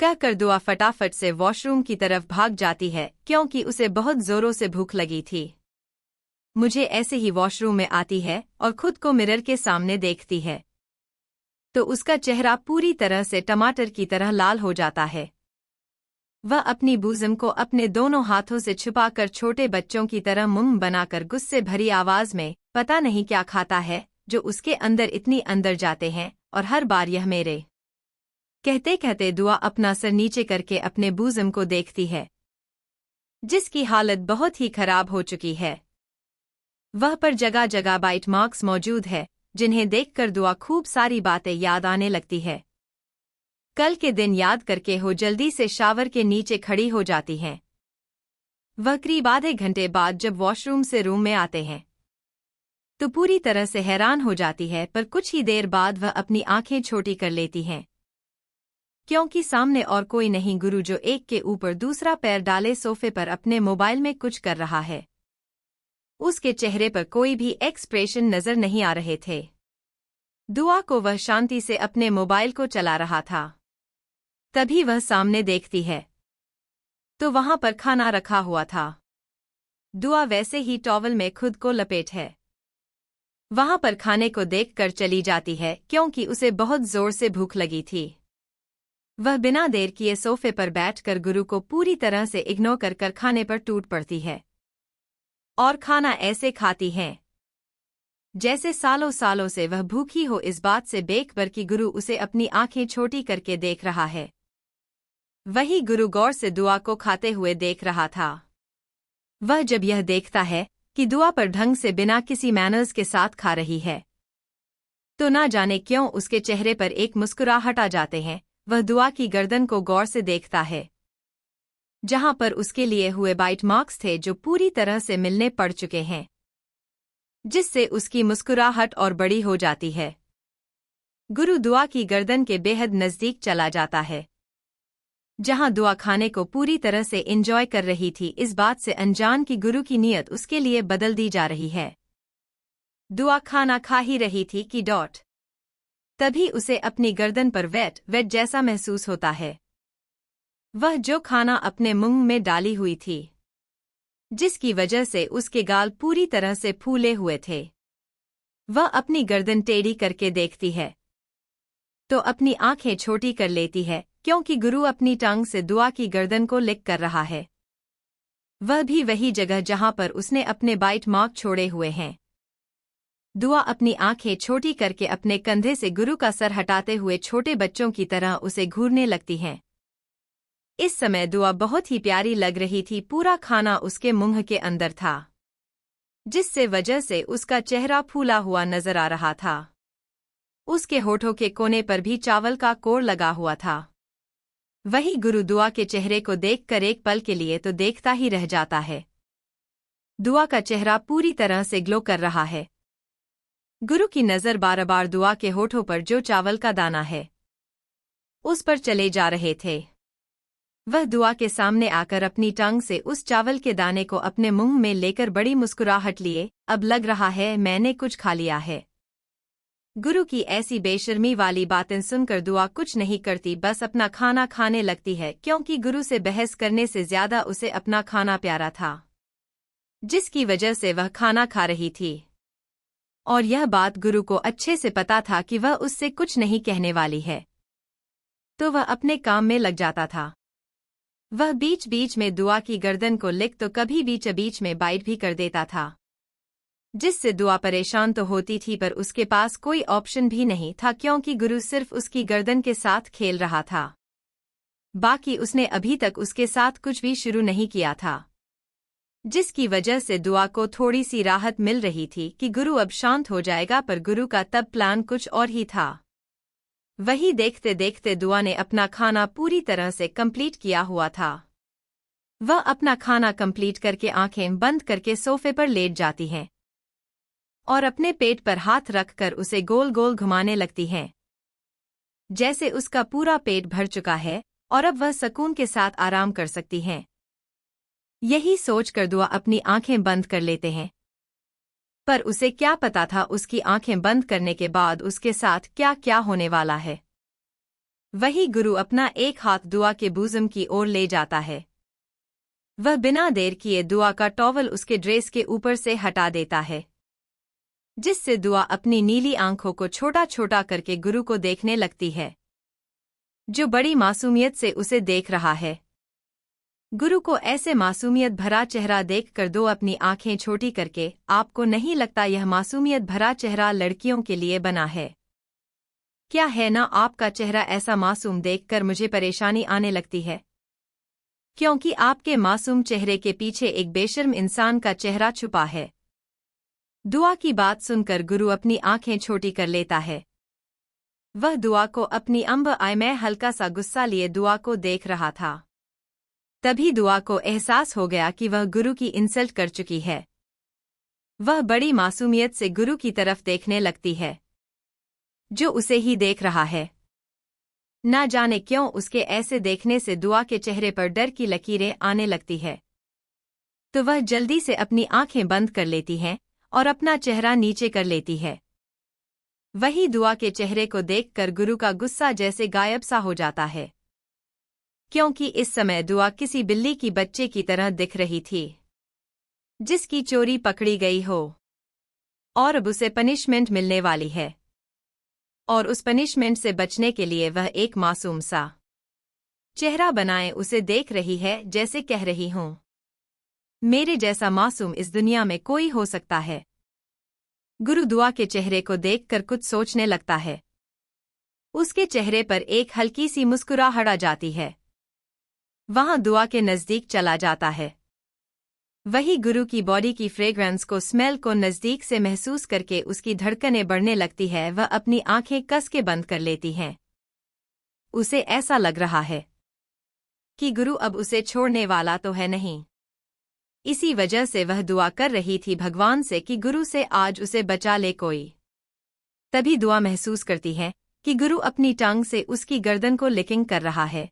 कहकर दुआ फटाफट से वॉशरूम की तरफ भाग जाती है क्योंकि उसे बहुत जोरों से भूख लगी थी। मुझे ऐसे ही वॉशरूम में आती है और खुद को मिरर के सामने देखती है तो उसका चेहरा पूरी तरह से टमाटर की तरह लाल हो जाता है। वह अपनी बूज़म को अपने दोनों हाथों से छुपाकर छोटे बच्चों की तरह मुंह बनाकर गुस्से भरी आवाज में पता नहीं क्या खाता है जो उसके अंदर इतनी अंदर जाते हैं और हर बार यह मेरे कहते कहते दुआ अपना सर नीचे करके अपने बूज़म को देखती है जिसकी हालत बहुत ही खराब हो चुकी है। वह पर जगह जगह बाइट मार्क्स मौजूद है जिन्हें देखकर दुआ खूब सारी बातें याद आने लगती है। कल के दिन याद करके वो जल्दी से शावर के नीचे खड़ी हो जाती हैं। वह करीब आधे घंटे बाद जब वॉशरूम से रूम में आते हैं तो पूरी तरह से हैरान हो जाती है, पर कुछ ही देर बाद वह अपनी आंखें छोटी कर लेती हैं क्योंकि सामने और कोई नहीं गुरु जो एक के ऊपर दूसरा पैर डाले सोफे पर अपने मोबाइल में कुछ कर रहा है। उसके चेहरे पर कोई भी एक्सप्रेशन नजर नहीं आ रहे थे। दुआ को वह शांति से अपने मोबाइल को चला रहा था। तभी वह सामने देखती है तो वहां पर खाना रखा हुआ था। दुआ वैसे ही टॉवल में खुद को लपेट है वहां पर खाने को देखकर चली जाती है क्योंकि उसे बहुत जोर से भूख लगी थी। वह बिना देर किए सोफे पर बैठकर गुरु को पूरी तरह से इग्नोर कर खाने पर टूट पड़ती है और खाना ऐसे खाती है जैसे सालों सालों से वह भूखी हो, इस बात से बेखबर कि गुरु उसे अपनी आंखें छोटी करके देख रहा है। वही गुरु गौर से दुआ को खाते हुए देख रहा था। वह जब यह देखता है कि दुआ पर ढंग से बिना किसी मैनर्स के साथ खा रही है तो ना जाने क्यों उसके चेहरे पर एक मुस्कुराहट आ जाते हैं। वह दुआ की गर्दन को गौर से देखता है जहां पर उसके लिए हुए बाइट मार्क्स थे जो पूरी तरह से मिलने पड़ चुके हैं, जिससे उसकी मुस्कुराहट और बड़ी हो जाती है। गुरु दुआ की गर्दन के बेहद नजदीक चला जाता है जहां दुआ खाने को पूरी तरह से एंजॉय कर रही थी, इस बात से अनजान कि गुरु की नीयत उसके लिए बदल दी जा रही है। दुआ खाना खा ही रही थी कि तभी उसे अपनी गर्दन पर वेट जैसा महसूस होता है। वह जो खाना अपने मुंह में डाली हुई थी जिसकी वजह से उसके गाल पूरी तरह से फूले हुए थे। वह अपनी गर्दन टेढ़ी करके देखती है तो अपनी आंखें छोटी कर लेती है क्योंकि गुरु अपनी टांग से दुआ की गर्दन को लिक कर रहा है। वह भी वही जगह जहां पर उसने अपने बाइट मार्क छोड़े हुए हैं। दुआ अपनी आंखें छोटी करके अपने कंधे से गुरु का सर हटाते हुए छोटे बच्चों की तरह उसे घूरने लगती हैं। इस समय दुआ बहुत ही प्यारी लग रही थी। पूरा खाना उसके मुंह के अंदर था जिससे वजह से उसका चेहरा फूला हुआ नजर आ रहा था। उसके होठों के कोने पर भी चावल का कोर लगा हुआ था। वही गुरु दुआ के चेहरे को देखकर एक पल के लिए तो देखता ही रह जाता है। दुआ का चेहरा पूरी तरह से ग्लो कर रहा है। गुरु की नजर बार बार दुआ के होठों पर जो चावल का दाना है उस पर चले जा रहे थे। वह दुआ के सामने आकर अपनी टांग से उस चावल के दाने को अपने मुंह में लेकर बड़ी मुस्कुराहट लिए, अब लग रहा है मैंने कुछ खा लिया है। गुरु की ऐसी बेशर्मी वाली बातें सुनकर दुआ कुछ नहीं करती, बस अपना खाना खाने लगती है क्योंकि गुरु से बहस करने से ज्यादा उसे अपना खाना प्यारा था, जिसकी वजह से वह खाना खा रही थी। और यह बात गुरु को अच्छे से पता था कि वह उससे कुछ नहीं कहने वाली है, तो वह अपने काम में लग जाता था। वह बीच बीच में दुआ की गर्दन को लिक तो कभी बीच में बाइट भी कर देता था, जिससे दुआ परेशान तो होती थी पर उसके पास कोई ऑप्शन भी नहीं था क्योंकि गुरु सिर्फ उसकी गर्दन के साथ खेल रहा था। बाकी उसने अभी तक उसके साथ कुछ भी शुरू नहीं किया था, जिसकी वजह से दुआ को थोड़ी सी राहत मिल रही थी कि गुरु अब शांत हो जाएगा, पर गुरु का तब प्लान कुछ और ही था। वही देखते देखते दुआ ने अपना खाना पूरी तरह से कंप्लीट किया हुआ था। वह अपना खाना कंप्लीट करके आंखें बंद करके सोफे पर लेट जाती हैं और अपने पेट पर हाथ रखकर उसे गोल गोल घुमाने लगती हैं, जैसे उसका पूरा पेट भर चुका है और अब वह सुकून के साथ आराम कर सकती हैं। यही सोचकर दुआ अपनी आंखें बंद कर लेते हैं, पर उसे क्या पता था उसकी आंखें बंद करने के बाद उसके साथ क्या क्या होने वाला है। वही गुरु अपना एक हाथ दुआ के बूज़म की ओर ले जाता है। वह बिना देर किए दुआ का टॉवल उसके ड्रेस के ऊपर से हटा देता है, जिससे दुआ अपनी नीली आंखों को छोटा छोटा करके गुरु को देखने लगती है, जो बड़ी मासूमियत से उसे देख रहा है। गुरु को ऐसे मासूमियत भरा चेहरा देखकर दो अपनी आंखें छोटी करके, आपको नहीं लगता यह मासूमियत भरा चेहरा लड़कियों के लिए बना है? क्या है ना, आपका चेहरा ऐसा मासूम देखकर मुझे परेशानी आने लगती है, क्योंकि आपके मासूम चेहरे के पीछे एक बेशर्म इंसान का चेहरा छुपा है। दुआ की बात सुनकर गुरु अपनी आंखें छोटी कर लेता है। वह दुआ को अपनी आय में हल्का सा गुस्सा लिए दुआ को देख रहा था। तभी दुआ को एहसास हो गया कि वह गुरु की इंसल्ट कर चुकी है। वह बड़ी मासूमियत से गुरु की तरफ देखने लगती है, जो उसे ही देख रहा है। ना जाने क्यों उसके ऐसे देखने से दुआ के चेहरे पर डर की लकीरें आने लगती है, तो वह जल्दी से अपनी आंखें बंद कर लेती है और अपना चेहरा नीचे कर लेती है। वही दुआ के चेहरे को देखकर गुरु का गुस्सा जैसे गायब सा हो जाता है, क्योंकि इस समय दुआ किसी बिल्ली की बच्चे की तरह दिख रही थी, जिसकी चोरी पकड़ी गई हो और अब उसे पनिशमेंट मिलने वाली है, और उस पनिशमेंट से बचने के लिए वह एक मासूम सा चेहरा बनाए उसे देख रही है, जैसे कह रही हूं, मेरे जैसा मासूम इस दुनिया में कोई हो सकता है। गुरु दुआ के चेहरे को देखकर कुछ सोचने लगता है। उसके चेहरे पर एक हल्की सी मुस्कुराहट आ जाती है। वहां दुआ के नजदीक चला जाता है। वही गुरु की बॉडी की फ्रेग्रेंस को, स्मेल को नजदीक से महसूस करके उसकी धड़कनें बढ़ने लगती है। वह अपनी आंखें कस के बंद कर लेती हैं। उसे ऐसा लग रहा है कि गुरु अब उसे छोड़ने वाला तो है नहीं। इसी वजह से वह दुआ कर रही थी भगवान से कि गुरु से आज उसे बचा ले कोई। तभी दुआ महसूस करती है कि गुरु अपनी टांग से उसकी गर्दन को लिकिंग कर रहा है,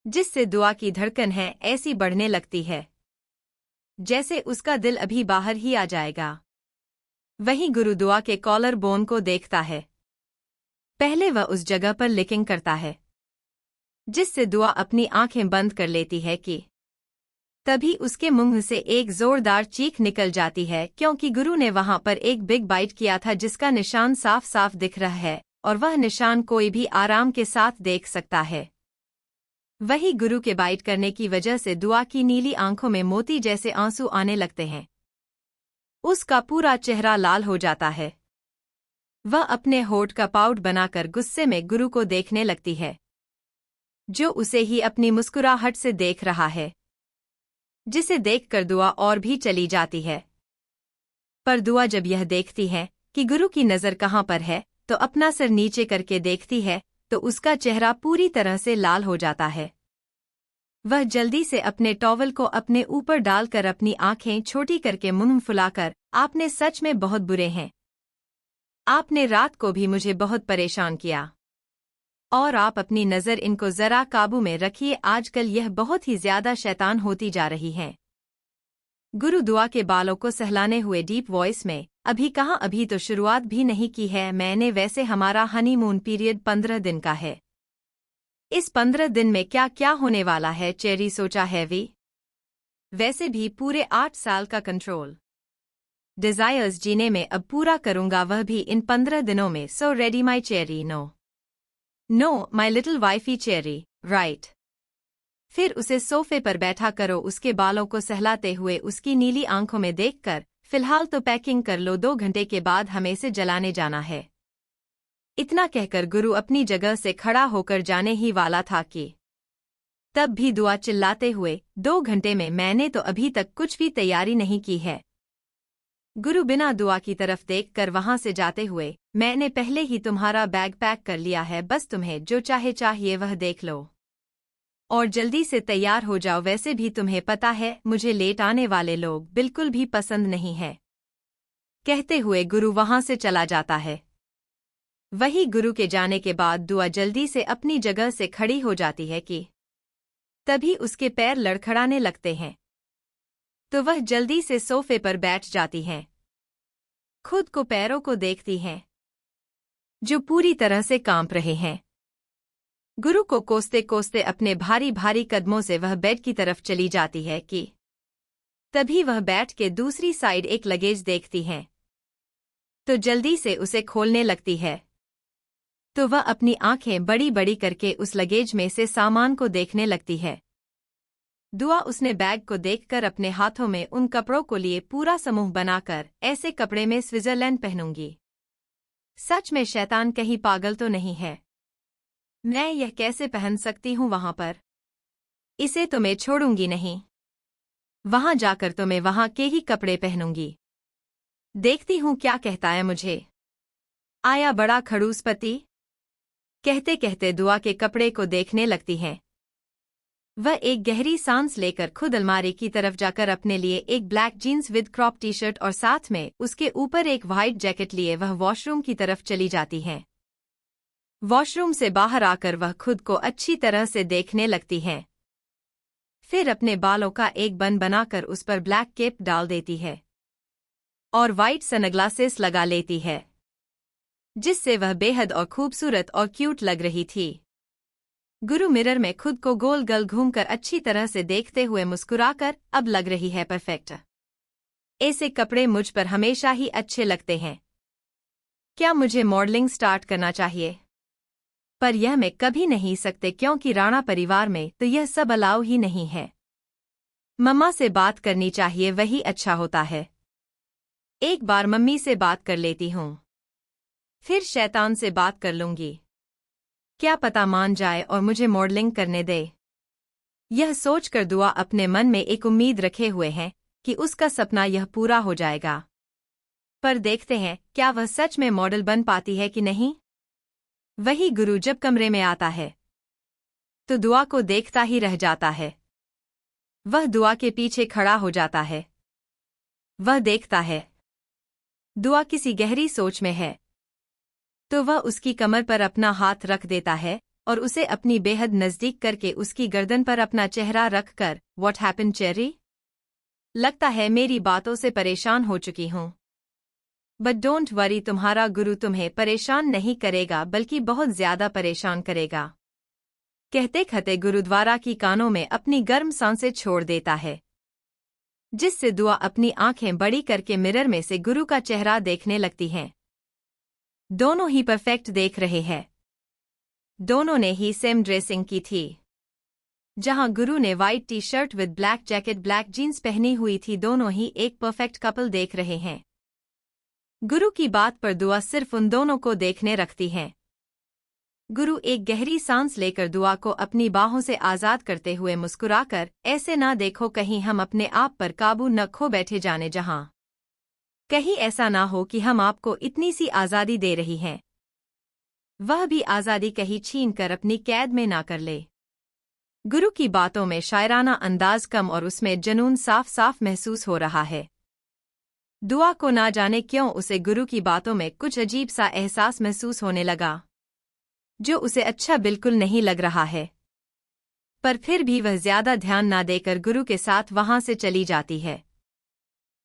जिससे दुआ की धड़कन है ऐसी बढ़ने लगती है जैसे उसका दिल अभी बाहर ही आ जाएगा। वहीं गुरु दुआ के कॉलर बोन को देखता है। पहले वह उस जगह पर लिकिंग करता है, जिससे दुआ अपनी आंखें बंद कर लेती है कि तभी उसके मुंह से एक जोरदार चीख निकल जाती है, क्योंकि गुरु ने वहां पर एक बिग बाइट किया था जिसका निशान साफ साफ दिख रहा है, और वह निशान कोई भी आराम के साथ देख सकता है। वही गुरु के बाइट करने की वजह से दुआ की नीली आंखों में मोती जैसे आंसू आने लगते हैं। उसका पूरा चेहरा लाल हो जाता है। वह अपने होठ का पाउडर बनाकर गुस्से में गुरु को देखने लगती है, जो उसे ही अपनी मुस्कुराहट से देख रहा है, जिसे देखकर दुआ और भी चली जाती है। पर दुआ जब यह देखती है कि गुरु की नज़र कहाँ पर है, तो अपना सिर नीचे करके देखती है तो उसका चेहरा पूरी तरह से लाल हो जाता है। वह जल्दी से अपने टॉवल को अपने ऊपर डालकर अपनी आंखें छोटी करके मुंह फुलाकर, आपने सच में बहुत बुरे हैं। आपने रात को भी मुझे बहुत परेशान किया, और आप अपनी नज़र इनको जरा काबू में रखिए, आजकल यह बहुत ही ज्यादा शैतान होती जा रही हैं। गुरु दुआ के बालों को सहलाने हुए डीप वॉइस में, अभी कहाँ, अभी तो शुरुआत भी नहीं की है मैंने। वैसे हमारा हनीमून पीरियड 15 दिन का है। इस 15 दिन में क्या क्या होने वाला है चेरी, सोचा है वी। वैसे भी पूरे 8 साल का कंट्रोल डिजायर्स जीने में अब पूरा करूंगा, वह भी इन 15 दिनों में। So ready my cherry? Know my little wifey cherry, right. फिर उसे सोफे पर बैठा करो, उसके बालों को सहलाते हुए उसकी नीली आंखों में देखकर, फिलहाल तो पैकिंग कर लो, 2 घंटे के बाद हमें इसे जलाने जाना है। इतना कहकर गुरु अपनी जगह से खड़ा होकर जाने ही वाला था कि तब भी दुआ चिल्लाते हुए, 2 घंटे में मैंने तो अभी तक कुछ भी तैयारी नहीं की है। गुरु बिना दुआ की तरफ देखकर वहां से जाते हुए, मैंने पहले ही तुम्हारा बैग पैक कर लिया है, बस तुम्हें जो चाहिए वह देख लो और जल्दी से तैयार हो जाओ। वैसे भी तुम्हें पता है मुझे लेट आने वाले लोग बिल्कुल भी पसंद नहीं है। कहते हुए गुरु वहां से चला जाता है। वही गुरु के जाने के बाद दुआ जल्दी से अपनी जगह से खड़ी हो जाती है कि तभी उसके पैर लड़खड़ाने लगते हैं, तो वह जल्दी से सोफे पर बैठ जाती हैं। खुद को पैरों को देखती हैं, जो पूरी तरह से कांप रहे हैं। गुरु को कोसते कोसते अपने भारी भारी कदमों से वह बेड की तरफ चली जाती है कि तभी वह बैठ के दूसरी साइड एक लगेज देखती है तो जल्दी से उसे खोलने लगती है। तो वह अपनी आंखें बड़ी बड़ी करके उस लगेज में से सामान को देखने लगती है। दुआ उसने बैग को देखकर अपने हाथों में उन कपड़ों को लिए पूरा समूह बनाकर ऐसे कपड़े में स्विट्जरलैंड पहनूंगी। सच में शैतान कहीं पागल तो नहीं है। मैं यह कैसे पहन सकती हूँ वहां पर? इसे तो मैं छोड़ूंगी नहीं। वहां जाकर तो मैं वहां के ही कपड़े पहनूंगी। देखती हूँ क्या कहता है मुझे। आया बड़ा खड़ूस पति। कहते कहते दुआ के कपड़े को देखने लगती है। वह एक गहरी सांस लेकर खुद अलमारी की तरफ जाकर अपने लिए एक black jeans with crop T shirt और साथ में उसके ऊपर एक वाइट जैकेट लिए वह वॉशरूम की तरफ चली जाती है। वॉशरूम से बाहर आकर वह खुद को अच्छी तरह से देखने लगती है। फिर अपने बालों का एक बन बनाकर उस पर ब्लैक केप डाल देती है और वाइट सनग्लासेस लगा लेती है, जिससे वह बेहद और खूबसूरत और क्यूट लग रही थी। गुरु मिरर में खुद को गोल गल घूमकर अच्छी तरह से देखते हुए मुस्कुराकर अब लग रही है परफेक्ट। ऐसे कपड़े मुझ पर हमेशा ही अच्छे लगते हैं। क्या मुझे मॉडलिंग स्टार्ट करना चाहिए? पर यह मैं कभी नहीं सकते क्योंकि राणा परिवार में तो यह सब अलाउ ही नहीं है। मम्मा से बात करनी चाहिए, वही अच्छा होता है। एक बार मम्मी से बात कर लेती हूँ, फिर शैतान से बात कर लूंगी। क्या पता मान जाए और मुझे मॉडलिंग करने दे। यह सोचकर दुआ अपने मन में एक उम्मीद रखे हुए है कि उसका सपना यह पूरा हो जाएगा। पर देखते हैं क्या वह सच में मॉडल बन पाती है कि नहीं। वही गुरु जब कमरे में आता है तो दुआ को देखता ही रह जाता है। वह दुआ के पीछे खड़ा हो जाता है। वह देखता है दुआ किसी गहरी सोच में है, तो वह उसकी कमर पर अपना हाथ रख देता है और उसे अपनी बेहद नजदीक करके उसकी गर्दन पर अपना चेहरा रखकर व्हाट हैपेंड चेरी? लगता है मेरी बातों से परेशान हो चुकी हूँ। बट डोंट वरी, तुम्हारा गुरु तुम्हें परेशान नहीं करेगा बल्कि बहुत ज्यादा परेशान करेगा। कहते कहते गुरुद्वारा की कानों में अपनी गर्म सांसें छोड़ देता है, जिससे दुआ अपनी आंखें बड़ी करके मिरर में से गुरु का चेहरा देखने लगती हैं। दोनों ही परफेक्ट देख रहे हैं। दोनों ने ही सेम ड्रेसिंग की थी। जहां गुरु ने white T shirt with black jacket black jeans पहनी हुई थी, दोनों ही एक परफेक्ट कपल देख रहे हैं। गुरु की बात पर दुआ सिर्फ उन दोनों को देखने रखती है। गुरु एक गहरी सांस लेकर दुआ को अपनी बाहों से आजाद करते हुए मुस्कुराकर, ऐसे ना देखो कहीं हम अपने आप पर काबू न खो बैठे जाने, जहां कहीं ऐसा ना हो कि हम आपको इतनी सी आजादी दे रही हैं, वह भी आजादी कहीं छीन कर अपनी कैद में ना कर ले। गुरु की बातों में शायराना अंदाज कम और उसमें जुनून साफ साफ महसूस हो रहा है। दुआ को ना जाने क्यों उसे गुरु की बातों में कुछ अजीब सा एहसास महसूस होने लगा, जो उसे अच्छा बिल्कुल नहीं लग रहा है। पर फिर भी वह ज्यादा ध्यान ना देकर गुरु के साथ वहां से चली जाती है।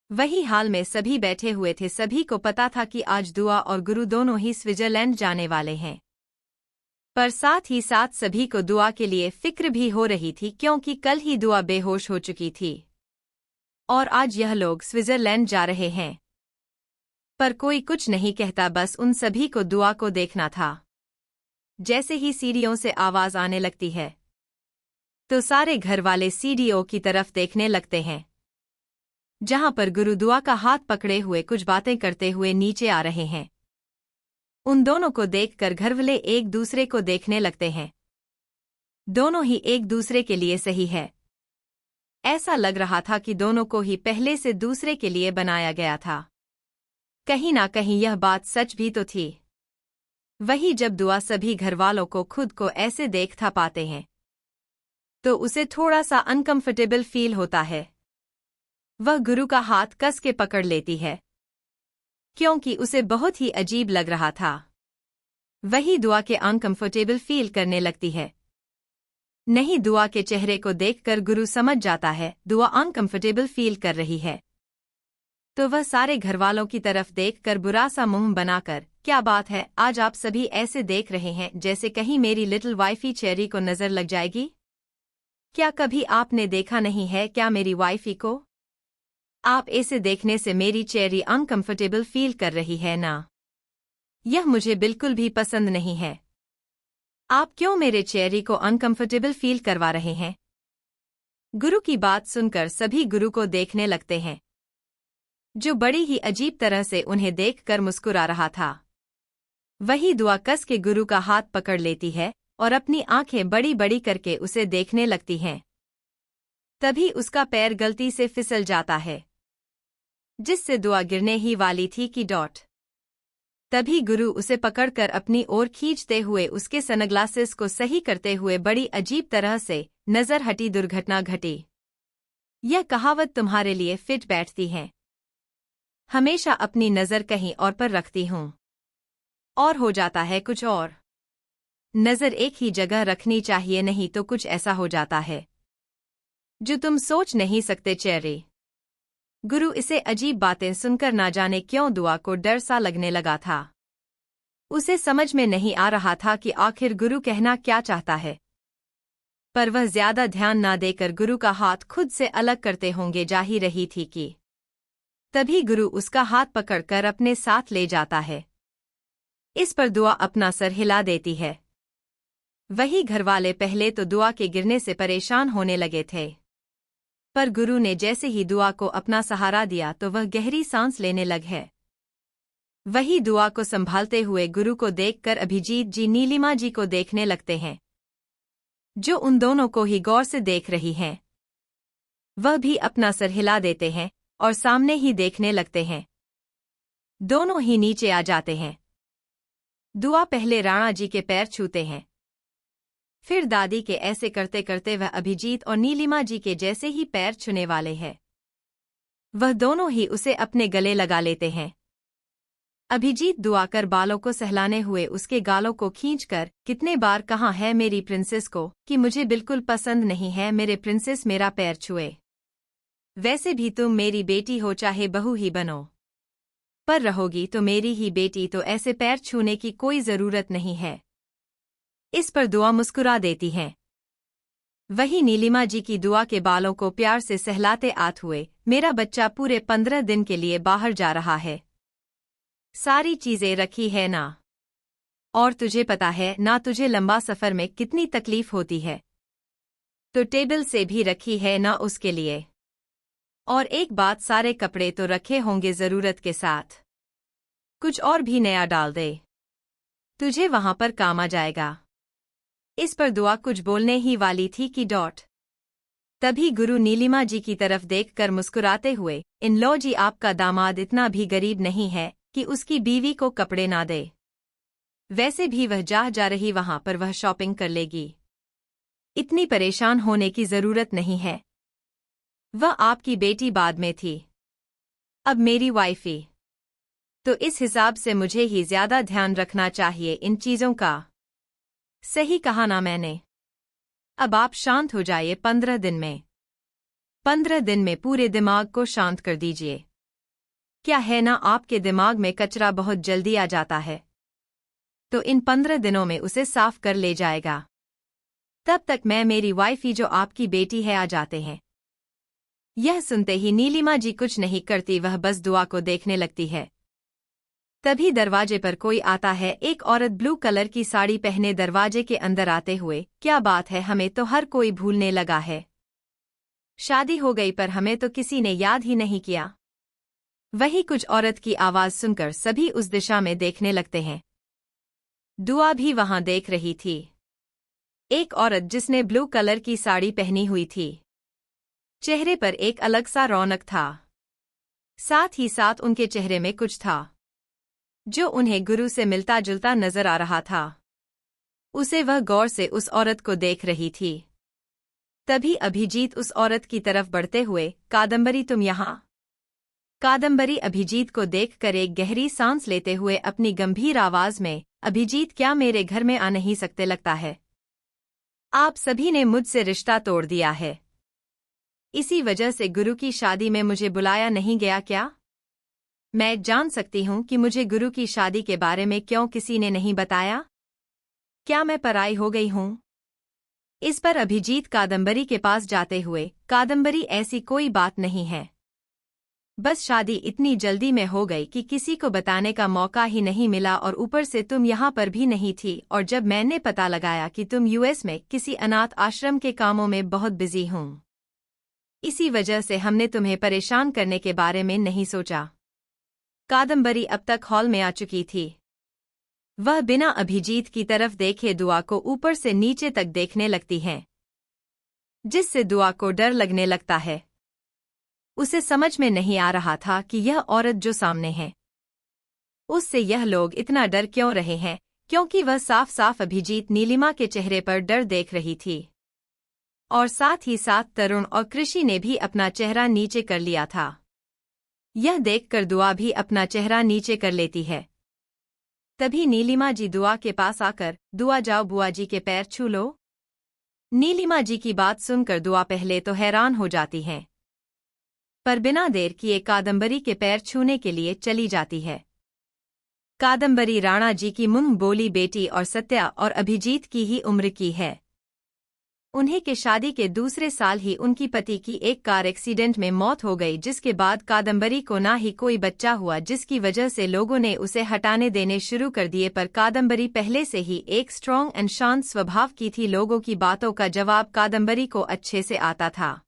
वही हाल में सभी बैठे हुए थे। सभी को पता था कि आज दुआ और गुरु दोनों ही स्विट्जरलैंड जाने वाले हैं। पर साथ ही साथ सभी को दुआ के लिए फिक्र भी हो रही थी, क्योंकि कल ही दुआ बेहोश हो चुकी थी और आज यह लोग स्विट्जरलैंड जा रहे हैं। पर कोई कुछ नहीं कहता, बस उन सभी को दुआ को देखना था। जैसे ही सीढ़ियों से आवाज आने लगती है तो सारे घर वाले सीढ़ियों की तरफ देखने लगते हैं, जहां पर गुरु दुआ का हाथ पकड़े हुए कुछ बातें करते हुए नीचे आ रहे हैं। उन दोनों को देखकर घरवाले एक दूसरे को देखने लगते हैं। दोनों ही एक दूसरे के लिए सही है। ऐसा लग रहा था कि दोनों को ही पहले से दूसरे के लिए बनाया गया था। कहीं ना कहीं यह बात सच भी तो थी। वही जब दुआ सभी घरवालों को खुद को ऐसे देखता पाते हैं तो उसे थोड़ा सा अनकंफर्टेबल फील होता है। वह गुरु का हाथ कस के पकड़ लेती है, क्योंकि उसे बहुत ही अजीब लग रहा था। वही दुआ के अनकंफर्टेबल फील करने लगती है। नहीं, दुआ के चेहरे को देखकर गुरु समझ जाता है दुआ अनकंफर्टेबल फील कर रही है। तो वह सारे घरवालों की तरफ देखकर बुरा सा मुंह बनाकर क्या बात है, आज आप सभी ऐसे देख रहे हैं जैसे कहीं मेरी लिटिल वाइफी चेरी को नजर लग जाएगी। क्या कभी आपने देखा नहीं है क्या मेरी वाइफी को? आप ऐसे देखने से मेरी चेरी अनकंफर्टेबल फील कर रही है ना? यह मुझे बिल्कुल भी पसंद नहीं है। आप क्यों मेरे चेरी को अनकंफर्टेबल फील करवा रहे हैं? गुरु की बात सुनकर सभी गुरु को देखने लगते हैं, जो बड़ी ही अजीब तरह से उन्हें देखकर मुस्कुरा रहा था। वही दुआ कस के गुरु का हाथ पकड़ लेती है और अपनी आंखें बड़ी बड़ी करके उसे देखने लगती हैं। तभी उसका पैर गलती से फिसल जाता है, जिससे दुआ गिरने ही वाली थी कि तभी गुरु उसे पकड़कर अपनी ओर खींचते हुए उसके सनग्लासेस को सही करते हुए बड़ी अजीब तरह से नजर हटी दुर्घटना घटी। यह कहावत तुम्हारे लिए फिट बैठती है। हमेशा अपनी नजर कहीं और पर रखती हूं और हो जाता है कुछ और। नजर एक ही जगह रखनी चाहिए, नहीं तो कुछ ऐसा हो जाता है जो तुम सोच नहीं सकते चेरी। गुरु इसे अजीब बातें सुनकर ना जाने क्यों दुआ को डर सा लगने लगा था। उसे समझ में नहीं आ रहा था कि आखिर गुरु कहना क्या चाहता है, पर वह ज्यादा ध्यान ना देकर गुरु का हाथ खुद से अलग करते होंगे जा ही रही थी कि तभी गुरु उसका हाथ पकड़कर अपने साथ ले जाता है। इस पर दुआ अपना सर हिला देती है। वही घरवाले पहले तो दुआ के गिरने से परेशान होने लगे थे, पर गुरु ने जैसे ही दुआ को अपना सहारा दिया तो वह गहरी सांस लेने लग है। वही दुआ को संभालते हुए गुरु को देखकर अभिजीत जी नीलिमा जी को देखने लगते हैं, जो उन दोनों को ही गौर से देख रही हैं। वह भी अपना सर हिला देते हैं और सामने ही देखने लगते हैं। दोनों ही नीचे आ जाते हैं। दुआ पहले राणा जी के पैर छूते हैं, फिर दादी के। ऐसे करते करते वह अभिजीत और नीलिमा जी के जैसे ही पैर छूने वाले हैं, वह दोनों ही उसे अपने गले लगा लेते हैं। अभिजीत दुआ कर बालों को सहलाने हुए उसके गालों को खींचकर, कितने बार कहा है मेरी प्रिंसेस को कि मुझे बिल्कुल पसंद नहीं है मेरे प्रिंसेस मेरा पैर छुए। वैसे भी तुम मेरी बेटी हो, चाहे बहू ही बनो, पर रहोगी तो मेरी ही बेटी, तो ऐसे पैर छूने की कोई जरूरत नहीं है। इस पर दुआ मुस्कुरा देती हैं। वही नीलिमा जी की दुआ के बालों को प्यार से सहलाते आते हुए, मेरा बच्चा पूरे 15 दिन के लिए बाहर जा रहा है, सारी चीजें रखी है ना? और तुझे पता है ना तुझे लंबा सफर में कितनी तकलीफ होती है, तो टेबल से भी रखी है ना उसके लिए। और एक बात, सारे कपड़े तो रखे होंगे जरूरत के साथ, कुछ और भी नया डाल दे, तुझे वहां पर काम आ जाएगा। इस पर दुआ कुछ बोलने ही वाली थी कि तभी गुरु नीलिमा जी की तरफ देखकर मुस्कुराते हुए, इन लो जी आपका दामाद इतना भी गरीब नहीं है कि उसकी बीवी को कपड़े ना दे। वैसे भी वह जा रही वहां पर वह शॉपिंग कर लेगी, इतनी परेशान होने की जरूरत नहीं है। वह आपकी बेटी बाद में थी, अब मेरी वाइफी, तो इस हिसाब से मुझे ही ज्यादा ध्यान रखना चाहिए इन चीजों का। सही कहा ना मैंने? अब आप शांत हो जाइए। 15 दिन में पूरे दिमाग को शांत कर दीजिए। क्या है ना, आपके दिमाग में कचरा बहुत जल्दी आ जाता है, तो इन 15 दिनों में उसे साफ कर ले जाएगा। तब तक मैं मेरी वाइफी जो आपकी बेटी है आ जाते हैं। यह सुनते ही नीलिमा जी कुछ नहीं करती, वह बस दुआ को देखने लगती है। तभी दरवाजे पर कोई आता है, एक औरत ब्लू कलर की साड़ी पहने दरवाजे के अंदर आते हुए, क्या बात है, हमें तो हर कोई भूलने लगा है। शादी हो गई पर हमें तो किसी ने याद ही नहीं किया। वही कुछ औरत की आवाज सुनकर सभी उस दिशा में देखने लगते हैं। दुआ भी वहां देख रही थी। एक औरत जिसने ब्लू कलर की साड़ी पहनी हुई थी, चेहरे पर एक अलग सा रौनक था, साथ ही साथ उनके चेहरे में कुछ था जो उन्हें गुरु से मिलता जुलता नजर आ रहा था। उसे वह गौर से उस औरत को देख रही थी। तभी अभिजीत उस औरत की तरफ बढ़ते हुए, कादम्बरी तुम यहाँ? कादम्बरी अभिजीत को देखकर एक गहरी सांस लेते हुए अपनी गंभीर आवाज में, अभिजीत क्या मेरे घर में आ नहीं सकते? लगता है आप सभी ने मुझसे रिश्ता तोड़ दिया है, इसी वजह से गुरु की शादी में मुझे बुलाया नहीं गया क्या? मैं जान सकती हूँ कि मुझे गुरु की शादी के बारे में क्यों किसी ने नहीं बताया? क्या मैं पराई हो गई हूँ? इस पर अभिजीत कादम्बरी के पास जाते हुए, कादम्बरी ऐसी कोई बात नहीं है। बस शादी इतनी जल्दी में हो गई कि किसी को बताने का मौका ही नहीं मिला और ऊपर से तुम यहाँ पर भी नहीं थी और जब मैंने पता लगाया कि तुम यूएस में किसी अनाथ आश्रम के कामों में बहुत बिजी हूँ, इसी वजह से हमने तुम्हें परेशान करने के बारे में नहीं सोचा। कादम्बरी अब तक हॉल में आ चुकी थी। वह बिना अभिजीत की तरफ देखे दुआ को ऊपर से नीचे तक देखने लगती है, जिससे दुआ को डर लगने लगता है। उसे समझ में नहीं आ रहा था कि यह औरत जो सामने है, उससे यह लोग इतना डर क्यों रहे हैं, क्योंकि वह साफ साफ अभिजीत नीलिमा के चेहरे पर डर देख रही थी। और साथ ही साथ तरुण और कृषि ने भी अपना चेहरा नीचे कर लिया था। यह देखकर दुआ भी अपना चेहरा नीचे कर लेती है। तभी नीलिमा जी दुआ के पास आकर, दुआ जाओ बुआ जी के पैर छू लो। नीलिमा जी की बात सुनकर दुआ पहले तो हैरान हो जाती है, पर बिना देर किए कादम्बरी के पैर छूने के लिए चली जाती है। कादम्बरी राणा जी की मुंह बोली बेटी और सत्या और अभिजीत की ही उम्र की है। उन्हीं के शादी के दूसरे साल ही उनकी पति की एक कार एक्सीडेंट में मौत हो गई, जिसके बाद कादम्बरी को ना ही कोई बच्चा हुआ, जिसकी वजह से लोगों ने उसे हटाने देने शुरू कर दिए। पर कादम्बरी पहले से ही एक स्ट्रॉन्ग एंड शांत स्वभाव की थी। लोगों की बातों का जवाब कादम्बरी को अच्छे से आता था।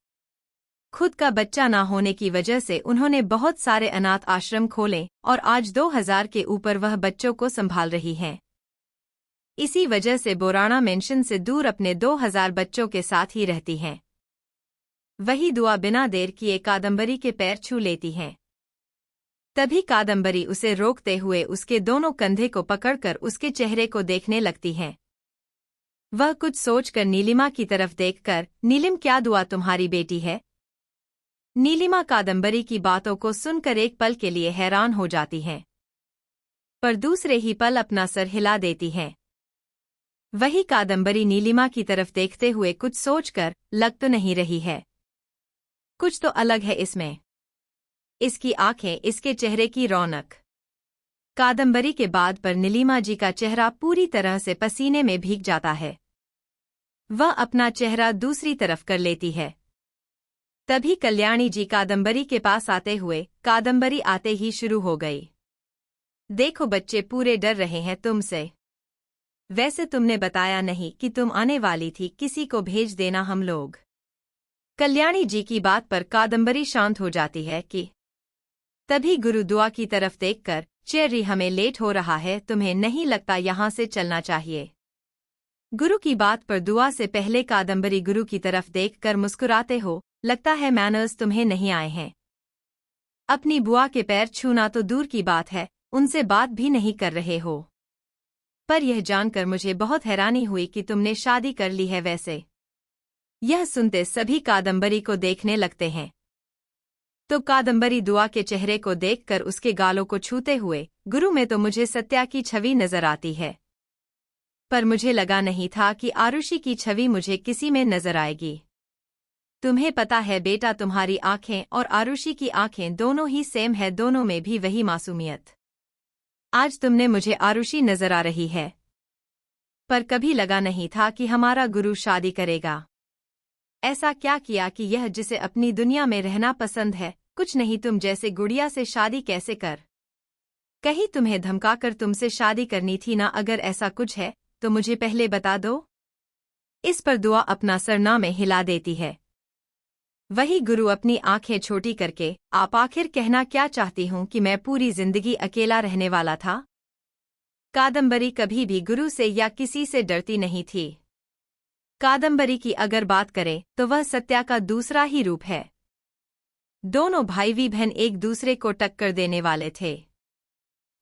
खुद का बच्चा ना होने की वजह से उन्होंने बहुत सारे अनाथ आश्रम खोले और आज 2000 के ऊपर वह बच्चों को संभाल रही हैं। इसी वजह से बोराणा मेंशन से दूर अपने 2000 बच्चों के साथ ही रहती हैं। वही दुआ बिना देर किए कादम्बरी के पैर छू लेती हैं। तभी कादम्बरी उसे रोकते हुए उसके दोनों कंधे को पकड़कर उसके चेहरे को देखने लगती हैं। वह कुछ सोचकर नीलिमा की तरफ देखकर, नीलिम क्या दुआ तुम्हारी बेटी है? नीलिमा कादम्बरी की बातों को सुनकर एक पल के लिए हैरान हो जाती हैं, पर दूसरे ही पल अपना सर हिला देती हैं। वही कादम्बरी नीलिमा की तरफ देखते हुए कुछ सोचकर, लग तो नहीं रही है, कुछ तो अलग है इसमें। इसकी आंखें, इसके चेहरे की रौनक। कादम्बरी के बाद पर नीलिमा जी का चेहरा पूरी तरह से पसीने में भीग जाता है। वह अपना चेहरा दूसरी तरफ कर लेती है। तभी कल्याणी जी कादम्बरी के पास आते हुए, कादम्बरी आते ही शुरू हो गई। देखो बच्चे पूरे डर रहे हैं तुमसे। वैसे तुमने बताया नहीं कि तुम आने वाली थी, किसी को भेज देना हम लोग। कल्याणी जी की बात पर कादम्बरी शांत हो जाती है कि तभी गुरु दुआ की तरफ देखकर, चेरी हमें लेट हो रहा है, तुम्हें नहीं लगता यहाँ से चलना चाहिए? गुरु की बात पर दुआ से पहले कादम्बरी गुरु की तरफ देखकर मुस्कुराते हो, लगता है मैनर्स तुम्हें नहीं आए हैं। अपनी बुआ के पैर छूना तो दूर की बात है, उनसे बात भी नहीं कर रहे हो। पर यह जानकर मुझे बहुत हैरानी हुई कि तुमने शादी कर ली है। वैसे यह सुनते सभी कादम्बरी को देखने लगते हैं। तो कादम्बरी दुआ के चेहरे को देखकर उसके गालों को छूते हुए, गुरु में तो मुझे सत्या की छवि नजर आती है, पर मुझे लगा नहीं था कि आरुषि की छवि मुझे किसी में नजर आएगी। तुम्हें पता है बेटा, तुम्हारी आंखें और आरुषि की आंखें दोनों ही सेम है, दोनों में भी वही मासूमियत। आज तुमने मुझे आरुषि नजर आ रही है, पर कभी लगा नहीं था कि हमारा गुरु शादी करेगा। ऐसा क्या किया कि यह जिसे अपनी दुनिया में रहना पसंद है, कुछ नहीं तुम जैसे गुड़िया से शादी कैसे कर? कहीं तुम्हें धमकाकर तुमसे शादी करनी थी ना? अगर ऐसा कुछ है तो मुझे पहले बता दो। इस पर दुआ अपना सरना में हिला देती है। वही गुरु अपनी आंखें छोटी करके, आप आखिर कहना क्या चाहती हूं कि मैं पूरी जिंदगी अकेला रहने वाला था? कादम्बरी कभी भी गुरु से या किसी से डरती नहीं थी। कादम्बरी की अगर बात करें तो वह सत्या का दूसरा ही रूप है। दोनों भाई बहन एक दूसरे को टक्कर देने वाले थे,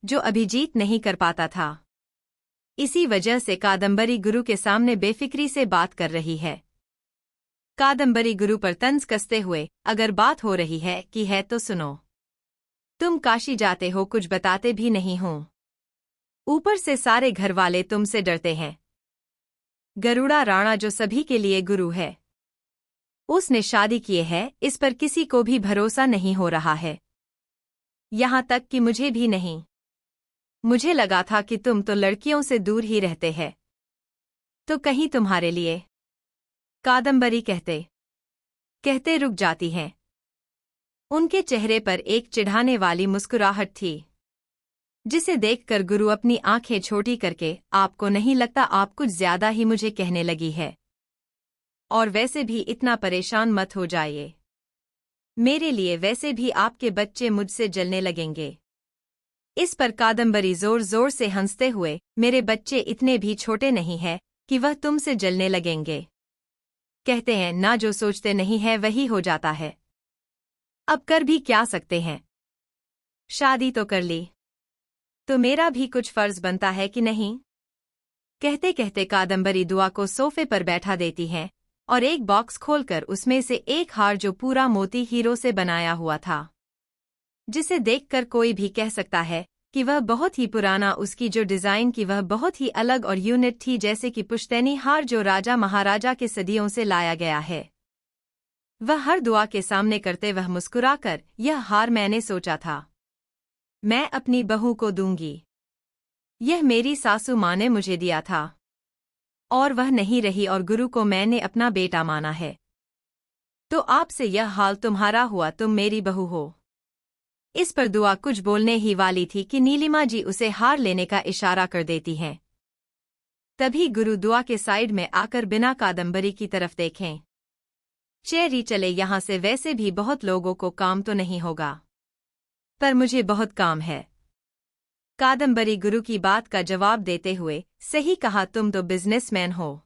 जो अभिजीत नहीं कर पाता था। इसी वजह से कादम्बरी गुरु के सामने बेफिक्री से बात कर रही है। कादम्बरी गुरु पर तंज कसते हुए, अगर बात हो रही है कि है तो सुनो। तुम काशी जाते हो, कुछ बताते भी नहीं हो। ऊपर से सारे घर वाले तुमसे डरते हैं। गरुड़ा राणा जो सभी के लिए गुरु है, उसने शादी किए है, इस पर किसी को भी भरोसा नहीं हो रहा है। यहाँ तक कि मुझे भी नहीं। मुझे लगा था कि तुम तो लड़कियों से दूर ही रहते हैं। तो कहीं तुम्हारे लिए। कादम्बरी कहते कहते रुक जाती हैं। उनके चेहरे पर एक चिढ़ाने वाली मुस्कुराहट थी, जिसे देखकर गुरु अपनी आंखें छोटी करके, आपको नहीं लगता आप कुछ ज्यादा ही मुझे कहने लगी है? और वैसे भी इतना परेशान मत हो जाइए। मेरे लिए वैसे भी आपके बच्चे मुझसे जलने लगेंगे। इस पर कादम्बरी जोर जोर से हंसते हुए, मेरे बच्चे इतने भी छोटे नहीं हैं कि वह तुमसे जलने लगेंगे। कहते हैं ना, जो सोचते नहीं है वही हो जाता है। अब कर भी क्या सकते हैं? शादी तो कर ली, तो मेरा भी कुछ फर्ज बनता है कि नहीं? कहते कहते कादम्बरी दुआ को सोफे पर बैठा देती हैं और एक बॉक्स खोलकर उसमें से एक हार, जो पूरा मोती हीरो से बनाया हुआ था, जिसे देखकर कोई भी कह सकता है कि वह बहुत ही पुराना, उसकी जो डिजाइन की वह बहुत ही अलग और यूनिक थी, जैसे कि पुश्तैनी हार जो राजा महाराजा के सदियों से लाया गया है। वह हर दुआ के सामने करते वह मुस्कुराकर, यह हार मैंने सोचा था मैं अपनी बहू को दूंगी। यह मेरी सासू माँ ने मुझे दिया था और वह नहीं रही, और गुरु को मैंने अपना बेटा माना है। तो आपसे यह हाल तुम्हारा हुआ, तुम मेरी बहू हो। इस पर दुआ कुछ बोलने ही वाली थी कि नीलिमा जी उसे हार लेने का इशारा कर देती हैं। तभी गुरु दुआ के साइड में आकर बिना कादम्बरी की तरफ देखें, चेरी चले यहाँ से, वैसे भी बहुत लोगों को काम तो नहीं होगा, पर मुझे बहुत काम है। कादम्बरी गुरु की बात का जवाब देते हुए, सही कहा, तुम तो बिजनेसमैन हो।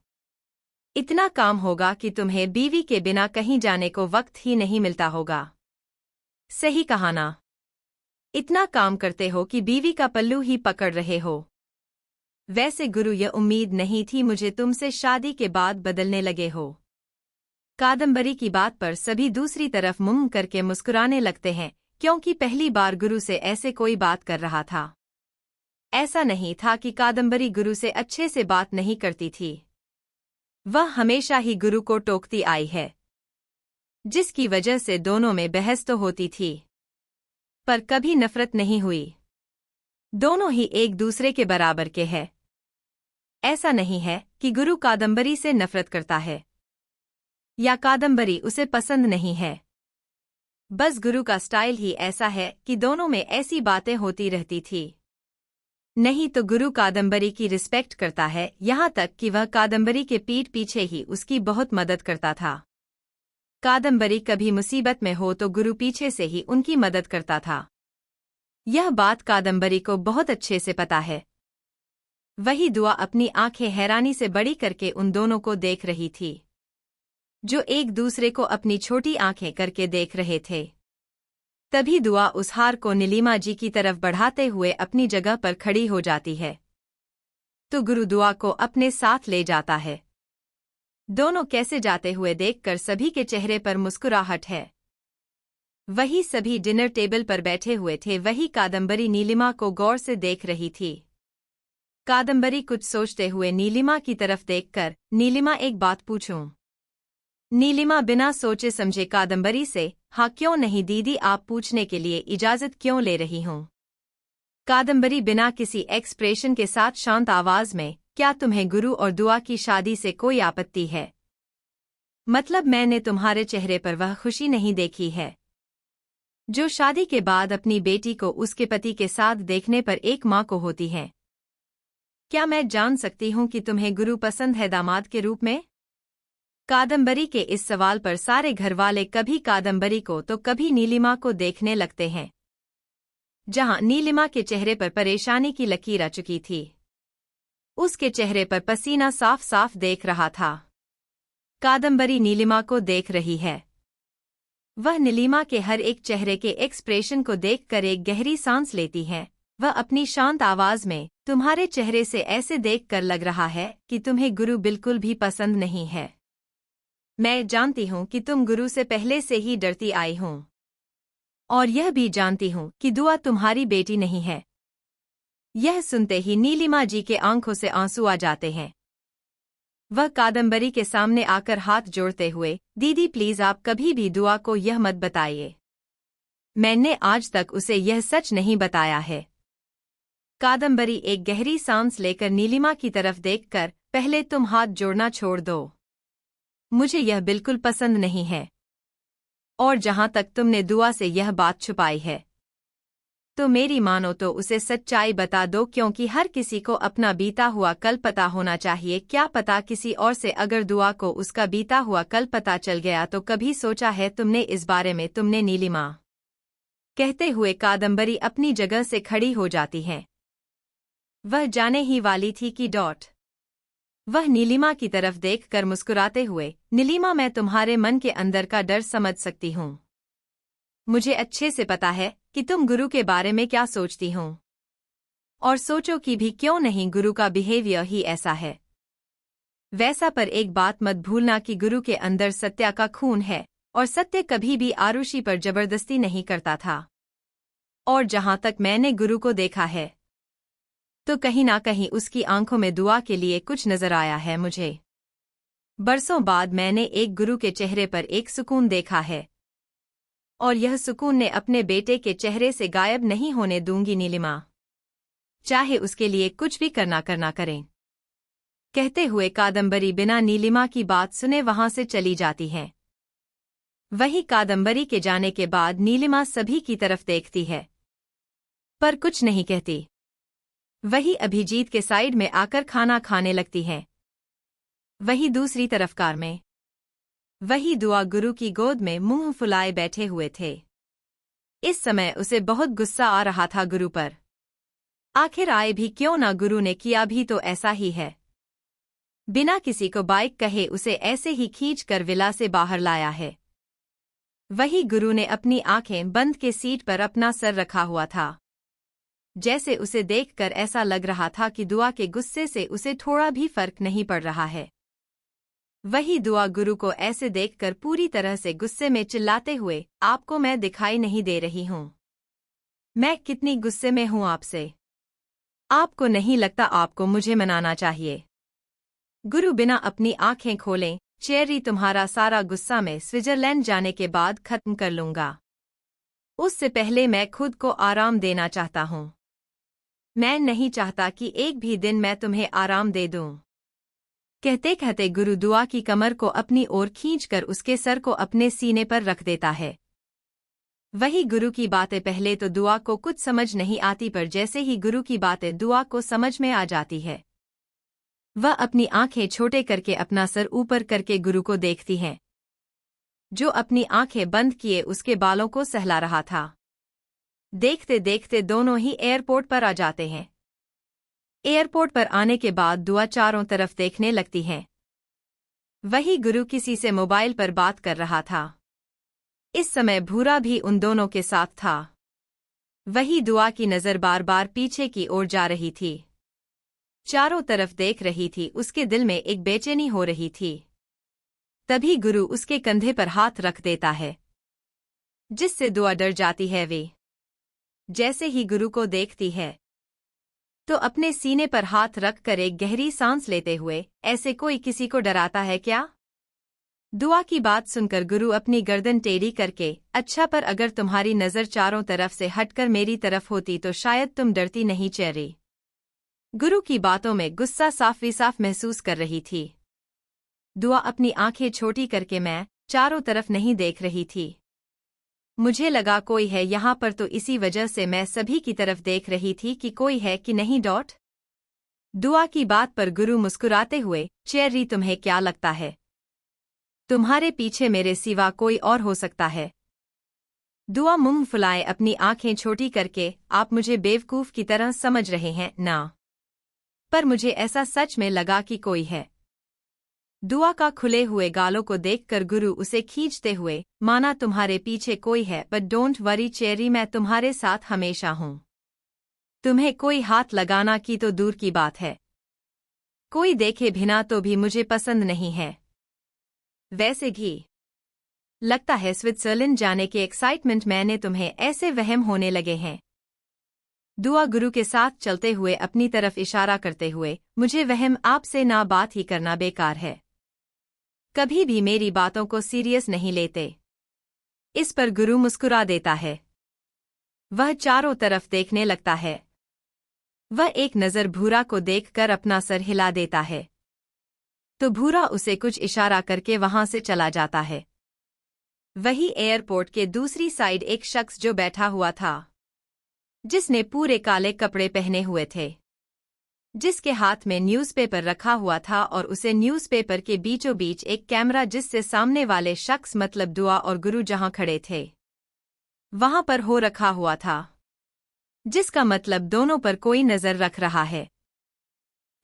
इतना काम होगा कि तुम्हें बीवी के बिना कहीं जाने को वक्त ही नहीं मिलता होगा। सही कहा ना? इतना काम करते हो कि बीवी का पल्लू ही पकड़ रहे हो। वैसे गुरु, यह उम्मीद नहीं थी मुझे तुमसे शादी के बाद बदलने लगे हो। कादम्बरी की बात पर सभी दूसरी तरफ मुंह करके मुस्कुराने लगते हैं, क्योंकि पहली बार गुरु से ऐसे कोई बात कर रहा था। ऐसा नहीं था कि कादम्बरी गुरु से अच्छे से बात नहीं करती थी, वह हमेशा ही गुरु को टोकती आई है, जिसकी वजह से दोनों में बहस तो होती थी, पर कभी नफरत नहीं हुई। दोनों ही एक दूसरे के बराबर के हैं। ऐसा नहीं है कि गुरु कादम्बरी से नफरत करता है या कादम्बरी उसे पसंद नहीं है। बस गुरु का स्टाइल ही ऐसा है कि दोनों में ऐसी बातें होती रहती थी। नहीं तो गुरु कादम्बरी की रिस्पेक्ट करता है, यहाँ तक कि वह कादम्बरी के पीठ पीछे ही उसकी बहुत मदद करता था। कादम्बरी कभी मुसीबत में हो तो गुरु पीछे से ही उनकी मदद करता था। यह बात कादम्बरी को बहुत अच्छे से पता है। वही दुआ अपनी आंखें हैरानी से बड़ी करके उन दोनों को देख रही थी, जो एक दूसरे को अपनी छोटी आंखें करके देख रहे थे। तभी दुआ उस हार को नीलिमा जी की तरफ बढ़ाते हुए अपनी जगह पर खड़ी हो जाती है, तो गुरु दुआ को अपने साथ ले जाता है। दोनों कैसे जाते हुए देखकर सभी के चेहरे पर मुस्कुराहट है। वही सभी डिनर टेबल पर बैठे हुए थे, वही कादम्बरी नीलिमा को गौर से देख रही थी। कादम्बरी कुछ सोचते हुए नीलिमा की तरफ देखकर, नीलिमा एक बात पूछूं? नीलिमा बिना सोचे समझे कादम्बरी से, हाँ क्यों नहीं दीदी, आप पूछने के लिए इजाजत क्यों ले रही हूँ? कादम्बरी बिना किसी एक्सप्रेशन के साथ शांत आवाज में, क्या तुम्हें गुरु और दुआ की शादी से कोई आपत्ति है? मतलब मैंने तुम्हारे चेहरे पर वह खुशी नहीं देखी है जो शादी के बाद अपनी बेटी को उसके पति के साथ देखने पर एक माँ को होती है। क्या मैं जान सकती हूँ कि तुम्हें गुरु पसंद है दामाद के रूप में? कादम्बरी के इस सवाल पर सारे घरवाले कभी कादम्बरी को तो कभी नीलिमा को देखने लगते हैं। जहां नीलिमा के चेहरे पर परेशानी की लकीर आ चुकी थी, उसके चेहरे पर पसीना साफ साफ देख रहा था। कादम्बरी नीलिमा को देख रही है। वह नीलिमा के हर एक चेहरे के एक्सप्रेशन को देखकर एक गहरी सांस लेती है। वह अपनी शांत आवाज में, तुम्हारे चेहरे से ऐसे देखकर लग रहा है कि तुम्हें गुरु बिल्कुल भी पसंद नहीं है। मैं जानती हूँ कि तुम गुरु से पहले से ही डरती आई हूँ, और यह भी जानती हूँ कि दुआ तुम्हारी बेटी नहीं है। यह सुनते ही नीलिमा जी के आंखों से आंसू आ जाते हैं। वह कादम्बरी के सामने आकर हाथ जोड़ते हुए, दीदी प्लीज आप कभी भी दुआ को यह मत बताइए। मैंने आज तक उसे यह सच नहीं बताया है। कादम्बरी एक गहरी सांस लेकर नीलिमा की तरफ देखकर, पहले तुम हाथ जोड़ना छोड़ दो। मुझे यह बिल्कुल पसंद नहीं है। और जहां तक तुमने दुआ से यह बात छुपाई है, तो मेरी मानो तो उसे सच्चाई बता दो, क्योंकि हर किसी को अपना बीता हुआ कल पता होना चाहिए। क्या पता किसी और से अगर दुआ को उसका बीता हुआ कल पता चल गया तो कभी सोचा है तुमने इस बारे में? तुमने नीलिमा। कहते हुए कादम्बरी अपनी जगह से खड़ी हो जाती है। वह जाने ही वाली थी कि वह नीलिमा की तरफ देखकर मुस्कुराते हुए, नीलिमा, मैं तुम्हारे मन के अंदर का डर समझ सकती हूँ। मुझे अच्छे से पता है कि तुम गुरु के बारे में क्या सोचती हो। और सोचो कि भी क्यों नहीं, गुरु का बिहेवियर ही ऐसा है वैसा। पर एक बात मत भूलना कि गुरु के अंदर सत्या का खून है, और सत्य कभी भी आरुषि पर जबरदस्ती नहीं करता था। और जहां तक मैंने गुरु को देखा है, तो कहीं ना कहीं उसकी आंखों में दुआ के लिए कुछ नजर आया है मुझे। बरसों बाद मैंने एक गुरु के चेहरे पर एक सुकून देखा है, और यह सुकून ने अपने बेटे के चेहरे से गायब नहीं होने दूंगी नीलिमा, चाहे उसके लिए कुछ भी करना करें। कहते हुए कादम्बरी बिना नीलिमा की बात सुने वहां से चली जाती है। वही कादम्बरी के जाने के बाद नीलिमा सभी की तरफ देखती है, पर कुछ नहीं कहती। वही अभिजीत के साइड में आकर खाना खाने लगती है। वही दूसरी तरफ कार में वही दुआ गुरु की गोद में मुंह फुलाए बैठे हुए थे। इस समय उसे बहुत गुस्सा आ रहा था गुरु पर। आखिर आए भी क्यों ना, गुरु ने किया भी तो ऐसा ही है। बिना किसी को बाइक कहे उसे ऐसे ही खींच कर विला से बाहर लाया है। वही गुरु ने अपनी आंखें बंद के सीट पर अपना सर रखा हुआ था। जैसे उसे देखकर ऐसा लग रहा था कि दुआ के गुस्से से उसे थोड़ा भी फर्क नहीं पड़ रहा है। वही दुआ गुरु को ऐसे देखकर पूरी तरह से गुस्से में चिल्लाते हुए, आपको मैं दिखाई नहीं दे रही हूं? मैं कितनी गुस्से में हूं आपसे? आपको नहीं लगता आपको मुझे मनाना चाहिए? गुरु बिना अपनी आंखें खोले, चेरी, तुम्हारा सारा गुस्सा मैं स्विट्जरलैंड जाने के बाद खत्म कर लूंगा। उससे पहले मैं खुद को आराम देना चाहता हूं। मैं नहीं चाहता कि एक भी दिन मैं तुम्हें आराम दे दूं। कहते कहते गुरु दुआ की कमर को अपनी ओर खींचकर उसके सर को अपने सीने पर रख देता है। वही गुरु की बातें पहले तो दुआ को कुछ समझ नहीं आती, पर जैसे ही गुरु की बातें दुआ को समझ में आ जाती है, वह अपनी आंखें छोटे करके अपना सर ऊपर करके गुरु को देखती है, जो अपनी आंखें बंद किए उसके बालों को सहला रहा था। देखते देखते दोनों ही एयरपोर्ट पर आ जाते हैं। एयरपोर्ट पर आने के बाद दुआ चारों तरफ देखने लगती है। वही गुरु किसी से मोबाइल पर बात कर रहा था। इस समय भूरा भी उन दोनों के साथ था। वही दुआ की नजर बार बार पीछे की ओर जा रही थी, चारों तरफ देख रही थी। उसके दिल में एक बेचैनी हो रही थी। तभी गुरु उसके कंधे पर हाथ रख देता है, जिससे दुआ डर जाती है। वे जैसे ही गुरु को देखती है तो अपने सीने पर हाथ रखकर एक गहरी सांस लेते हुए, ऐसे कोई किसी को डराता है क्या? दुआ की बात सुनकर गुरु अपनी गर्दन टेढ़ी करके, अच्छा, पर अगर तुम्हारी नजर चारों तरफ से हटकर मेरी तरफ होती तो शायद तुम डरती नहीं चेरी। गुरु की बातों में गुस्सा साफ साफ महसूस कर रही थी। दुआ अपनी आंखें छोटी करके मैं चारों तरफ नहीं देख रही थी। मुझे लगा कोई है यहाँ पर, तो इसी वजह से मैं सभी की तरफ देख रही थी कि कोई है कि नहीं। दुआ की बात पर गुरु मुस्कुराते हुए, चेरी, तुम्हें क्या लगता है तुम्हारे पीछे मेरे सिवा कोई और हो सकता है? दुआ मुंह फुलाए अपनी आंखें छोटी करके, आप मुझे बेवकूफ की तरह समझ रहे हैं ना? पर मुझे ऐसा सच में लगा कि कोई है। दुआ का खुले हुए गालों को देखकर गुरु उसे खींचते हुए, माना तुम्हारे पीछे कोई है, बट डोंट वरी चेरी, मैं तुम्हारे साथ हमेशा हूं। तुम्हें कोई हाथ लगाना की तो दूर की बात है, कोई देखे बिना तो भी मुझे पसंद नहीं है। वैसे भी लगता है स्विट्जरलैंड जाने के एक्साइटमेंट मैंने तुम्हें ऐसे वहम होने लगे हैं। दुआ गुरु के साथ चलते हुए अपनी तरफ इशारा करते हुए, मुझे वहम आपसे ना बात ही करना बेकार है। कभी भी मेरी बातों को सीरियस नहीं लेते। इस पर गुरु मुस्कुरा देता है। वह चारों तरफ देखने लगता है। वह एक नज़र भूरा को देखकर अपना सर हिला देता है, तो भूरा उसे कुछ इशारा करके वहां से चला जाता है। वही एयरपोर्ट के दूसरी साइड एक शख्स जो बैठा हुआ था, जिसने पूरे काले कपड़े पहने हुए थे, जिसके हाथ में न्यूज़पेपर रखा हुआ था और उसे न्यूज़पेपर के बीचों बीच एक कैमरा जिससे सामने वाले शख्स मतलब दुआ और गुरु जहां खड़े थे वहां पर हो रखा हुआ था, जिसका मतलब दोनों पर कोई नज़र रख रहा है।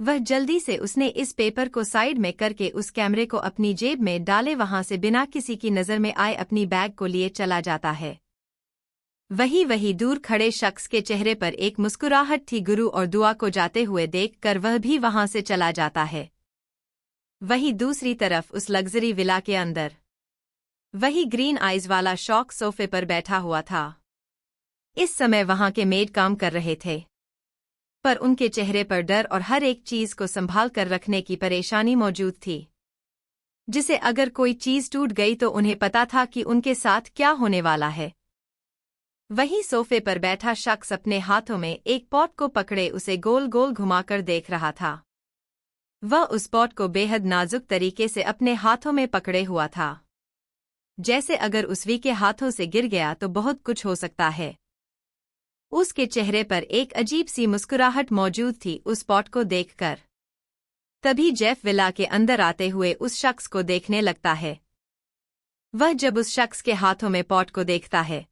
वह जल्दी से उसने इस पेपर को साइड में करके उस कैमरे को अपनी जेब में डाले वहां से बिना किसी की नज़र में आए अपनी बैग को लिए चला जाता है। वही दूर खड़े शख्स के चेहरे पर एक मुस्कुराहट थी। गुरु और दुआ को जाते हुए देखकर वह भी वहां से चला जाता है। वही दूसरी तरफ उस लग्जरी विला के अंदर वही ग्रीन आइज वाला शौक सोफे पर बैठा हुआ था। इस समय वहां के मेड काम कर रहे थे, पर उनके चेहरे पर डर और हर एक चीज को संभाल कर रखने की परेशानी मौजूद थी, जिसे अगर कोई चीज टूट गई तो उन्हें पता था कि उनके साथ क्या होने वाला है। वहीं सोफे पर बैठा शख्स अपने हाथों में एक पॉट को पकड़े उसे गोल गोल घुमाकर देख रहा था। वह उस पॉट को बेहद नाजुक तरीके से अपने हाथों में पकड़े हुआ था, जैसे अगर उसवी के हाथों से गिर गया तो बहुत कुछ हो सकता है। उसके चेहरे पर एक अजीब सी मुस्कुराहट मौजूद थी उस पॉट को देखकर। तभी जेफ विला के अंदर आते हुए उस शख्स को देखने लगता है। वह जब उस शख्स के हाथों में पॉट को देखता है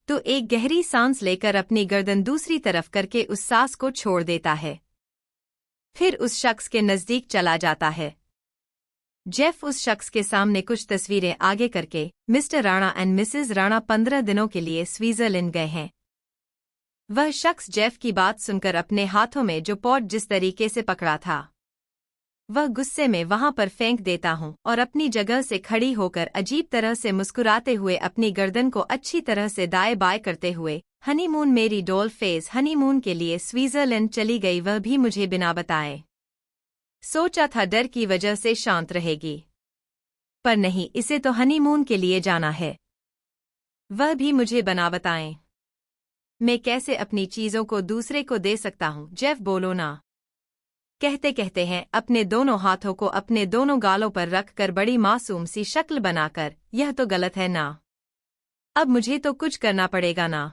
तो एक गहरी सांस लेकर अपनी गर्दन दूसरी तरफ करके उस सांस को छोड़ देता है, फिर उस शख्स के नजदीक चला जाता है। जेफ उस शख्स के सामने कुछ तस्वीरें आगे करके, Mr Rana and Mrs Rana 15 दिनों के लिए स्विट्जरलैंड गए हैं। वह शख्स जेफ की बात सुनकर अपने हाथों में जो पॉट जिस तरीके से पकड़ा था वह गुस्से में वहां पर फेंक देता हूं और अपनी जगह से खड़ी होकर अजीब तरह से मुस्कुराते हुए अपनी गर्दन को अच्छी तरह से दाएं बाएं करते हुए, हनीमून मेरी डॉल फेस हनीमून के लिए स्विट्जरलैंड चली गई, वह भी मुझे बिना बताए। सोचा था डर की वजह से शांत रहेगी, पर नहीं, इसे तो हनीमून के लिए जाना है, वह भी मुझे बिना बताएं। मैं कैसे अपनी चीजों को दूसरे को दे सकता हूं? जेफ बोलो ना, कहते कहते हैं अपने दोनों हाथों को अपने दोनों गालों पर रखकर बड़ी मासूम सी शक्ल बनाकर, यह तो गलत है ना, अब मुझे तो कुछ करना पड़ेगा ना,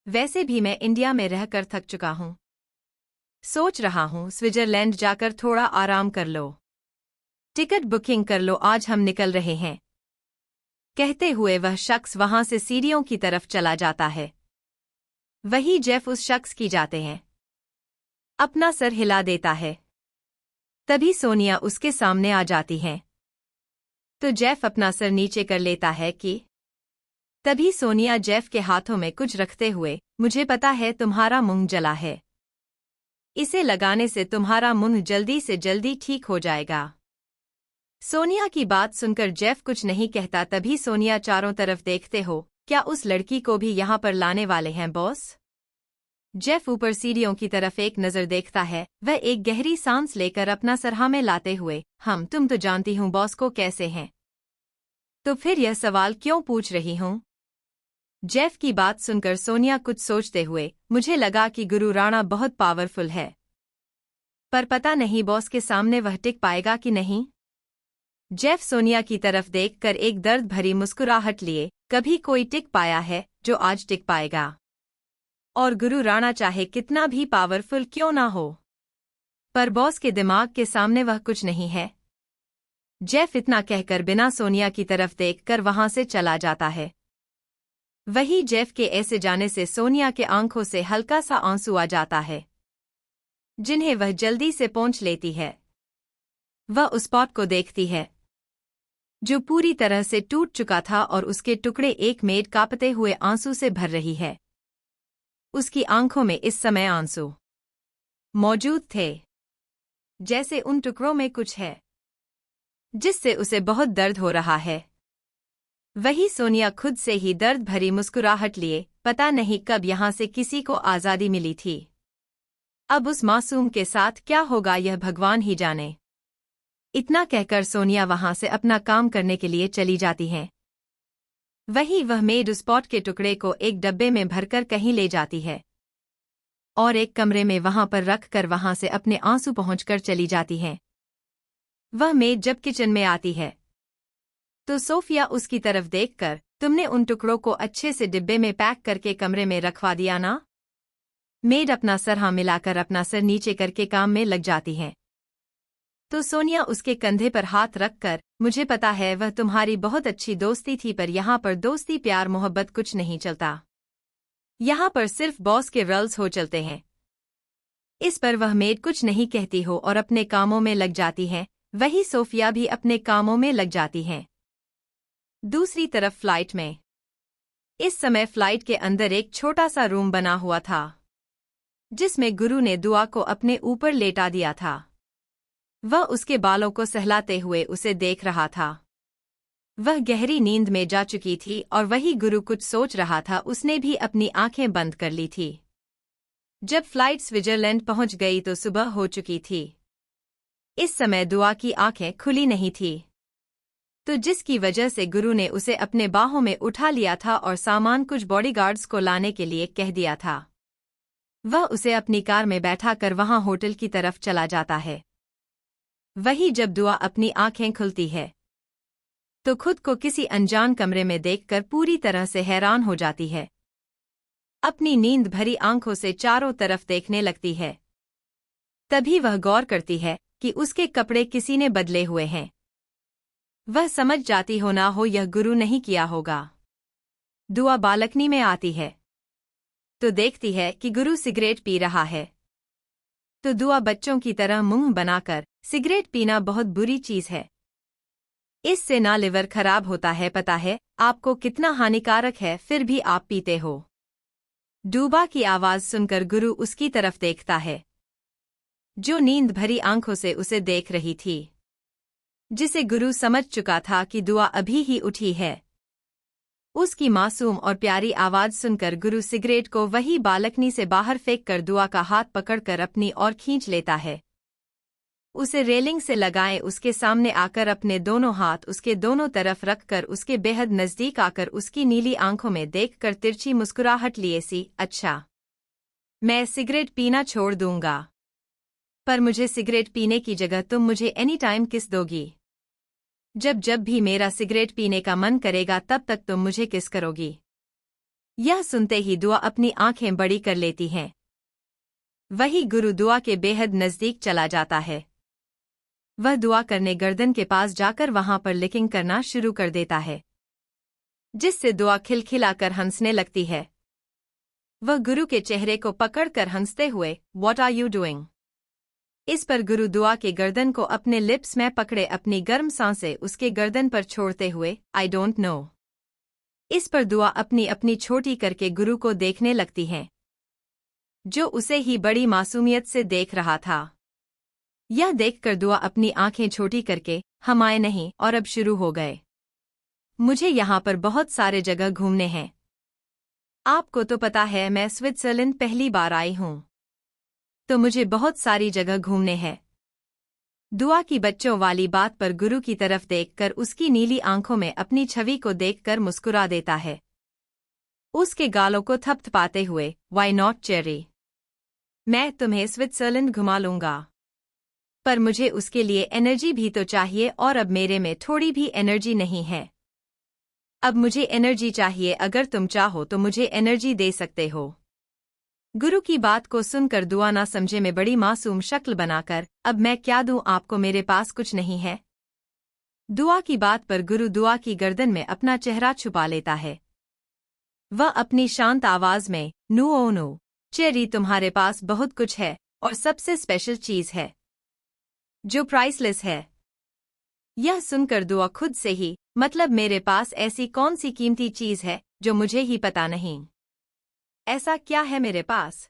वैसे भी मैं इंडिया में रहकर थक चुका हूं, सोच रहा हूं स्विट्जरलैंड जाकर थोड़ा आराम कर लो, टिकट बुकिंग कर लो, आज हम निकल रहे हैं। कहते हुए वह शख्स वहां से सीढ़ियों की तरफ चला जाता है। वही जेफ उस शख्स की जाते हैं, अपना सर हिला देता है। तभी सोनिया उसके सामने आ जाती है, तो जेफ अपना सर नीचे कर लेता है कि तभी सोनिया जेफ के हाथों में कुछ रखते हुए, मुझे पता है तुम्हारा मुंह जला है, इसे लगाने से तुम्हारा मुंह जल्दी से जल्दी ठीक हो जाएगा। सोनिया की बात सुनकर जेफ कुछ नहीं कहता। तभी सोनिया चारों तरफ देखते हो, क्या उस लड़की को भी यहाँ पर लाने वाले हैं बॉस? जेफ ऊपर सीढ़ियों की तरफ एक नज़र देखता है। वह एक गहरी सांस लेकर अपना सर में लाते हुए, तुम तो जानती हूँ बॉस को कैसे हैं, तो फिर यह सवाल क्यों पूछ रही हूँ? जेफ की बात सुनकर सोनिया कुछ सोचते हुए, मुझे लगा कि गुरु राणा बहुत पावरफुल है, पर पता नहीं बॉस के सामने वह टिक पाएगा कि नहीं। जेफ सोनिया की तरफ देखकर एक दर्द भरी मुस्कुराहट लिए, कभी कोई टिक पाया है जो आज टिक पाएगा, और गुरु राणा चाहे कितना भी पावरफुल क्यों ना हो, पर बॉस के दिमाग के सामने वह कुछ नहीं है। जेफ इतना कहकर बिना सोनिया की तरफ देखकर वहां से चला जाता है। वही जेफ के ऐसे जाने से सोनिया के आंखों से हल्का सा आंसू आ जाता है, जिन्हें वह जल्दी से पोंछ लेती है। वह उस पॉट को देखती है जो पूरी तरह से टूट चुका था और उसके टुकड़े एक मेड कांपते हुए आंसू से भर रही है। उसकी आंखों में इस समय आंसू मौजूद थे, जैसे उन टुकड़ों में कुछ है जिससे उसे बहुत दर्द हो रहा है। वही सोनिया खुद से ही दर्द भरी मुस्कुराहट लिए, पता नहीं कब यहाँ से किसी को आज़ादी मिली थी, अब उस मासूम के साथ क्या होगा यह भगवान ही जाने। इतना कहकर सोनिया वहां से अपना काम करने के लिए चली जाती हैं। वही वह मेड उस पॉट के टुकड़े को एक डब्बे में भरकर कहीं ले जाती है और एक कमरे में वहां पर रख कर वहां से अपने आंसू पहुंचकर चली जाती है। वह मेड जब किचन में आती है तो सोफिया उसकी तरफ देखकर, तुमने उन टुकड़ों को अच्छे से डिब्बे में पैक करके कमरे में रखवा दिया ना? मेड अपना सर हाँ मिलाकर अपना सर नीचे करके काम में लग जाती है। तो सोनिया उसके कंधे पर हाथ रखकर, मुझे पता है वह तुम्हारी बहुत अच्छी दोस्ती थी, पर यहाँ पर दोस्ती प्यार मोहब्बत कुछ नहीं चलता। यहाँ पर सिर्फ बॉस के रूल्स हो चलते हैं। इस पर वह मेड कुछ नहीं कहती हो और अपने कामों में लग जाती है। वही सोफिया भी अपने कामों में लग जाती हैं। दूसरी तरफ फ्लाइट में इस समय फ्लाइट के अंदर एक छोटा सा रूम बना हुआ था जिसमें गुरु ने दुआ को अपने ऊपर लेटा दिया था। वह उसके बालों को सहलाते हुए उसे देख रहा था। वह गहरी नींद में जा चुकी थी और वही गुरु कुछ सोच रहा था। उसने भी अपनी आंखें बंद कर ली थी। जब फ्लाइट स्विट्जरलैंड पहुंच गई तो सुबह हो चुकी थी। इस समय दुआ की आंखें खुली नहीं थी, तो जिसकी वजह से गुरु ने उसे अपने बाहों में उठा लिया था और सामान कुछ बॉडीगार्ड्स को लाने के लिए कह दिया था। वह उसे अपनी कार में बैठा कर वहां होटल की तरफ चला जाता है। वही जब दुआ अपनी आंखें खुलती है तो खुद को किसी अनजान कमरे में देखकर पूरी तरह से हैरान हो जाती है। अपनी नींद भरी आंखों से चारों तरफ देखने लगती है। तभी वह गौर करती है कि उसके कपड़े किसी ने बदले हुए हैं। वह समझ जाती हो ना हो यह गुरु नहीं किया होगा। दुआ बालकनी में आती है तो देखती है कि गुरु सिगरेट पी रहा है। तो दुआ बच्चों की तरह मुंह बनाकर, सिगरेट पीना बहुत बुरी चीज है, इससे ना लिवर खराब होता है, पता है आपको कितना हानिकारक है, फिर भी आप पीते हो। डूबा की आवाज सुनकर गुरु उसकी तरफ देखता है जो नींद भरी आंखों से उसे देख रही थी, जिसे गुरु समझ चुका था कि दुआ अभी ही उठी है। उसकी मासूम और प्यारी आवाज सुनकर गुरु सिगरेट को वही बालकनी से बाहर फेंक कर दुआ का हाथ पकड़कर अपनी ओर खींच लेता है। उसे रेलिंग से लगाए उसके सामने आकर अपने दोनों हाथ उसके दोनों तरफ रखकर उसके बेहद नजदीक आकर उसकी नीली आंखों में देखकर तिरछी मुस्कुराहट लिए सी, अच्छा मैं सिगरेट पीना छोड़ दूंगा, पर मुझे सिगरेट पीने की जगह तुम मुझे एनी टाइम किस दोगी। जब जब भी मेरा सिगरेट पीने का मन करेगा तब तक तुम मुझे किस करोगी। यह सुनते ही दुआ अपनी आंखें बड़ी कर लेती हैं। वही गुरु दुआ के बेहद नजदीक चला जाता है। वह दुआ करने गर्दन के पास जाकर वहां पर लिकिंग करना शुरू कर देता है, जिससे दुआ खिलखिलाकर हंसने लगती है। वह गुरु के चेहरे को पकड़कर हंसते हुए, व्हाट आर यू डूइंग? इस पर गुरु दुआ के गर्दन को अपने लिप्स में पकड़े अपनी गर्म सांसें उसके गर्दन पर छोड़ते हुए, आई डोंट नो। इस पर दुआ अपनी अपनी छोटी करके गुरु को देखने लगती है, जो उसे ही बड़ी मासूमियत से देख रहा था। यह देखकर दुआ अपनी आंखें छोटी करके, हम आए नहीं और अब शुरू हो गए। मुझे यहाँ पर बहुत सारे जगह घूमने हैं। आपको तो पता है मैं स्विट्जरलैंड पहली बार आई हूँ, तो मुझे बहुत सारी जगह घूमने हैं। दुआ की बच्चों वाली बात पर गुरु की तरफ देखकर उसकी नीली आंखों में अपनी छवि को देखकर मुस्कुरा देता है, उसके गालों को थपथपाते हुए, वाई नॉट चेरी, मैं तुम्हें स्विट्जरलैंड घुमा लूंगा, पर मुझे उसके लिए एनर्जी भी तो चाहिए और अब मेरे में थोड़ी भी एनर्जी नहीं है। अब मुझे एनर्जी चाहिए, अगर तुम चाहो तो मुझे एनर्जी दे सकते हो। गुरु की बात को सुनकर दुआ ना समझे में बड़ी मासूम शक्ल बनाकर, अब मैं क्या दूं आपको, मेरे पास कुछ नहीं है। दुआ की बात पर गुरु दुआ की गर्दन में अपना चेहरा छुपा लेता है। वह अपनी शांत आवाज में, नो ओ नो चेरी, तुम्हारे पास बहुत कुछ है और सबसे स्पेशल चीज है जो प्राइसलेस है। यह सुनकर दुआ खुद से ही, मतलब मेरे पास ऐसी कौन सी कीमती चीज है जो मुझे ही पता नहीं, ऐसा क्या है मेरे पास?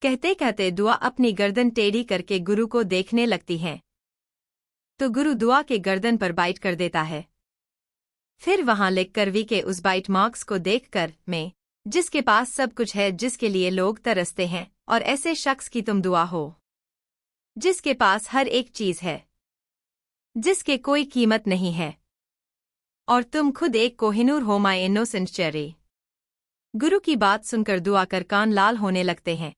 कहते कहते दुआ अपनी गर्दन टेढ़ी करके गुरु को देखने लगती है, तो गुरु दुआ के गर्दन पर बाइट कर देता है। फिर वहां लिखकर वी के उस बाइट मार्क्स को देखकर, मैं जिसके पास सब कुछ है, जिसके लिए लोग तरसते हैं, और ऐसे शख्स की तुम दुआ हो जिसके पास हर एक चीज है, जिसके कोई कीमत नहीं है। और तुम खुद एक कोहिनूर हो माय इनोसेंट चेरी। गुरु की बात सुनकर दुआ कर कान लाल होने लगते हैं।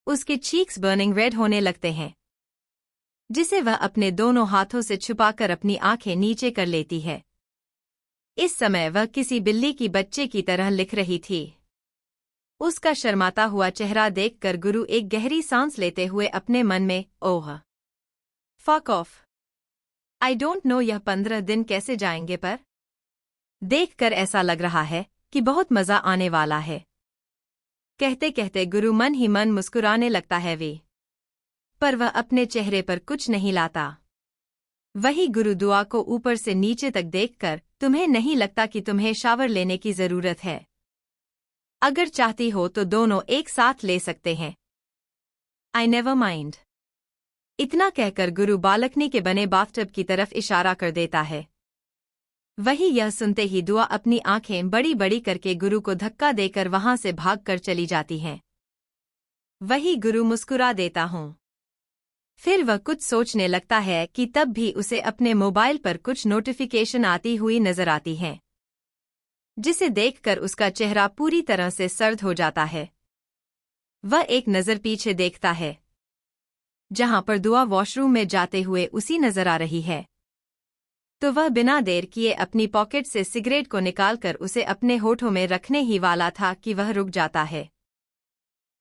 उसके चीक्स बर्निंग रेड होने लगते हैं, जिसे वह अपने दोनों हाथों से छुपाकर अपनी आंखें नीचे कर लेती है। इस समय वह किसी बिल्ली की बच्चे की तरह लिख रही थी। उसका शर्माता हुआ चेहरा देखकर गुरु एक गहरी सांस लेते हुए अपने मन में oh fuck off, I don't know यह 15 दिन कैसे जाएंगे, पर देखकर ऐसा लग रहा है कि बहुत मजा आने वाला है। कहते कहते गुरु मन ही मन मुस्कुराने लगता है पर वह अपने चेहरे पर कुछ नहीं लाता। वही गुरु दुआ को ऊपर से नीचे तक देखकर, तुम्हें नहीं लगता कि तुम्हें शावर लेने की जरूरत है? अगर चाहती हो तो दोनों एक साथ ले सकते हैं। I never mind. इतना कहकर गुरु बालकनी के बने बाथटब की तरफ इशारा कर देता है। वही यह सुनते ही दुआ अपनी आंखें बड़ी बड़ी करके गुरु को धक्का देकर वहां से भागकर चली जाती हैं। वही गुरु मुस्कुरा देता हूं। फिर वह कुछ सोचने लगता है कि तब भी उसे अपने मोबाइल पर कुछ नोटिफिकेशन आती हुई नजर आती हैं, जिसे देखकर उसका चेहरा पूरी तरह से सर्द हो जाता है। वह एक नजर पीछे देखता है, जहां पर दुआ वॉशरूम में जाते हुए उसी नजर आ रही है। तो वह बिना देर किए अपनी पॉकेट से सिगरेट को निकालकर उसे अपने होठों में रखने ही वाला था कि वह रुक जाता है।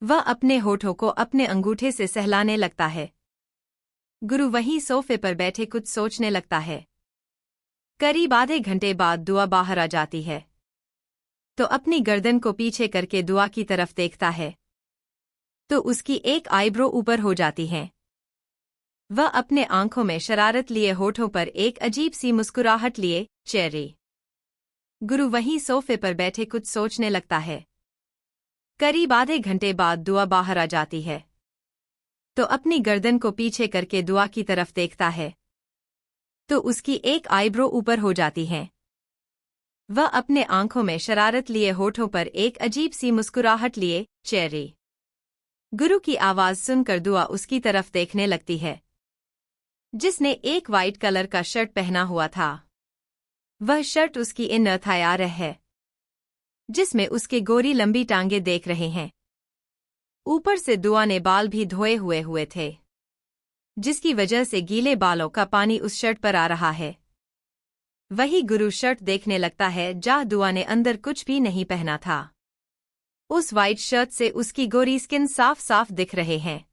वह अपने होठों को अपने अंगूठे से सहलाने लगता है। गुरु वहीं सोफे पर बैठे कुछ सोचने लगता है। करीब आधे घंटे बाद दुआ बाहर आ जाती है, तो अपनी गर्दन को पीछे करके दुआ की तरफ देखता है, तो उसकी एक आईब्रो ऊपर हो जाती है। वह अपने आंखों में शरारत लिए होठों पर एक अजीब सी मुस्कुराहट लिए चेरी। गुरु वहीं सोफे पर बैठे कुछ सोचने लगता है। करीब आधे घंटे बाद दुआ बाहर आ जाती है, तो अपनी गर्दन को पीछे करके दुआ की तरफ देखता है, तो उसकी एक आईब्रो ऊपर हो जाती है। वह अपने आंखों में शरारत लिए होठों पर एक अजीब सी मुस्कुराहट लिए चेरी। गुरु की आवाज सुनकर दुआ उसकी तरफ देखने लगती है, जिसने एक वाइट कलर का शर्ट पहना हुआ था। वह शर्ट उसकी इन अथायार है, जिसमें उसके गोरी लंबी टांगे देख रहे हैं। ऊपर से दुआ ने बाल भी धोए हुए थे, जिसकी वजह से गीले बालों का पानी उस शर्ट पर आ रहा है। वही गुरु शर्ट देखने लगता है जहाँ दुआ ने अंदर कुछ भी नहीं पहना था। उस वाइट शर्ट से उसकी गोरी स्किन साफ साफ दिख रहे हैं,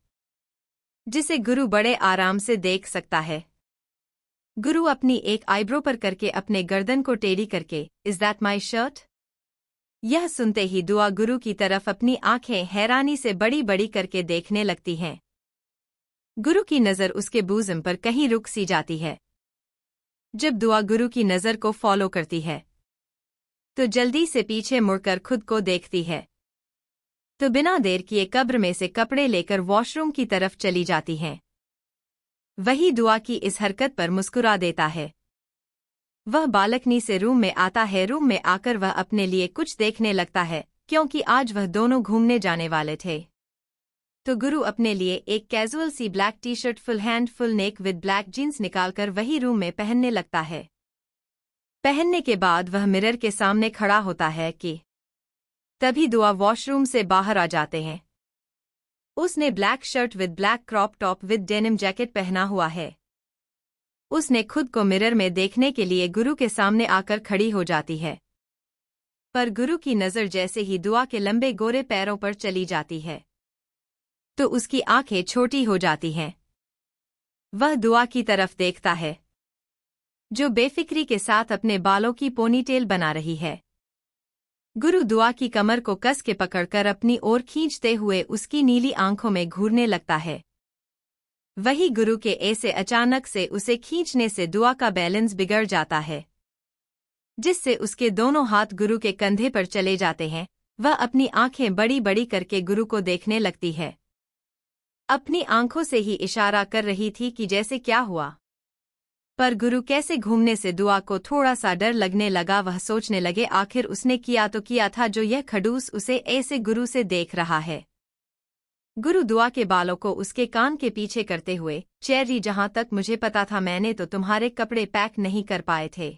जिसे गुरु बड़े आराम से देख सकता है। गुरु अपनी एक आईब्रो पर करके अपने गर्दन को टेढ़ी करके, इज दैट माई शर्ट? यह सुनते ही दुआ गुरु की तरफ अपनी आंखें हैरानी से बड़ी बड़ी करके देखने लगती हैं। गुरु की नज़र उसके बूज़म पर कहीं रुक सी जाती है। जब दुआ गुरु की नज़र को फॉलो करती है, तो जल्दी से पीछे मुड़कर खुद को देखती है, तो बिना देर किए कब्र में से कपड़े लेकर वॉशरूम की तरफ चली जाती हैं। वही दुआ की इस हरकत पर मुस्कुरा देता है। वह बालकनी से रूम में आता है। रूम में आकर वह अपने लिए कुछ देखने लगता है, क्योंकि आज वह दोनों घूमने जाने वाले थे। तो गुरु अपने लिए एक कैजुअल सी black T shirt full hand full neck with black jeans निकालकर वही रूम में पहनने लगता है। पहनने के बाद वह मिरर के सामने खड़ा होता है कि तभी दुआ वॉशरूम से बाहर आ जाते हैं। उसने black shirt with black crop top with denim jacket पहना हुआ है। उसने खुद को मिरर में देखने के लिए गुरु के सामने आकर खड़ी हो जाती है, पर गुरु की नज़र जैसे ही दुआ के लंबे गोरे पैरों पर चली जाती है, तो उसकी आंखें छोटी हो जाती हैं। वह दुआ की तरफ देखता है, जो बेफिक्री के साथ अपने बालों की पोनीटेल बना रही है। गुरु दुआ की कमर को कस के पकड़कर अपनी ओर खींचते हुए उसकी नीली आंखों में घूरने लगता है। वही गुरु के ऐसे अचानक से उसे खींचने से दुआ का बैलेंस बिगड़ जाता है, जिससे उसके दोनों हाथ गुरु के कंधे पर चले जाते हैं। वह अपनी आंखें बड़ी बड़ी करके गुरु को देखने लगती है, अपनी आंखों से ही इशारा कर रही थी कि जैसे क्या हुआ। पर गुरु कैसे घूमने से दुआ को थोड़ा सा डर लगने लगा। वह सोचने लगे आखिर उसने किया तो किया था, जो यह खड़ूस उसे ऐसे गुरु से देख रहा है। गुरु दुआ के बालों को उसके कान के पीछे करते हुए, चेरी, जहां तक मुझे पता था मैंने तो तुम्हारे कपड़े पैक नहीं कर पाए थे।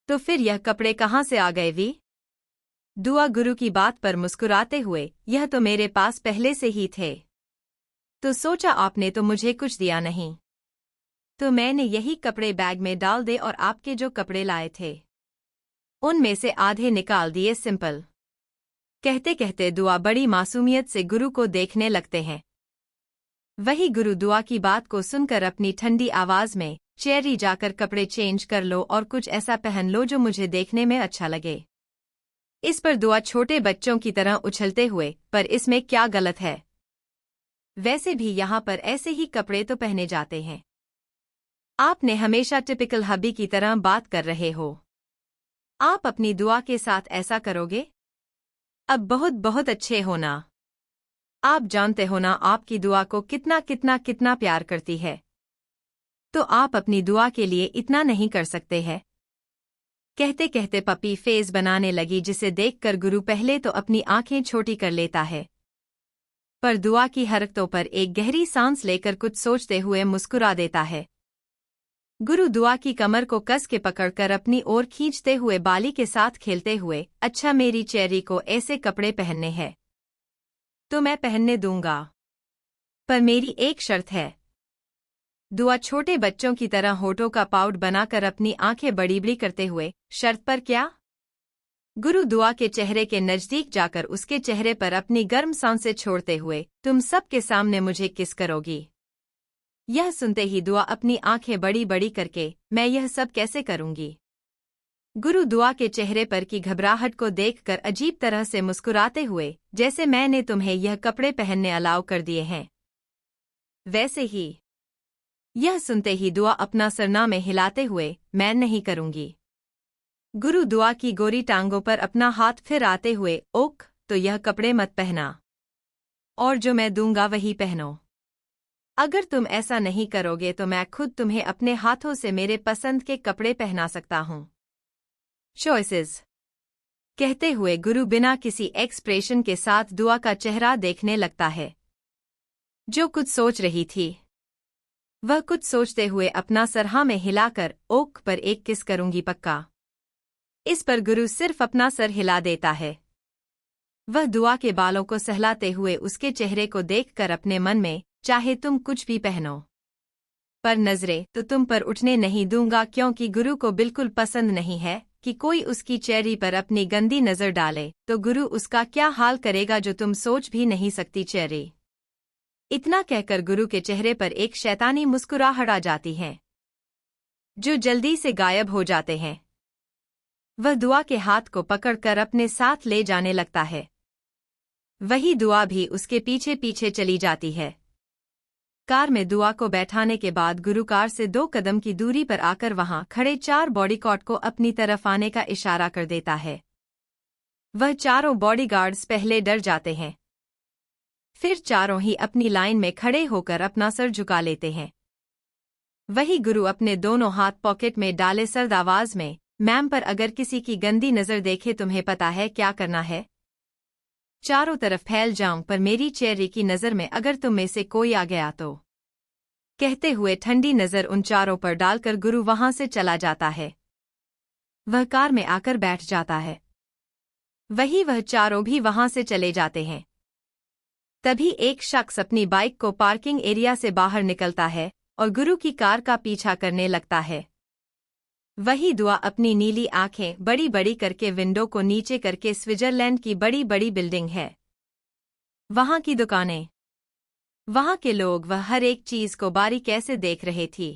तो फिर यह कपड़े कहाँ से आ गए वी? दुआ गुरु की बात पर मुस्कुराते हुए, यह तो मेरे पास पहले से ही थे। तो सोचा आपने तो मुझे कुछ दिया नहीं, तो मैंने यही कपड़े बैग में डाल दे और आपके जो कपड़े लाए थे उनमें से आधे निकाल दिए, सिंपल। कहते कहते दुआ बड़ी मासूमियत से गुरु को देखने लगते हैं। वही गुरु दुआ की बात को सुनकर अपनी ठंडी आवाज में, चेरी जाकर कपड़े चेंज कर लो और कुछ ऐसा पहन लो जो मुझे देखने में अच्छा लगे। इस पर दुआ छोटे बच्चों की तरह उछलते हुए, पर इसमें क्या गलत है? वैसे भी यहाँ पर ऐसे ही कपड़े तो पहने जाते हैं। आपने हमेशा टिपिकल हबी की तरह बात कर रहे हो। आप अपनी दुआ के साथ ऐसा करोगे? अब बहुत बहुत अच्छे हो ना। आप जानते हो ना आपकी दुआ को कितना कितना कितना प्यार करती है। तो आप अपनी दुआ के लिए इतना नहीं कर सकते हैं? कहते कहते पपी फेस बनाने लगी, जिसे देखकर गुरु पहले तो अपनी आंखें छोटी कर लेता है, पर दुआ की हरकतों पर एक गहरी सांस लेकर कुछ सोचते हुए मुस्कुरा देता है। गुरु दुआ की कमर को कस के पकड़कर अपनी ओर खींचते हुए बाली के साथ खेलते हुए, अच्छा मेरी चेरी को ऐसे कपड़े पहनने हैं तो मैं पहनने दूंगा, पर मेरी एक शर्त है। दुआ छोटे बच्चों की तरह होठों का पाउड बनाकर अपनी आंखें बड़ी बड़ी करते हुए, शर्त पर क्या? गुरु दुआ के चेहरे के नजदीक जाकर उसके चेहरे पर अपनी गर्म सांसें छोड़ते हुए, तुम सबके सामने मुझे किस करोगी? यह सुनते ही दुआ अपनी आंखें बड़ी बड़ी करके, मैं यह सब कैसे करूंगी? गुरु दुआ के चेहरे पर की घबराहट को देखकर अजीब तरह से मुस्कुराते हुए, जैसे मैंने तुम्हें यह कपड़े पहनने अलाउ कर दिए हैं वैसे ही। यह सुनते ही दुआ अपना सरना में हिलाते हुए, मैं नहीं करूंगी। गुरु दुआ की गोरी टांगों पर अपना हाथ फिर आते हुए, ओक, तो यह कपड़े मत पहना, और जो मैं दूंगा वही पहनो। अगर तुम ऐसा नहीं करोगे तो मैं खुद तुम्हें अपने हाथों से मेरे पसंद के कपड़े पहना सकता हूं। चॉइसेस। कहते हुए गुरु बिना किसी एक्सप्रेशन के साथ दुआ का चेहरा देखने लगता है, जो कुछ सोच रही थी। वह कुछ सोचते हुए अपना सर हाँ में हिलाकर, ओक पर एक किस करूंगी पक्का। इस पर गुरु सिर्फ अपना सर हिला देता है। वह दुआ के बालों को सहलाते हुए उसके चेहरे को देखकर अपने मन में, चाहे तुम कुछ भी पहनो, पर नजरें तो तुम पर उठने नहीं दूंगा, क्योंकि गुरु को बिल्कुल पसंद नहीं है कि कोई उसकी चेहरे पर अपनी गंदी नजर डाले, तो गुरु उसका क्या हाल करेगा जो तुम सोच भी नहीं सकती चेहरे। इतना कहकर गुरु के चेहरे पर एक शैतानी मुस्कुराहट आ जाती है, जो जल्दी से गायब हो जाते हैं। वह दुआ के हाथ को पकड़कर अपने साथ ले जाने लगता है। वही दुआ भी उसके पीछे पीछे चली जाती है। कार में दुआ को बैठाने के बाद गुरु कार से 2 कदम की दूरी पर आकर वहां खड़े 4 बॉडीगार्ड को अपनी तरफ आने का इशारा कर देता है। वह चारों बॉडीगार्ड्स पहले डर जाते हैं, फिर चारों ही अपनी लाइन में खड़े होकर अपना सर झुका लेते हैं। वही गुरु अपने दोनों हाथ पॉकेट में डाले सर्द आवाज में, मैम, पर अगर किसी की गंदी नजर देखे तुम्हें पता है क्या करना है? चारों तरफ फैल जाऊं, पर मेरी चेहरे की नजर में अगर तुम में से कोई आ गया तो। कहते हुए ठंडी नजर उन चारों पर डालकर गुरु वहां से चला जाता है। वह कार में आकर बैठ जाता है। वह चारों भी वहां से चले जाते हैं। तभी एक शख्स अपनी बाइक को पार्किंग एरिया से बाहर निकलता है और गुरु की कार का पीछा करने लगता है। वही दुआ अपनी नीली आंखें बड़ी बड़ी करके विंडो को नीचे करके स्विट्जरलैंड की बड़ी बड़ी बिल्डिंग है, वहां की दुकानें, वहां के लोग, वह हर एक चीज को बारी कैसे देख रहे थी।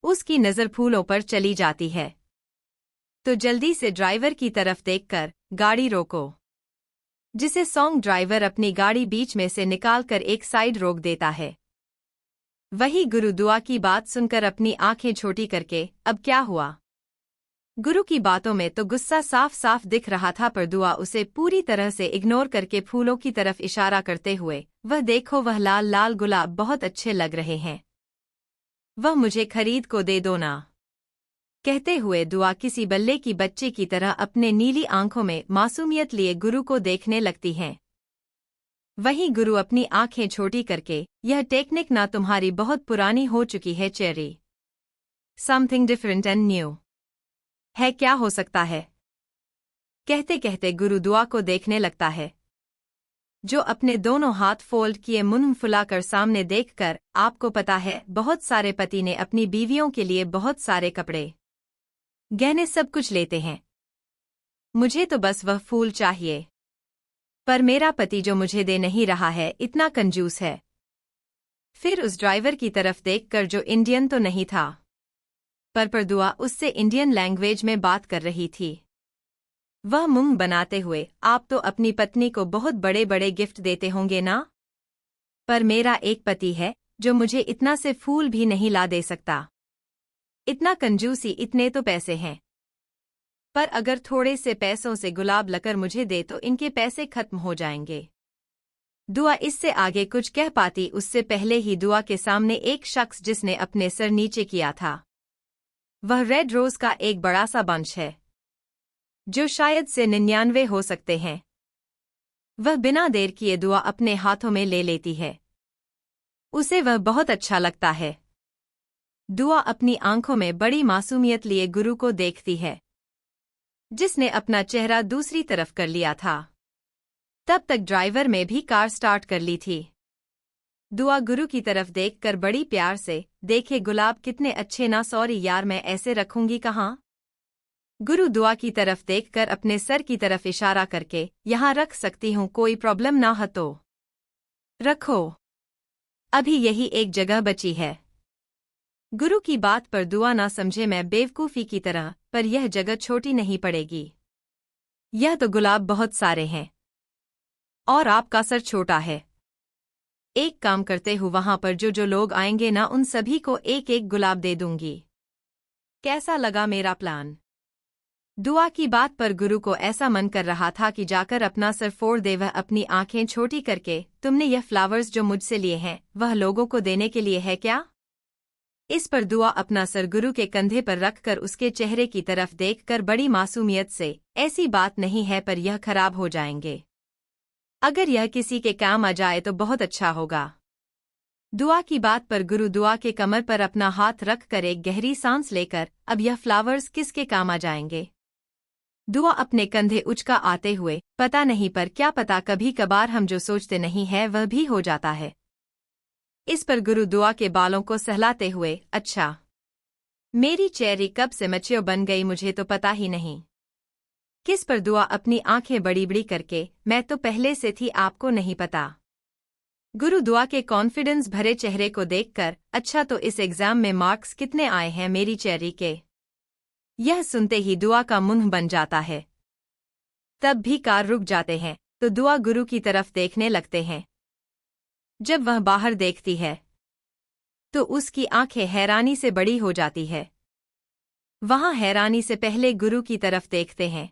उसकी नजर फूलों पर चली जाती है, तो जल्दी से ड्राइवर की तरफ देखकर, गाड़ी रोको, जिसे सॉन्ग ड्राइवर अपनी गाड़ी बीच में से निकालकर एक साइड रोक देता है। वही गुरु दुआ की बात सुनकर अपनी आंखें छोटी करके, अब क्या हुआ? गुरु की बातों में तो गुस्सा साफ साफ दिख रहा था, पर दुआ उसे पूरी तरह से इग्नोर करके फूलों की तरफ इशारा करते हुए, वह देखो वह लाल लाल गुलाब बहुत अच्छे लग रहे हैं, वह मुझे खरीद को दे दो ना। कहते हुए दुआ किसी बल्ले की बच्चे की तरह अपने नीली आंखों में मासूमियत लिए गुरु को देखने लगती हैं। वहीं गुरु अपनी आंखें छोटी करके, यह टेक्निक ना तुम्हारी बहुत पुरानी हो चुकी है cherry, something different and new. है क्या हो सकता है? कहते कहते गुरु दुआ को देखने लगता है, जो अपने दोनों हाथ फोल्ड किए मुंह फुलाकर सामने देखकर, आपको पता है बहुत सारे पति ने अपनी बीवियों के लिए बहुत सारे कपड़े, गहने सब कुछ लेते हैं। मुझे तो बस वह फूल चाहिए, पर मेरा पति जो मुझे दे नहीं रहा है इतना कंजूस है। फिर उस ड्राइवर की तरफ देखकर, जो इंडियन तो नहीं था, पर दुआ उससे इंडियन लैंग्वेज में बात कर रही थी। वह मुंह बनाते हुए, आप तो अपनी पत्नी को बहुत बड़े बड़े गिफ्ट देते होंगे ना? पर मेरा एक पति है जो मुझे इतना से फूल भी नहीं ला दे सकता। इतना कंजूसी, इतने तो पैसे हैं, पर अगर थोड़े से पैसों से गुलाब लकर मुझे दे तो इनके पैसे खत्म हो जाएंगे। दुआ इससे आगे कुछ कह पाती उससे पहले ही दुआ के सामने एक शख्स, जिसने अपने सर नीचे किया था, वह रेड रोज का एक बड़ा सा बंच है, जो शायद से 99 हो सकते हैं। वह बिना देर किए दुआ अपने हाथों में ले लेती है। उसे वह बहुत अच्छा लगता है। दुआ अपनी आंखों में बड़ी मासूमियत लिए गुरु को देखती है, जिसने अपना चेहरा दूसरी तरफ कर लिया था। तब तक ड्राइवर में भी कार स्टार्ट कर ली थी। दुआ गुरु की तरफ देखकर बड़ी प्यार से, देखे गुलाब कितने अच्छे ना, सॉरी यार मैं ऐसे रखूंगी कहाँ? गुरु दुआ की तरफ देखकर अपने सर की तरफ इशारा करके, यहाँ रख सकती हूँ, कोई प्रॉब्लम ना हो तो रखो, अभी यही एक जगह बची है। गुरु की बात पर दुआ ना समझे मैं बेवकूफ़ी की तरह, पर यह जगह छोटी नहीं पड़ेगी। यह तो गुलाब बहुत सारे हैं और आपका सर छोटा है। एक काम करते हुए वहां पर जो लोग आएंगे ना, उन सभी को एक एक गुलाब दे दूंगी। कैसा लगा मेरा प्लान? दुआ की बात पर गुरु को ऐसा मन कर रहा था कि जाकर अपना सर फोड़ दे। वह अपनी आंखें छोटी करके, तुमने यह फ्लावर्स जो मुझसे लिए हैं वह लोगों को देने के लिए है क्या? इस पर दुआ अपना सर गुरु के कंधे पर रखकर उसके चेहरे की तरफ देखकर बड़ी मासूमियत से, ऐसी बात नहीं है, पर यह खराब हो जाएंगे। अगर यह किसी के काम आ जाए तो बहुत अच्छा होगा। दुआ की बात पर गुरु दुआ के कमर पर अपना हाथ रखकर एक गहरी सांस लेकर, अब यह फ्लावर्स किसके काम आ जाएंगे? दुआ अपने कंधे उचका आते हुए, पता नहीं, पर क्या पता, कभी कभार हम जो सोचते नहीं है वह भी हो जाता है। इस पर गुरु दुआ के बालों को सहलाते हुए, अच्छा, मेरी चेरी कब से मच्योर बन गई मुझे तो पता ही नहीं। किस पर दुआ अपनी आंखें बड़ी बड़ी करके, मैं तो पहले से थी, आपको नहीं पता। गुरु दुआ के कॉन्फिडेंस भरे चेहरे को देखकर, अच्छा तो इस एग्जाम में मार्क्स कितने आए हैं मेरी चेरी के? यह सुनते ही दुआ का मुंह बन जाता है। तब भी कार रुक जाते हैं तो दुआ गुरु की तरफ देखने लगते हैं। जब वह बाहर देखती है तो उसकी आंखें हैरानी से बड़ी हो जाती है। वहां हैरानी से पहले गुरु की तरफ देखते हैं,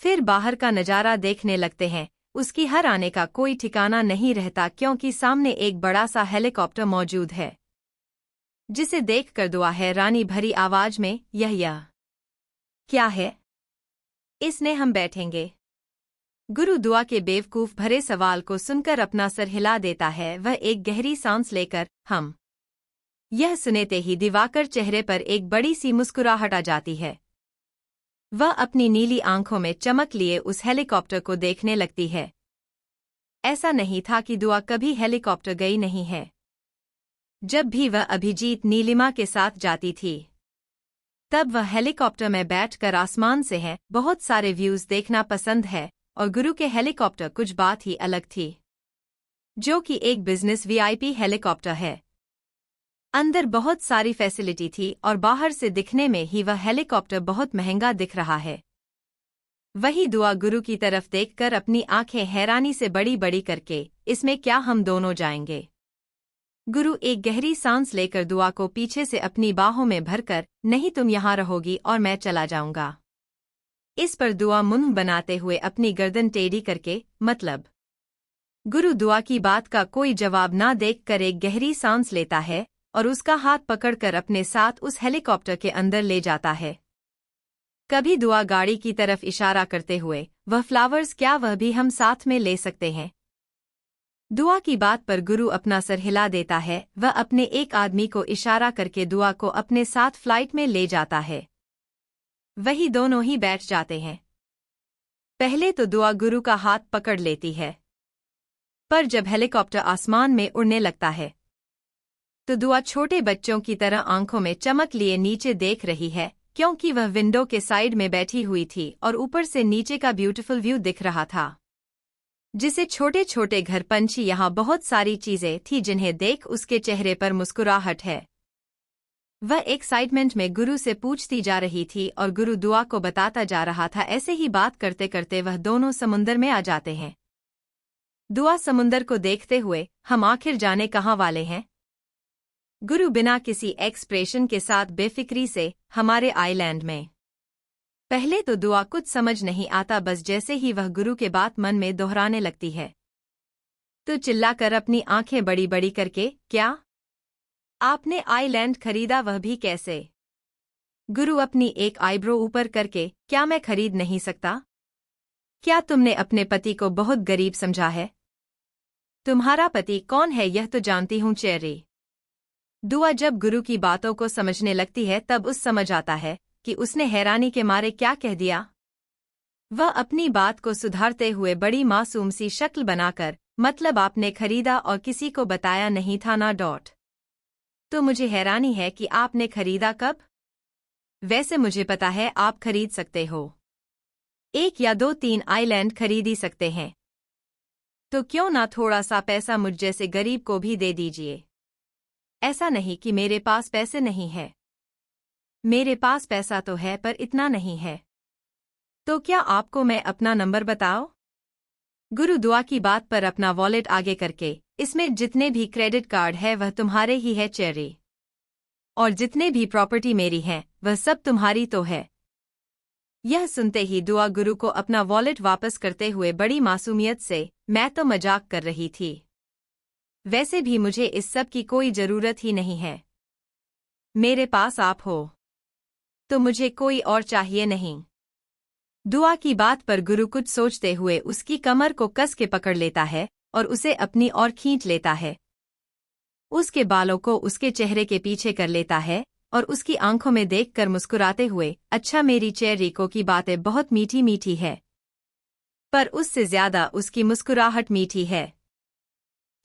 फिर बाहर का नजारा देखने लगते हैं। उसकी हर आने का कोई ठिकाना नहीं रहता, क्योंकि सामने एक बड़ा सा हेलीकॉप्टर मौजूद है, जिसे देखकर दुआ हैरानी भरी आवाज में, यह क्या है? इसने हम बैठेंगे? गुरु दुआ के बेवकूफ भरे सवाल को सुनकर अपना सर हिला देता है। वह एक गहरी सांस लेकर, हम। यह सुनते ही दिवाकर चेहरे पर एक बड़ी सी मुस्कुराहट आ जाती है। वह अपनी नीली आंखों में चमक लिए उस हेलीकॉप्टर को देखने लगती है। ऐसा नहीं था कि दुआ कभी हेलीकॉप्टर गई नहीं है। जब भी वह अभिजीत नीलिमा के साथ जाती थी, तब वह हेलीकॉप्टर में बैठकर आसमान से है बहुत सारे व्यूज देखना पसंद है, और गुरु के हेलीकॉप्टर कुछ बात ही अलग थी, जो कि एक बिजनेस वीआईपी हेलीकॉप्टर है। अंदर बहुत सारी फैसिलिटी थी और बाहर से दिखने में ही वह हेलीकॉप्टर बहुत महंगा दिख रहा है। वही दुआ गुरु की तरफ देखकर अपनी आंखें हैरानी से बड़ी बड़ी करके, इसमें क्या हम दोनों जाएंगे? गुरु एक गहरी सांस लेकर दुआ को पीछे से अपनी बाहों में भरकर, नहीं तुम यहाँ रहोगी और मैं चला जाऊंगा। इस पर दुआ मुंह बनाते हुए अपनी गर्दन टेढ़ी करके, मतलब? गुरु दुआ की बात का कोई जवाब ना देखकर एक गहरी सांस लेता है और उसका हाथ पकड़कर अपने साथ उस हेलीकॉप्टर के अंदर ले जाता है। कभी दुआ गाड़ी की तरफ इशारा करते हुए, वह फ्लावर्स क्या वह भी हम साथ में ले सकते हैं? दुआ की बात पर गुरु अपना सर हिला देता है। वह अपने एक आदमी को इशारा करके दुआ को अपने साथ फ्लाइट में ले जाता है। वही दोनों ही बैठ जाते हैं। पहले तो दुआ गुरु का हाथ पकड़ लेती है, पर जब हेलीकॉप्टर आसमान में उड़ने लगता है तो दुआ छोटे बच्चों की तरह आंखों में चमक लिए नीचे देख रही है, क्योंकि वह विंडो के साइड में बैठी हुई थी और ऊपर से नीचे का ब्यूटीफुल व्यू दिख रहा था, जिसे छोटे छोटे घर, पंछी, यहाँ बहुत सारी चीजें थी जिन्हें देख उसके चेहरे पर मुस्कुराहट है। वह एक्साइटमेंट में गुरु से पूछती जा रही थी और गुरु दुआ को बताता जा रहा था। ऐसे ही बात करते करते वह दोनों समुंदर में आ जाते हैं। दुआ समुंदर को देखते हुए, हम आखिर जाने कहाँ वाले हैं? गुरु बिना किसी एक्सप्रेशन के साथ बेफिक्री से, हमारे आइलैंड में। पहले तो दुआ कुछ समझ नहीं आता, बस जैसे ही वह गुरु के बात मन में दोहराने लगती है तो चिल्लाकर अपनी आंखें बड़ी बड़ी करके, क्या आपने आइलैंड खरीदा, वह भी कैसे? गुरु अपनी एक आईब्रो ऊपर करके, क्या मैं खरीद नहीं सकता? क्या तुमने अपने पति को बहुत गरीब समझा है? तुम्हारा पति कौन है यह तो जानती हूँ चेरी। दुआ जब गुरु की बातों को समझने लगती है तब उस समझ आता है कि उसने हैरानी के मारे क्या कह दिया। वह अपनी बात को सुधारते हुए बड़ी मासूम सी शक्ल बनाकर, मतलब आपने खरीदा और किसी को बताया नहीं था ना? तो मुझे हैरानी है कि आपने खरीदा कब? वैसे मुझे पता है आप खरीद सकते हो, 1 या 2 3 आइलैंड खरीद ही सकते हैं, तो क्यों ना थोड़ा सा पैसा मुझ जैसे गरीब को भी दे दीजिए। ऐसा नहीं कि मेरे पास पैसे नहीं है, मेरे पास पैसा तो है पर इतना नहीं है। तो क्या आपको मैं अपना नंबर बताऊं? गुरु दुआ की बात पर अपना वॉलेट आगे करके, इसमें जितने भी क्रेडिट कार्ड है वह तुम्हारे ही है चेरी, और जितने भी प्रॉपर्टी मेरी है वह सब तुम्हारी तो है। यह सुनते ही दुआ गुरु को अपना वॉलेट वापस करते हुए बड़ी मासूमियत से, मैं तो मजाक कर रही थी, वैसे भी मुझे इस सब की कोई जरूरत ही नहीं है, मेरे पास आप हो तो मुझे कोई और चाहिए नहीं। दुआ की बात पर गुरु कुछ सोचते हुए उसकी कमर को कस के पकड़ लेता है और उसे अपनी ओर खींच लेता है। उसके बालों को उसके चेहरे के पीछे कर लेता है और उसकी आंखों में देखकर मुस्कुराते हुए, अच्छा मेरी चेरिको की बातें बहुत मीठी मीठी है, पर उससे ज्यादा उसकी मुस्कुराहट मीठी है।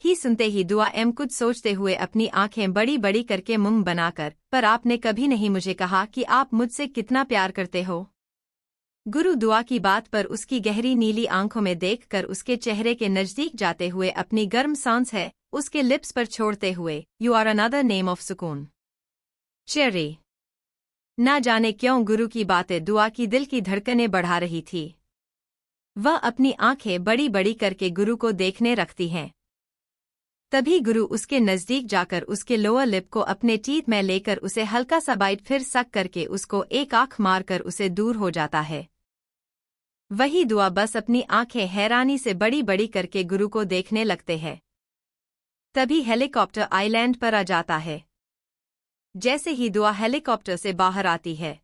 ही सुनते ही दुआ कुछ सोचते हुए अपनी आंखें बड़ी बड़ी करके मुंह बनाकर, पर आपने कभी नहीं मुझे कहा कि आप मुझसे कितना प्यार करते हो। गुरु दुआ की बात पर उसकी गहरी नीली आंखों में देखकर उसके चेहरे के नजदीक जाते हुए अपनी गर्म सांस है उसके लिप्स पर छोड़ते हुए, you are another name of सुकून चेरी। ना जाने क्यों गुरु की बातें दुआ की दिल की धड़कनें बढ़ा रही थी। वह अपनी आंखें बड़ी बड़ी करके गुरु को देखने रखती हैं। तभी गुरु उसके नजदीक जाकर उसके लोअर लिप को अपने टीथ में लेकर उसे हल्का सा बाइट फिर सक करके उसको एक आंख मारकर उसे दूर हो जाता है। वही दुआ बस अपनी आंखें हैरानी से बड़ी बड़ी करके गुरु को देखने लगते हैं। तभी हेलीकॉप्टर आइलैंड पर आ जाता है। जैसे ही दुआ हेलीकॉप्टर से बाहर आती है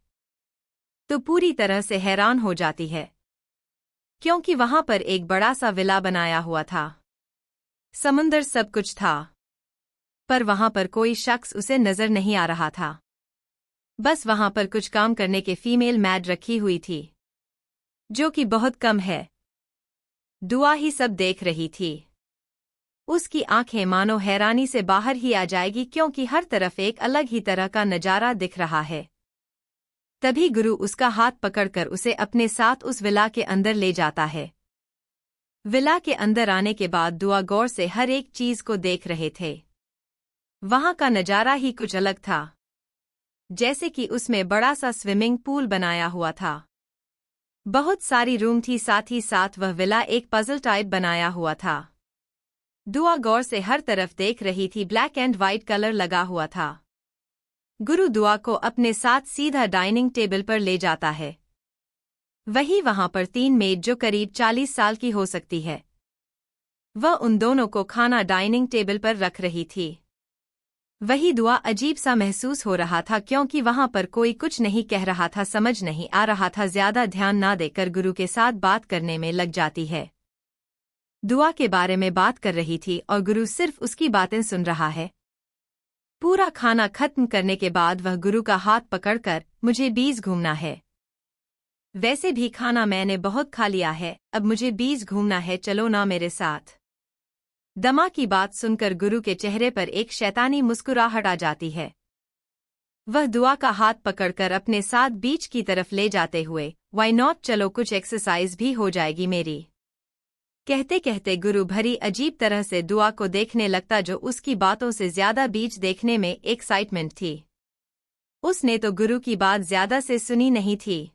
तो पूरी तरह से हैरान हो जाती है, क्योंकि वहां पर एक बड़ा सा विला बनाया हुआ था, समुंदर सब कुछ था, पर वहां पर कोई शख्स उसे नजर नहीं आ रहा था। बस वहां पर कुछ काम करने के फीमेल मैड रखी हुई थी, जो कि बहुत कम है। दुआ ही सब देख रही थी। उसकी आंखें मानो हैरानी से बाहर ही आ जाएगी, क्योंकि हर तरफ एक अलग ही तरह का नजारा दिख रहा है। तभी गुरु उसका हाथ पकड़कर उसे अपने साथ उस विला के अंदर ले जाता है। विला के अंदर आने के बाद दुआ गौर से हर एक चीज को देख रहे थे। वहां का नजारा ही कुछ अलग था, जैसे कि उसमें बड़ा सा स्विमिंग पूल बनाया हुआ था। बहुत सारी रूम थी, साथ ही साथ वह विला एक पजल टाइप बनाया हुआ था। दुआ गौर से हर तरफ देख रही थी, ब्लैक एंड व्हाइट कलर लगा हुआ था। गुरु दुआ को अपने साथ सीधा डाइनिंग टेबल पर ले जाता है। वही वहां पर 3 मेड जो करीब 40 साल की हो सकती है, वह उन दोनों को खाना डाइनिंग टेबल पर रख रही थी। वही दुआ अजीब सा महसूस हो रहा था, क्योंकि वहां पर कोई कुछ नहीं कह रहा था, समझ नहीं आ रहा था। ज्यादा ध्यान ना देकर गुरु के साथ बात करने में लग जाती है। दुआ के बारे में बात कर रही थी और गुरु सिर्फ उसकी बातें सुन रहा है। पूरा खाना खत्म करने के बाद वह गुरु का हाथ पकड़कर, मुझे बीच घूमना है, वैसे भी खाना मैंने बहुत खा लिया है, अब मुझे बीच घूमना है, चलो ना मेरे साथ। दमा की बात सुनकर गुरु के चेहरे पर एक शैतानी मुस्कुराहट आ जाती है। वह दुआ का हाथ पकड़कर अपने साथ बीच की तरफ ले जाते हुए, वाई नॉट, चलो कुछ एक्सरसाइज भी हो जाएगी मेरी। कहते कहते गुरु भरी अजीब तरह से दुआ को देखने लगता, जो उसकी बातों से ज्यादा बीच देखने में एक्साइटमेंट थी। उसने तो गुरु की बात ज्यादा से सुनी नहीं थी,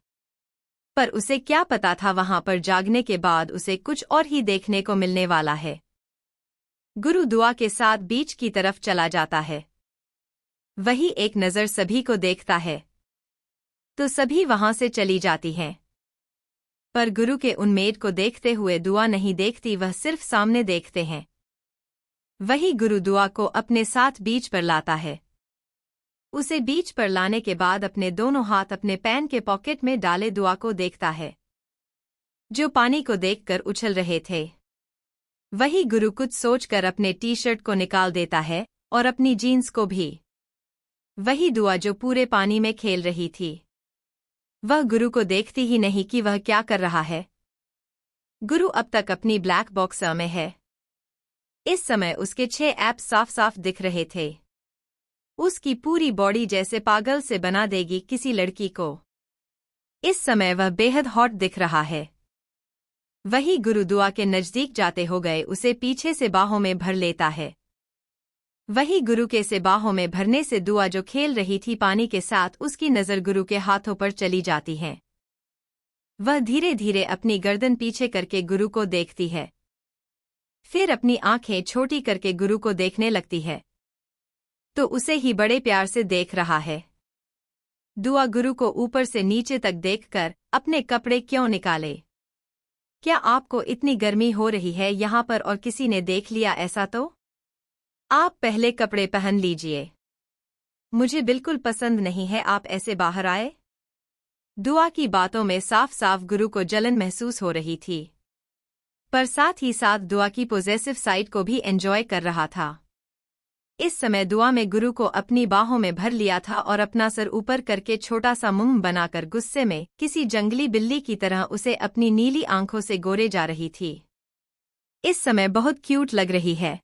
पर उसे क्या पता था वहां पर जागने के बाद उसे कुछ और ही देखने को मिलने वाला है। गुरु दुआ के साथ बीच की तरफ चला जाता है। वही एक नज़र सभी को देखता है, तो सभी वहां से चली जाती हैं। पर गुरु के उन्मेद को देखते हुए दुआ नहीं देखती, वह सिर्फ सामने देखते हैं। वही गुरु दुआ को अपने साथ बीच पर लाता है। उसे बीच पर लाने के बाद अपने दोनों हाथ अपने पैंट के पॉकेट में डाले दुआ को देखता है, जो पानी को देखकर उछल रहे थे। वही गुरु कुछ सोचकर अपने टी शर्ट को निकाल देता है और अपनी जीन्स को भी। वही दुआ जो पूरे पानी में खेल रही थी, वह गुरु को देखती ही नहीं कि वह क्या कर रहा है। गुरु अब तक अपनी ब्लैक बॉक्स में है। इस समय उसके 6 ऐप्स साफ साफ दिख रहे थे। उसकी पूरी बॉडी जैसे पागल से बना देगी किसी लड़की को। इस समय वह बेहद हॉट दिख रहा है। वही गुरु दुआ के नजदीक जाते हो गए उसे पीछे से बाहों में भर लेता है। वही गुरु के से बाहों में भरने से दुआ जो खेल रही थी पानी के साथ, उसकी नज़र गुरु के हाथों पर चली जाती है। वह धीरे धीरे अपनी गर्दन पीछे करके गुरु को देखती है, फिर अपनी आंखें छोटी करके गुरु को देखने लगती है, तो उसे ही बड़े प्यार से देख रहा है। दुआ गुरु को ऊपर से नीचे तक देखकर, अपने कपड़े क्यों निकाले? क्या आपको इतनी गर्मी हो रही है यहाँ पर और किसी ने देख लिया ऐसा तो? आप पहले कपड़े पहन लीजिए, मुझे बिल्कुल पसंद नहीं है आप ऐसे बाहर आए। दुआ की बातों में साफ साफ गुरु को जलन महसूस हो रही थी, पर साथ ही साथ दुआ की पॉजेसिव साइड को भी एंजॉय कर रहा था। इस समय दुआ में गुरु को अपनी बाहों में भर लिया था और अपना सर ऊपर करके छोटा सा मुंह बनाकर गुस्से में किसी जंगली बिल्ली की तरह उसे अपनी नीली आंखों से गोरे जा रही थी। इस समय बहुत क्यूट लग रही है।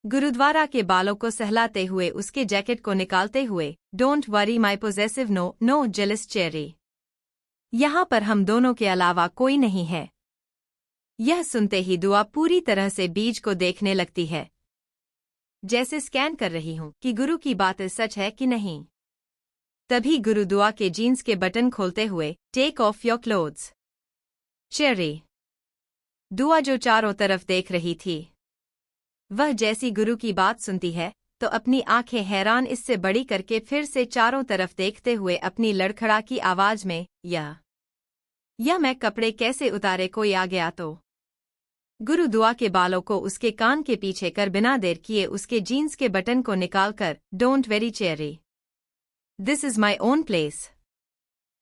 गुरुद्वारा के बालों को सहलाते हुए उसके जैकेट को निकालते हुए, don't worry my possessive, no jealous cherry, यहाँ पर हम दोनों के अलावा कोई नहीं है। यह सुनते ही दुआ पूरी तरह से बीज को देखने लगती है, जैसे स्कैन कर रही हूं कि गुरु की बातें सच है कि नहीं। तभी गुरु दुआ के जीन्स के बटन खोलते हुए, take off your clothes cherry. दुआ जो चारों तरफ देख रही थी, वह जैसी गुरु की बात सुनती है तो अपनी आंखें हैरान इससे बड़ी करके फिर से चारों तरफ देखते हुए अपनी लड़खड़ा की आवाज में, या मैं कपड़े कैसे उतारे, कोई आ गया तो? गुरु दुआ के बालों को उसके कान के पीछे कर बिना देर किए उसके जीन्स के बटन को निकालकर, don't very cherry, this is my own place,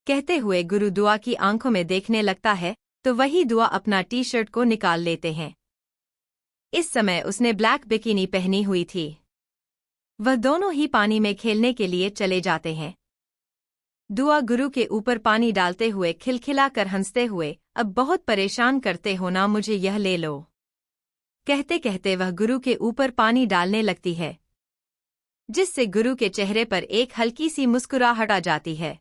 कहते हुए गुरु दुआ की आंखों में देखने लगता है, तो वही दुआ अपना टी शर्ट को निकाल लेते हैं। इस समय उसने ब्लैक बिकिनी पहनी हुई थी। वह दोनों ही पानी में खेलने के लिए चले जाते हैं। दुआ गुरु के ऊपर पानी डालते हुए खिलखिलाकर हंसते हुए, अब बहुत परेशान करते हो ना मुझे, यह ले लो। कहते कहते वह गुरु के ऊपर पानी डालने लगती है, जिससे गुरु के चेहरे पर एक हल्की सी मुस्कुराहट आ जाती है।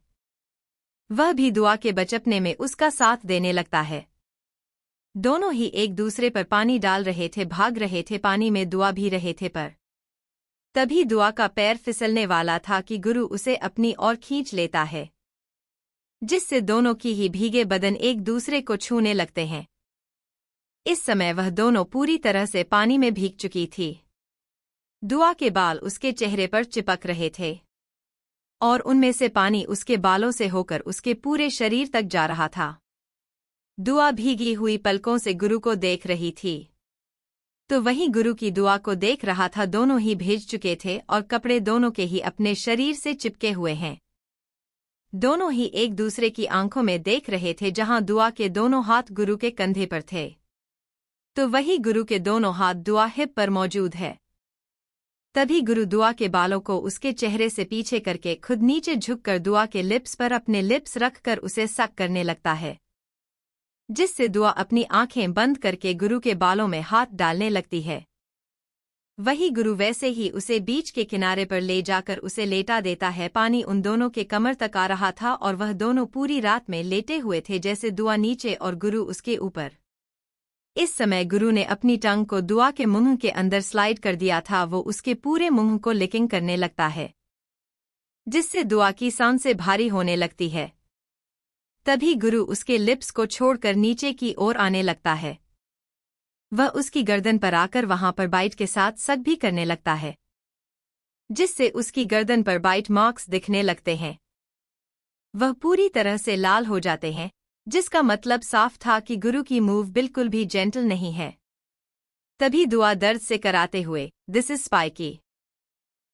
वह भी दुआ के बचपने में उसका साथ देने लगता है। दोनों ही एक दूसरे पर पानी डाल रहे थे, भाग रहे थे पानी में, दुआ भी रहे थे, पर तभी दुआ का पैर फिसलने वाला था कि गुरु उसे अपनी ओर खींच लेता है, जिससे दोनों की ही भीगे बदन एक दूसरे को छूने लगते हैं। इस समय वह दोनों पूरी तरह से पानी में भीग चुकी थी। दुआ के बाल उसके चेहरे पर चिपक रहे थे और उनमें से पानी उसके बालों से होकर उसके पूरे शरीर तक जा रहा था। दुआ भीगी हुई पलकों से गुरु को देख रही थी, तो वही गुरु की दुआ को देख रहा था। दोनों ही भीग चुके थे और कपड़े दोनों के ही अपने शरीर से चिपके हुए हैं। दोनों ही एक दूसरे की आंखों में देख रहे थे, जहां दुआ के दोनों हाथ गुरु के कंधे पर थे, तो वही गुरु के दोनों हाथ दुआ हिप पर मौजूद है। तभी गुरु दुआ के बालों को उसके चेहरे से पीछे करके खुद नीचे झुककर दुआ के लिप्स पर अपने लिप्स रखकर उसे सक करने लगता है, जिससे दुआ अपनी आंखें बंद करके गुरु के बालों में हाथ डालने लगती है। वही गुरु वैसे ही उसे बीच के किनारे पर ले जाकर उसे लेटा देता है। पानी उन दोनों के कमर तक आ रहा था और वह दोनों पूरी रात में लेटे हुए थे, जैसे दुआ नीचे और गुरु उसके ऊपर। इस समय गुरु ने अपनी टंग को दुआ के मुंह के अंदर स्लाइड कर दिया था। वो उसके पूरे मुंह को लिकिंग करने लगता है, जिससे दुआ की सांसें भारी होने लगती है। तभी गुरु उसके लिप्स को छोड़कर नीचे की ओर आने लगता है। वह उसकी गर्दन पर आकर वहां पर बाइट के साथ सक भी करने लगता है, जिससे उसकी गर्दन पर बाइट मार्क्स दिखने लगते हैं। वह पूरी तरह से लाल हो जाते हैं, जिसका मतलब साफ था कि गुरु की मूव बिल्कुल भी जेंटल नहीं है। तभी दुआ दर्द से कराते हुए, दिस इज स्पाइकी।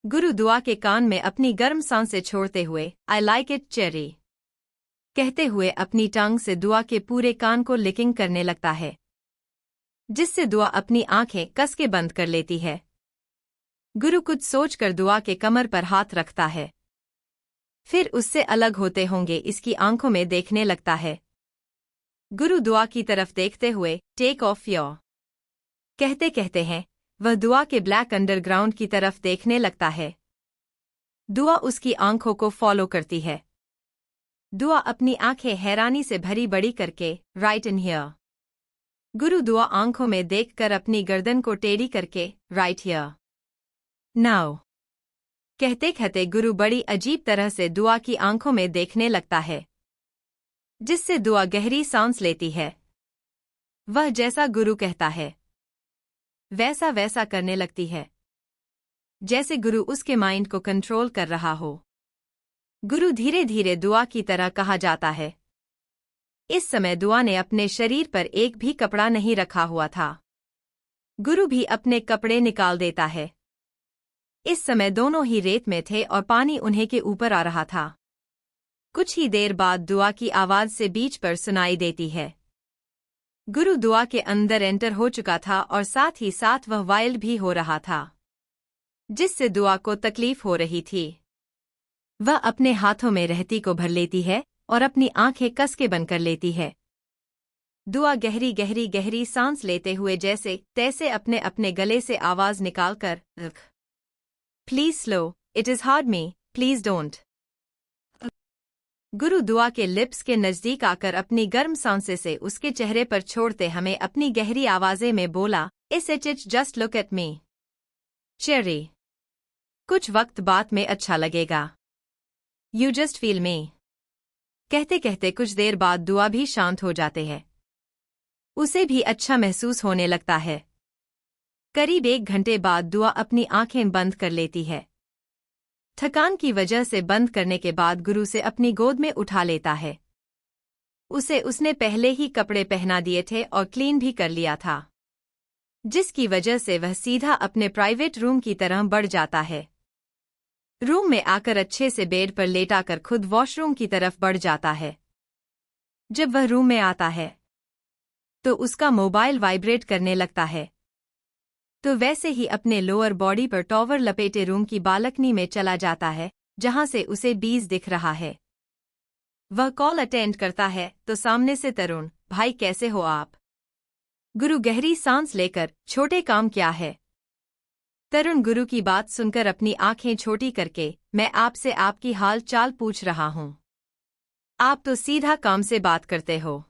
गुरु दुआ के कान में अपनी गर्म सांसें छोड़ते हुए, आई लाइक इट चेरी कहते हुए अपनी टांग से दुआ के पूरे कान को लिकिंग करने लगता है, जिससे दुआ अपनी आंखें कस के बंद कर लेती है। गुरु कुछ सोचकर दुआ के कमर पर हाथ रखता है, फिर उससे अलग होते होंगे इसकी आंखों में देखने लगता है। गुरु दुआ की तरफ देखते हुए, टेक ऑफ योर कहते कहते हैं, वह दुआ के ब्लैक अंडरग्राउंड की तरफ देखने लगता है। दुआ उसकी आंखों को फॉलो करती है। दुआ अपनी आंखें हैरानी से भरी बड़ी करके, राइट इन हियर। गुरु दुआ आंखों में देखकर अपनी गर्दन को टेढ़ी करके, राइट हियर नाउ कहते कहते गुरु बड़ी अजीब तरह से दुआ की आंखों में देखने लगता है, जिससे दुआ गहरी सांस लेती है। वह जैसा गुरु कहता है वैसा वैसा करने लगती है, जैसे गुरु उसके माइंड को कंट्रोल कर रहा हो। गुरु धीरे धीरे दुआ की तरह कहा जाता है। इस समय दुआ ने अपने शरीर पर एक भी कपड़ा नहीं रखा हुआ था। गुरु भी अपने कपड़े निकाल देता है। इस समय दोनों ही रेत में थे और पानी उन्हें के ऊपर आ रहा था। कुछ ही देर बाद दुआ की आवाज से बीच पर सुनाई देती है। गुरु दुआ के अंदर एंटर हो चुका था और साथ ही साथ वह वाइल्ड भी हो रहा था, जिससे दुआ को तकलीफ हो रही थी। वह अपने हाथों में रहती को भर लेती है और अपनी आंखें कस के बंद कर लेती है। दुआ गहरी गहरी गहरी सांस लेते हुए जैसे तैसे अपने अपने गले से आवाज निकालकर, please slow, it is hard me, please don't. गुरु दुआ के लिप्स के नजदीक आकर अपनी गर्म सांसें से उसके चेहरे पर छोड़ते हमें अपनी गहरी आवाजें में बोला, इस it just look at me cherry. कुछ वक्त बाद में अच्छा लगेगा, यू जस्ट फील मी। कहते कहते कुछ देर बाद दुआ भी शांत हो जाते हैं। उसे भी अच्छा महसूस होने लगता है। करीब 1 घंटे बाद दुआ अपनी आंखें बंद कर लेती है। थकान की वजह से बंद करने के बाद गुरु से अपनी गोद में उठा लेता है। उसे उसने पहले ही कपड़े पहना दिए थे और क्लीन भी कर लिया था, जिसकी वजह से वह सीधा अपने प्राइवेट रूम की तरह बढ़ जाता है। रूम में आकर अच्छे से बेड पर लेटाकर खुद वॉशरूम की तरफ बढ़ जाता है। जब वह रूम में आता है तो उसका मोबाइल वाइब्रेट करने लगता है, तो वैसे ही अपने लोअर बॉडी पर टॉवल लपेटे रूम की बालकनी में चला जाता है, जहां से उसे बीज दिख रहा है। वह कॉल अटेंड करता है तो सामने से तरुण, भाई कैसे हो आप? गुरु गहरी सांस लेकर, छोटे काम क्या है? तरुण गुरु की बात सुनकर अपनी आंखें छोटी करके, मैं आपसे आपकी हाल चाल पूछ रहा हूं। आप तो सीधा काम से बात करते हो,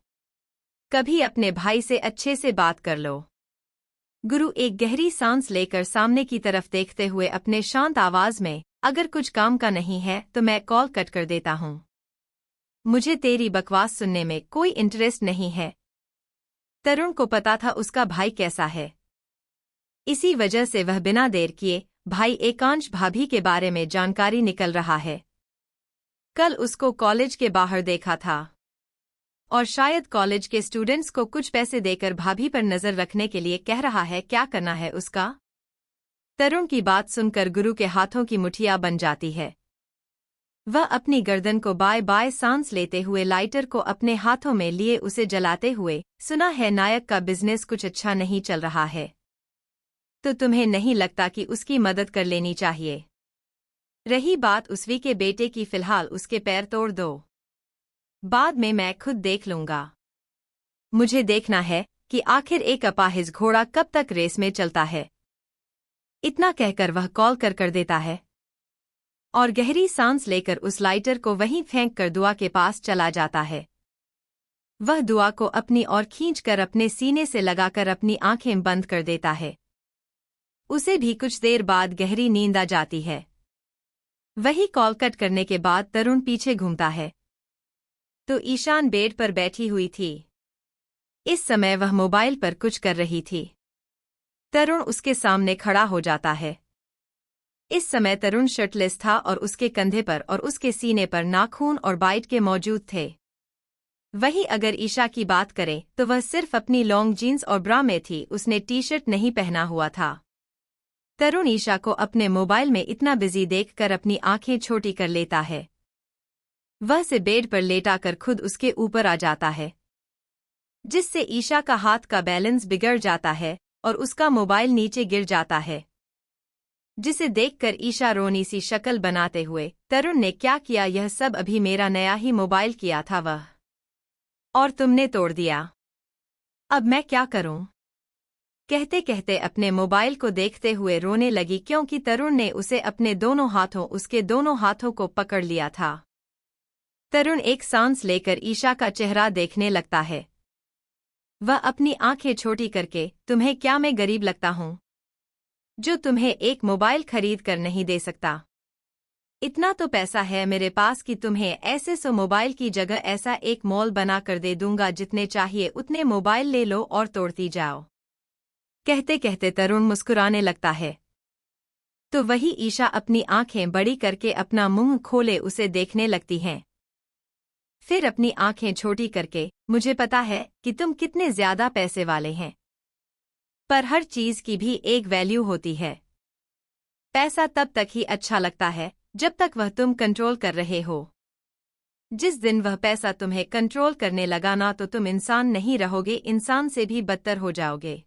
कभी अपने भाई से अच्छे से बात कर लो। गुरु एक गहरी सांस लेकर सामने की तरफ देखते हुए अपने शांत आवाज में, अगर कुछ काम का नहीं है तो मैं कॉल कट कर देता हूं। मुझे तेरी बकवास सुनने में कोई इंटरेस्ट नहीं है। तरुण को पता था उसका भाई कैसा है, इसी वजह से वह बिना देर किए भाई एकांश भाभी के बारे में जानकारी निकल रहा है। कल उसको कॉलेज के बाहर देखा था और शायद कॉलेज के स्टूडेंट्स को कुछ पैसे देकर भाभी पर नजर रखने के लिए कह रहा है। क्या करना है उसका? तरुण की बात सुनकर गुरु के हाथों की मुठिया बन जाती है। वह अपनी गर्दन को बाय बाय सांस लेते हुए लाइटर को अपने हाथों में लिए उसे जलाते हुए, सुना है नायक का बिजनेस कुछ अच्छा नहीं चल रहा है। तो तुम्हें नहीं लगता कि उसकी मदद कर लेनी चाहिए? रही बात उसवी के बेटे की, फिलहाल उसके पैर तोड़ दो। बाद में मैं खुद देख लूंगा। मुझे देखना है कि आखिर एक अपाहिज घोड़ा कब तक रेस में चलता है। इतना कहकर वह कॉल कर देता है और गहरी सांस लेकर उस लाइटर को वहीं फेंक कर दुआ के पास चला जाता है। वह दुआ को अपनी ओर खींचकर अपने सीने से लगाकर अपनी आंखें बंद कर देता है। उसे भी कुछ देर बाद गहरी नींद आ जाती है। वही कॉल कट करने के बाद तरुण पीछे घूमता है तो ईशान बेड पर बैठी हुई थी। इस समय वह मोबाइल पर कुछ कर रही थी। तरुण उसके सामने खड़ा हो जाता है। इस समय तरुण शर्टलेस था और उसके कंधे पर और उसके सीने पर नाखून और बाइट के मौजूद थे। वही अगर ईशा की बात करें तो वह सिर्फ अपनी लॉन्ग जीन्स और ब्रा में थी, उसने टी शर्ट नहीं पहना हुआ था। तरुण ईशा को अपने मोबाइल में इतना बिजी देखकर अपनी आंखें छोटी कर लेता है। वह से बेड पर लेटाकर खुद उसके ऊपर आ जाता है, जिससे ईशा का हाथ का बैलेंस बिगड़ जाता है और उसका मोबाइल नीचे गिर जाता है, जिसे देखकर ईशा रोनी सी शक्ल बनाते हुए, तरुण ने क्या किया? यह सब अभी मेरा नया ही मोबाइल किया था वह, और तुमने तोड़ दिया। अब मैं क्या करूं? कहते कहते अपने मोबाइल को देखते हुए रोने लगी, क्योंकि तरुण ने उसे अपने उसके दोनों हाथों को पकड़ लिया था। तरुण एक सांस लेकर ईशा का चेहरा देखने लगता है। वह अपनी आंखें छोटी करके, तुम्हें क्या मैं गरीब लगता हूं जो तुम्हें एक मोबाइल खरीद कर नहीं दे सकता? इतना तो पैसा है मेरे पास कि तुम्हें ऐसे सो मोबाइल की जगह ऐसा एक मॉल बना कर दे दूंगा, जितने चाहिए उतने मोबाइल ले लो और तोड़ती जाओ। कहते कहते तरुण मुस्कुराने लगता है तो वही ईशा अपनी आंखें बड़ी करके अपना मुंह खोले उसे देखने लगती हैं। फिर अपनी आंखें छोटी करके, मुझे पता है कि तुम कितने ज्यादा पैसे वाले हैं, पर हर चीज की भी एक वैल्यू होती है। पैसा तब तक ही अच्छा लगता है जब तक वह तुम कंट्रोल कर रहे हो। जिस दिन वह पैसा तुम्हें कंट्रोल करने लगा ना, तो तुम इंसान नहीं रहोगे, इंसान से भी बदतर हो जाओगे।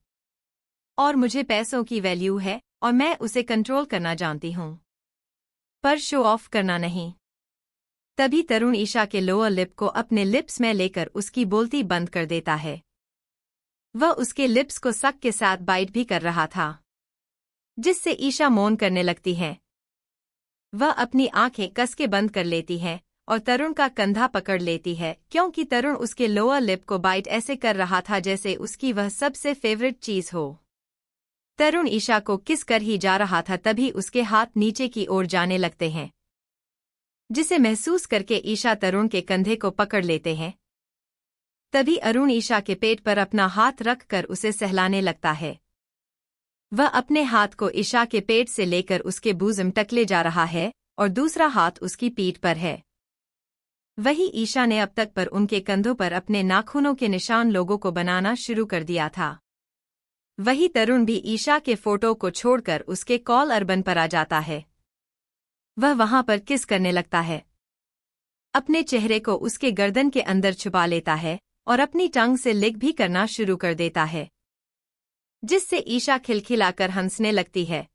और मुझे पैसों की वैल्यू है और मैं उसे कंट्रोल करना जानती हूं, पर शो ऑफ करना नहीं। तभी तरुण ईशा के लोअर लिप को अपने लिप्स में लेकर उसकी बोलती बंद कर देता है। वह उसके लिप्स को सक के साथ बाइट भी कर रहा था, जिससे ईशा मौन करने लगती है। वह अपनी आंखें कस के बंद कर लेती है और तरुण का कंधा पकड़ लेती है, क्योंकि तरुण उसके लोअर लिप को बाइट ऐसे कर रहा था जैसे उसकी वह सबसे फेवरेट चीज हो। तरुण ईशा को किस कर ही जा रहा था, तभी उसके हाथ नीचे की ओर जाने लगते हैं, जिसे महसूस करके ईशा तरुण के कंधे को पकड़ लेते हैं। तभी अरुण ईशा के पेट पर अपना हाथ रखकर उसे सहलाने लगता है। वह अपने हाथ को ईशा के पेट से लेकर उसके बूज़म तक ले जा रहा है और दूसरा हाथ उसकी पीठ पर है। वही ईशा ने अब तक पर उनके कंधों पर अपने नाखूनों के निशान लोगों को बनाना शुरू कर दिया था। वही तरुण भी ईशा के फोटो को छोड़कर उसके कॉल अर्बन पर आ जाता है। वह वहां पर किस करने लगता है, अपने चेहरे को उसके गर्दन के अंदर छुपा लेता है और अपनी टंग से लिक भी करना शुरू कर देता है, जिससे ईशा खिलखिलाकर हंसने लगती है।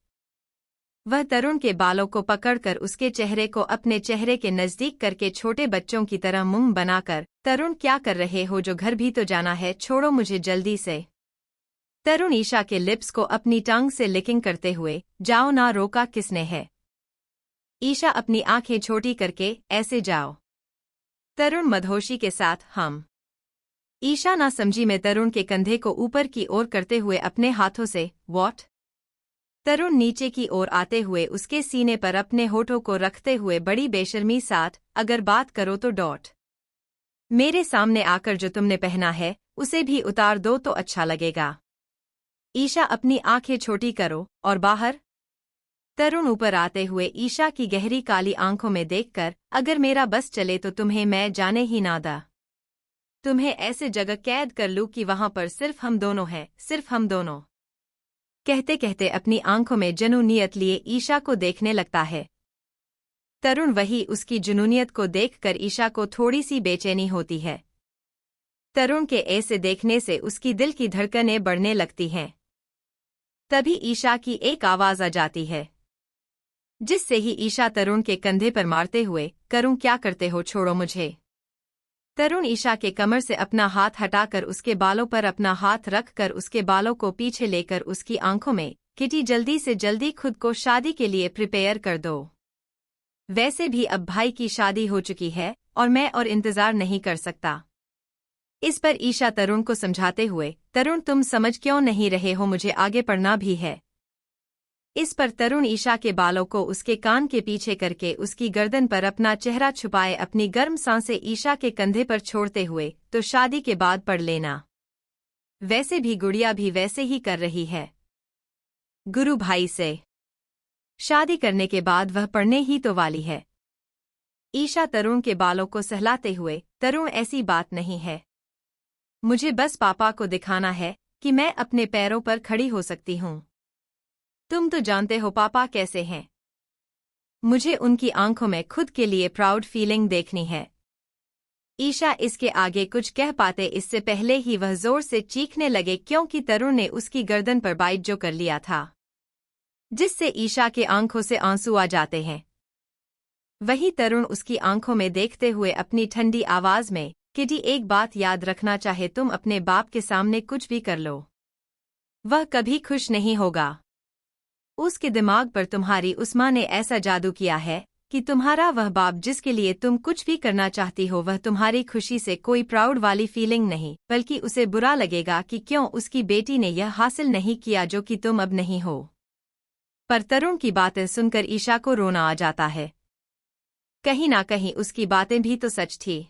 वह तरुण के बालों को पकड़कर उसके चेहरे को अपने चेहरे के नजदीक करके छोटे बच्चों की तरह मुंह बनाकर, तरुण क्या कर रहे हो, जो घर भी तो जाना है, छोड़ो मुझे जल्दी से। तरुण ईशा के लिप्स को अपनी टंग से लिकिंग करते हुए, जाओ ना, रोका किसने है? ईशा अपनी आंखें छोटी करके, ऐसे जाओ। तरुण मदहोशी के साथ, हम। ईशा ना समझी में तरुण के कंधे को ऊपर की ओर करते हुए अपने हाथों से, व्हाट? तरुण नीचे की ओर आते हुए उसके सीने पर अपने होठों को रखते हुए बड़ी बेशर्मी साथ, अगर बात करो तो डॉट। मेरे सामने आकर जो तुमने पहना है उसे भी उतार दो तो अच्छा लगेगा। ईशा अपनी आंखें छोटी करो और बाहर। तरुण ऊपर आते हुए ईशा की गहरी काली आंखों में देखकर, अगर मेरा बस चले तो तुम्हें मैं जाने ही ना दा। तुम्हें ऐसे जगह कैद कर लूं कि वहां पर सिर्फ हम दोनों हैं, सिर्फ हम दोनों। कहते कहते अपनी आंखों में जुनूनियत लिए ईशा को देखने लगता है। तरुण वही उसकी जुनूनियत को देखकर ईशा को थोड़ी सी बेचैनी होती है। तरुण के ऐसे देखने से उसकी दिल की धड़कनें बढ़ने लगती हैं। तभी ईशा की एक आवाज आ जाती है, जिससे ही ईशा तरुण के कंधे पर मारते हुए, करूं क्या करते हो, छोड़ो मुझे। तरुण ईशा के कमर से अपना हाथ हटाकर उसके बालों पर अपना हाथ रखकर उसके बालों को पीछे लेकर उसकी आंखों में, किटी जल्दी से जल्दी खुद को शादी के लिए प्रिपेयर कर दो। वैसे भी अब भाई की शादी हो चुकी है और मैं और इंतजार नहीं कर सकता। इस पर ईशा तरुण को समझाते हुए, तरुण तुम समझ क्यों नहीं रहे हो, मुझे आगे पढ़ना भी है। इस पर तरुण ईशा के बालों को उसके कान के पीछे करके उसकी गर्दन पर अपना चेहरा छुपाए अपनी गर्म सांसें ईशा के कंधे पर छोड़ते हुए, तो शादी के बाद पढ़ लेना। वैसे भी गुड़िया भी वैसे ही कर रही है। गुरु भाई से शादी करने के बाद वह पढ़ने ही तो वाली है। ईशा तरुण के बालों को सहलाते हुए, तरुण ऐसी बात नहीं है। मुझे बस पापा को दिखाना है कि मैं अपने पैरों पर खड़ी हो सकती हूँ। तुम तो जानते हो पापा कैसे हैं। मुझे उनकी आंखों में खुद के लिए प्राउड फीलिंग देखनी है। ईशा इसके आगे कुछ कह पाते इससे पहले ही वह जोर से चीखने लगे क्योंकि तरुण ने उसकी गर्दन पर बाइट जो कर लिया था, जिससे ईशा के आंखों से आंसू आ जाते हैं। वही तरुण उसकी आंखों में देखते हुए अपनी ठंडी आवाज में, किटी एक बात याद रखना, चाहे तुम अपने बाप के सामने कुछ भी कर लो, वह कभी खुश नहीं होगा। उसके दिमाग पर तुम्हारी उस मां ने ऐसा जादू किया है कि तुम्हारा वह बाप जिसके लिए तुम कुछ भी करना चाहती हो, वह तुम्हारी खुशी से कोई प्राउड वाली फीलिंग नहीं, बल्कि उसे बुरा लगेगा कि क्यों उसकी बेटी ने यह हासिल नहीं किया जो कि तुम अब नहीं हो। पर तरुण की बातें सुनकर ईशा को रोना आ जाता है। कहीं ना कहीं उसकी बातें भी तो सच थी।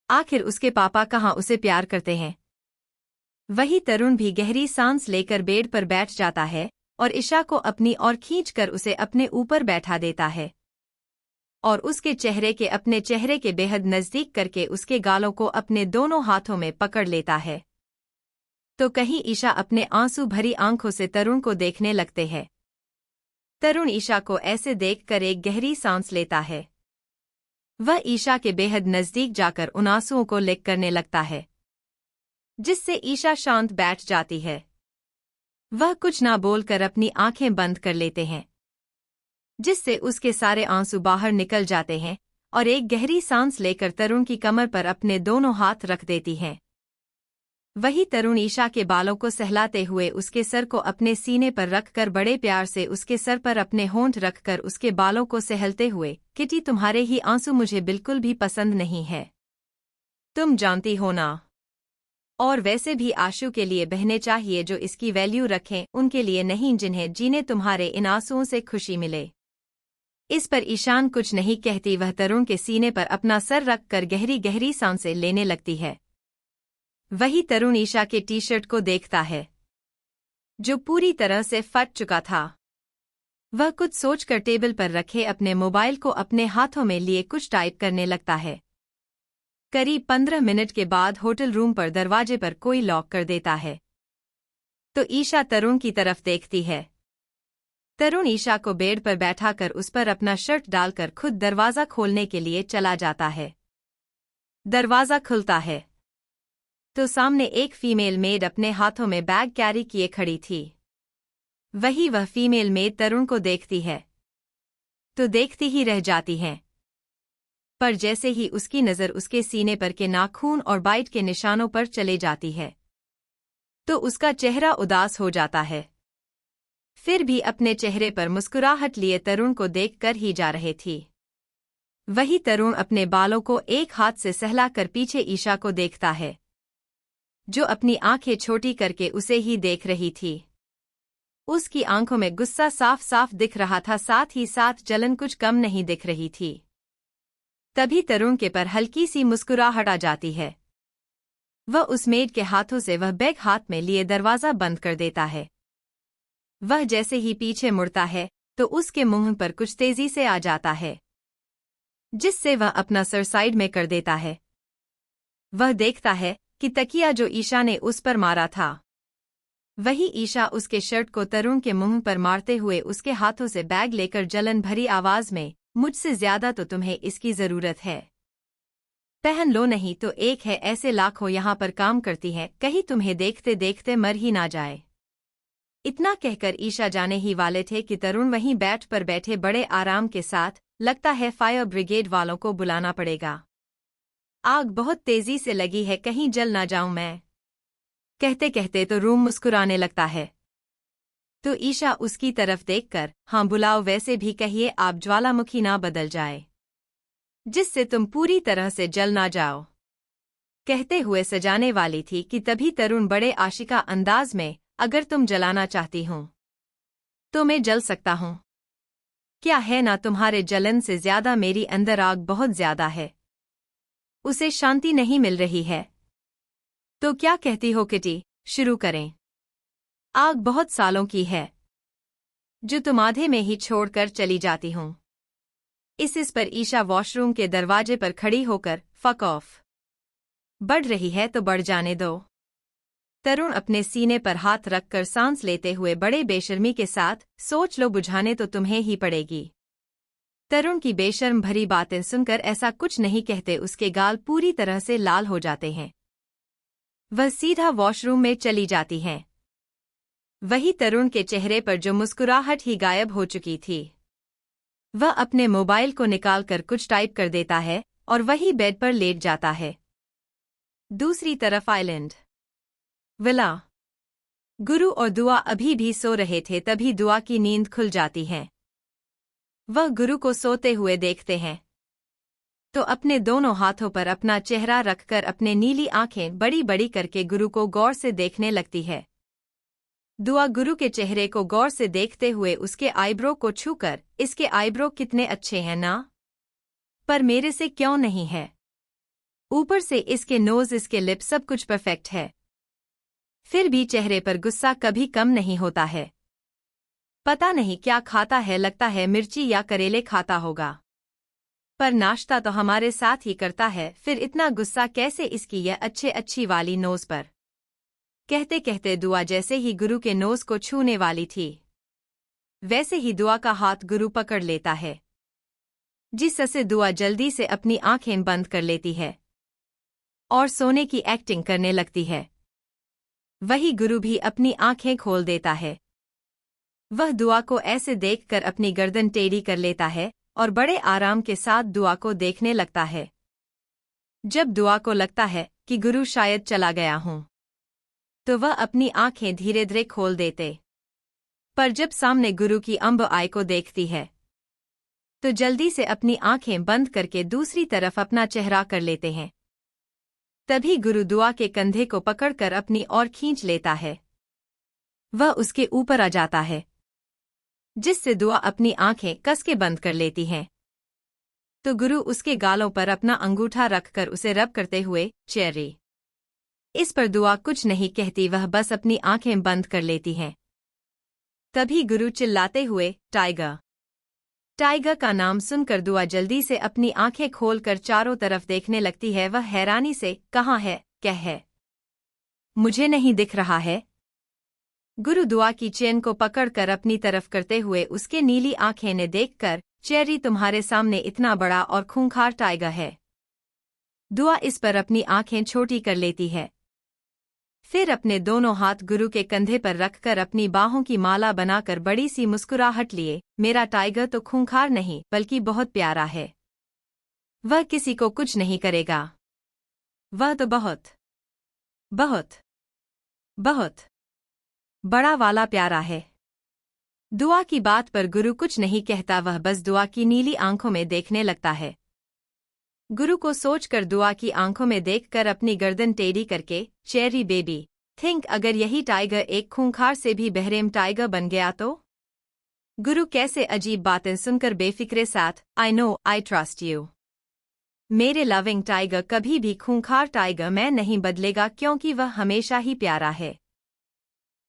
आखिर उसके पापा कहाँ उसे प्यार करते हैं। वही तरुण भी गहरी सांस लेकर बेड पर बैठ जाता है और ईशा को अपनी ओर खींचकर उसे अपने ऊपर बैठा देता है और उसके चेहरे के अपने चेहरे के बेहद नजदीक करके उसके गालों को अपने दोनों हाथों में पकड़ लेता है। तो कहीं ईशा अपने आंसू भरी आंखों से तरुण को देखने लगते हैं। तरुण ईशा को ऐसे देखकर एक गहरी सांस लेता है। वह ईशा के बेहद नजदीक जाकर उन आंसुओं को लिक करने लगता है, जिससे ईशा शांत बैठ जाती है। वह कुछ ना बोलकर अपनी आंखें बंद कर लेते हैं, जिससे उसके सारे आंसू बाहर निकल जाते हैं और एक गहरी सांस लेकर तरुण की कमर पर अपने दोनों हाथ रख देती हैं। वही तरुण ईशा के बालों को सहलाते हुए उसके सर को अपने सीने पर रखकर बड़े प्यार से उसके सर पर अपने होंठ रखकर उसके बालों को सहलते हुए, किटी तुम्हारे ही आंसू मुझे बिल्कुल भी पसंद नहीं है, तुम जानती हो ना। और वैसे भी आशु के लिए बहने चाहिए जो इसकी वैल्यू रखें, उनके लिए नहीं जिन्हें जिन्हें तुम्हारे इन आंसुओं से खुशी मिले। इस पर ईशान कुछ नहीं कहती, वह तरुण के सीने पर अपना सर रखकर गहरी गहरी सांसें लेने लगती है। वही तरुण ईशा के टी शर्ट को देखता है, जो पूरी तरह से फट चुका था। वह कुछ सोचकर टेबल पर रखे अपने मोबाइल को अपने हाथों में लिए कुछ टाइप करने लगता है। करीब 15 मिनट के बाद होटल रूम पर दरवाजे पर कोई लॉक कर देता है। तो ईशा तरुण की तरफ देखती है। तरुण ईशा को बेड पर बैठाकर उस पर अपना शर्ट डालकर खुद दरवाजा खोलने के लिए चला जाता है। दरवाजा खुलता है तो सामने एक फीमेल मेड अपने हाथों में बैग कैरी किए खड़ी थी। वही वह फीमेल मेड तरुण को देखती है तो देखती ही रह जाती है, पर जैसे ही उसकी नज़र उसके सीने पर के नाखून और बाइट के निशानों पर चले जाती है, तो उसका चेहरा उदास हो जाता है। फिर भी अपने चेहरे पर मुस्कुराहट लिए तरुण को देखकर ही जा रहे थी। वही तरुण अपने बालों को एक हाथ से सहलाकर पीछे ईशा को देखता है, जो अपनी आंखें छोटी करके उसे ही देख रही थी। उसकी आंखों में गुस्सा साफ साफ दिख रहा था, साथ ही साथ जलन कुछ कम नहीं दिख रही थी। तभी तरुण के पर हल्की सी मुस्कुराहट आ जाती है। वह उस मेड के हाथों से वह बैग हाथ में लिए दरवाजा बंद कर देता है। वह जैसे ही पीछे मुड़ता है तो उसके मुंह पर कुछ तेजी से आ जाता है, जिससे वह अपना सर साइड में कर देता है। वह देखता है कि तकिया जो ईशा ने उस पर मारा था, वही ईशा उसके शर्ट को तरुण के मुंह पर मारते हुए उसके हाथों से बैग लेकर जलन भरी आवाज में, मुझसे ज्यादा तो तुम्हें इसकी जरूरत है, पहन लो नहीं तो एक है ऐसे लाखों यहाँ पर काम करती हैं, कहीं तुम्हें देखते देखते मर ही ना जाए। इतना कहकर ईशा जाने ही वाले थे कि तरुण वहीं बैठ पर बैठे बड़े आराम के साथ, लगता है फायर ब्रिगेड वालों को बुलाना पड़ेगा। आग बहुत तेजी से लगी है, कहीं जल ना जाऊं मैं। कहते कहते तो रूम मुस्कुराने लगता है। तो ईशा उसकी तरफ देखकर, हाँ बुलाओ, वैसे भी कहिए आप ज्वालामुखी ना बदल जाए, जिससे तुम पूरी तरह से जल ना जाओ। कहते हुए सजाने वाली थी कि तभी तरुण बड़े आशिका अंदाज में, अगर तुम जलाना चाहती हो तो मैं जल सकता हूं। क्या है ना, तुम्हारे जलन से ज्यादा मेरी अंदर आग बहुत ज्यादा है, उसे शांति नहीं मिल रही है। तो क्या कहती हो किटी, शुरू करें? आग बहुत सालों की है, जो तुम आधे में ही छोड़कर चली जाती हूं। इस पर ईशा वॉशरूम के दरवाजे पर खड़ी होकर, फक ऑफ। बढ़ रही है तो बढ़ जाने दो। तरुण अपने सीने पर हाथ रखकर सांस लेते हुए बड़े बेशर्मी के साथ, सोच लो, बुझाने तो तुम्हें ही पड़ेगी। तरुण की बेशर्म भरी बातें सुनकर ऐसा कुछ नहीं कहते उसके गाल पूरी तरह से लाल हो जाते हैं। वह सीधा वॉशरूम में चली जाती हैं। वही तरुण के चेहरे पर जो मुस्कुराहट ही गायब हो चुकी थी। वह अपने मोबाइल को निकालकर कुछ टाइप कर देता है और वही बेड पर लेट जाता है। दूसरी तरफ आइलैंड विला। गुरु और दुआ अभी भी सो रहे थे, तभी दुआ की नींद खुल जाती है। वह गुरु को सोते हुए देखते हैं तो अपने दोनों हाथों पर अपना चेहरा रखकर अपने नीली आंखें बड़ी बड़ी करके गुरु को गौर से देखने लगती है। दुआ गुरु के चेहरे को गौर से देखते हुए उसके आईब्रो को छूकर, इसके आईब्रो कितने अच्छे हैं ना, पर मेरे से क्यों नहीं है। ऊपर से इसके नोज, इसके लिप, सब कुछ परफेक्ट है। फिर भी चेहरे पर गुस्सा कभी कम नहीं होता है। पता नहीं क्या खाता है, लगता है मिर्ची या करेले खाता होगा, पर नाश्ता तो हमारे साथ ही करता है, फिर इतना गुस्सा कैसे इसकी यह अच्छी वाली नोज पर। कहते कहते दुआ जैसे ही गुरु के नोज को छूने वाली थी, वैसे ही दुआ का हाथ गुरु पकड़ लेता है, जिससे दुआ जल्दी से अपनी आंखें बंद कर लेती है और सोने की एक्टिंग करने लगती है। वही गुरु भी अपनी आंखें खोल देता है। वह दुआ को ऐसे देखकर अपनी गर्दन टेढ़ी कर लेता है और बड़े आराम के साथ दुआ को देखने लगता है। जब दुआ को लगता है कि गुरु शायद चला गया हूं, तो वह अपनी आंखें धीरे धीरे खोल देते, पर जब सामने गुरु की अम्ब आई को देखती है तो जल्दी से अपनी आंखें बंद करके दूसरी तरफ अपना चेहरा कर लेते हैं। तभी गुरु दुआ के कंधे को पकड़कर अपनी ओर खींच लेता है। वह उसके ऊपर आ जाता है, जिससे दुआ अपनी आंखें कस के बंद कर लेती हैं। तो गुरु उसके गालों पर अपना अंगूठा रखकर उसे रब करते हुए, चेरी। इस पर दुआ कुछ नहीं कहती, वह बस अपनी आंखें बंद कर लेती हैं। तभी गुरु चिल्लाते हुए, टाइगर। टाइगर का नाम सुनकर दुआ जल्दी से अपनी आंखें खोलकर चारों तरफ देखने लगती है। वह हैरानी से, कहाँ है, क्या है, मुझे नहीं दिख रहा है। गुरु दुआ की चेन को पकड़कर अपनी तरफ करते हुए उसके नीली आंखें ने देखकर, चेरी, तुम्हारे सामने इतना बड़ा और खूंखार टाइगर है। दुआ इस पर अपनी आंखें छोटी कर लेती है, फिर अपने दोनों हाथ गुरु के कंधे पर रखकर अपनी बाहों की माला बनाकर बड़ी सी मुस्कुराहट लिए, मेरा टाइगर तो खूंखार नहीं बल्कि बहुत प्यारा है। वह किसी को कुछ नहीं करेगा। वह तो बहुत बहुत बहुत बड़ा वाला प्यारा है। दुआ की बात पर गुरु कुछ नहीं कहता, वह बस दुआ की नीली आंखों में देखने लगता है। गुरु को सोचकर दुआ की आंखों में देखकर अपनी गर्दन टेढ़ी करके, चेरी बेबी, थिंक अगर यही टाइगर एक खूंखार से भी बहरेम टाइगर बन गया तो। गुरु कैसे अजीब बातें सुनकर बेफिक्रे साथ, I know, I trust you. मेरे लविंग टाइगर कभी भी खूंखार टाइगर में नहीं बदलेगा, क्योंकि वह हमेशा ही प्यारा है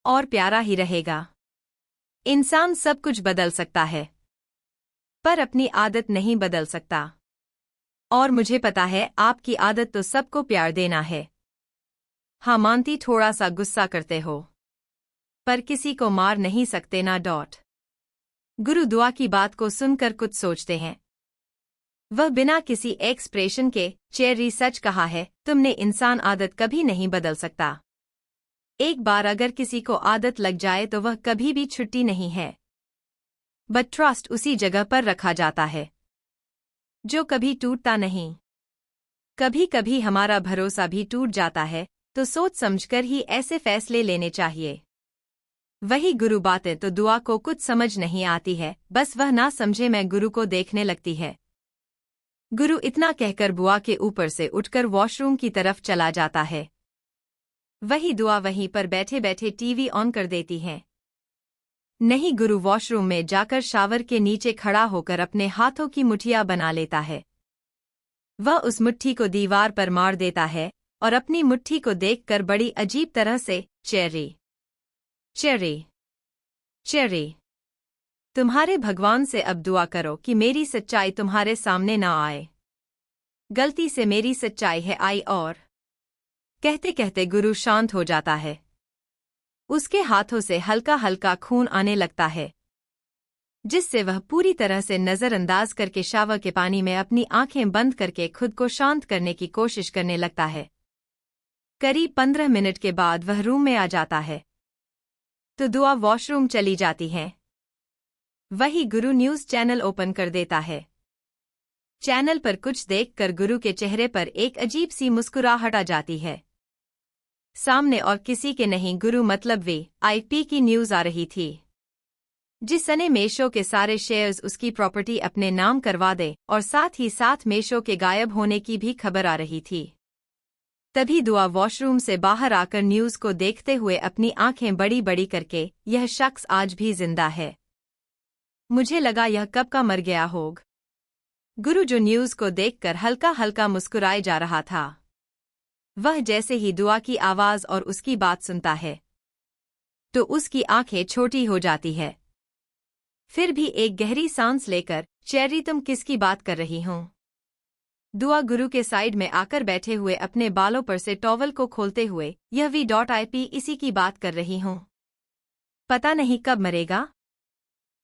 और प्यारा ही रहेगा। इंसान सब कुछ बदल सकता है, पर अपनी आदत नहीं बदल सकता। और मुझे पता है आपकी आदत तो सबको प्यार देना है। हाँ मानती, थोड़ा सा गुस्सा करते हो, पर किसी को मार नहीं सकते ना। गुरु दुआ की बात को सुनकर कुछ सोचते हैं। वह बिना किसी एक्सप्रेशन के, चेरी सच कहा है, तुमने इंसान आदत कभी नहीं बदल सकता। एक बार अगर किसी को आदत लग जाए तो वह कभी भी छुट्टी नहीं है। बट ट्रस्ट उसी जगह पर रखा जाता है जो कभी टूटता नहीं। कभी कभी हमारा भरोसा भी टूट जाता है, तो सोच समझकर ही ऐसे फैसले लेने चाहिए। वही गुरु बातें तो दुआ को कुछ समझ नहीं आती है, बस वह ना समझे मैं गुरु को देखने लगती है। गुरु इतना कहकर बुआ के ऊपर से उठकर वॉशरूम की तरफ चला जाता है। वही दुआ वहीं पर बैठे बैठे टीवी ऑन कर देती है। नहीं, गुरु वॉशरूम में जाकर शावर के नीचे खड़ा होकर अपने हाथों की मुठ्ठियां बना लेता है। वह उस मुट्ठी को दीवार पर मार देता है और अपनी मुट्ठी को देखकर बड़ी अजीब तरह से चेरी चेरी चेरी तुम्हारे भगवान से अब दुआ करो कि मेरी सच्चाई तुम्हारे सामने ना आए। गलती से मेरी सच्चाई है आई। और कहते कहते गुरु शांत हो जाता है। उसके हाथों से हल्का हल्का खून आने लगता है, जिससे वह पूरी तरह से नजरअंदाज करके शावर के पानी में अपनी आंखें बंद करके खुद को शांत करने की कोशिश करने लगता है। करीब 15 मिनट के बाद वह रूम में आ जाता है, तो दुआ वॉशरूम चली जाती है। वही गुरु न्यूज चैनल ओपन कर देता है। चैनल पर कुछ देखकर गुरु के चेहरे पर एक अजीब सी मुस्कुराहट आ जाती है। सामने और किसी के नहीं, गुरु मतलब VIP की न्यूज आ रही थी, जिसने मेशो के सारे शेयर्स उसकी प्रॉपर्टी अपने नाम करवा दे और साथ ही साथ मेशो के गायब होने की भी खबर आ रही थी। तभी दुआ वॉशरूम से बाहर आकर न्यूज को देखते हुए अपनी आंखें बड़ी बड़ी करके, यह शख्स आज भी जिंदा है। मुझे लगा यह कब का मर गया होगा। गुरु जो न्यूज को देखकर हल्का हल्का मुस्कुराए जा रहा था, वह जैसे ही दुआ की आवाज और उसकी बात सुनता है तो उसकी आंखें छोटी हो जाती है। फिर भी एक गहरी सांस लेकर, चेरी तुम किसकी बात कर रही हो? दुआ गुरु के साइड में आकर बैठे हुए अपने बालों पर से टॉवल को खोलते हुए, यह VIP इसी की बात कर रही हूं। पता नहीं कब मरेगा।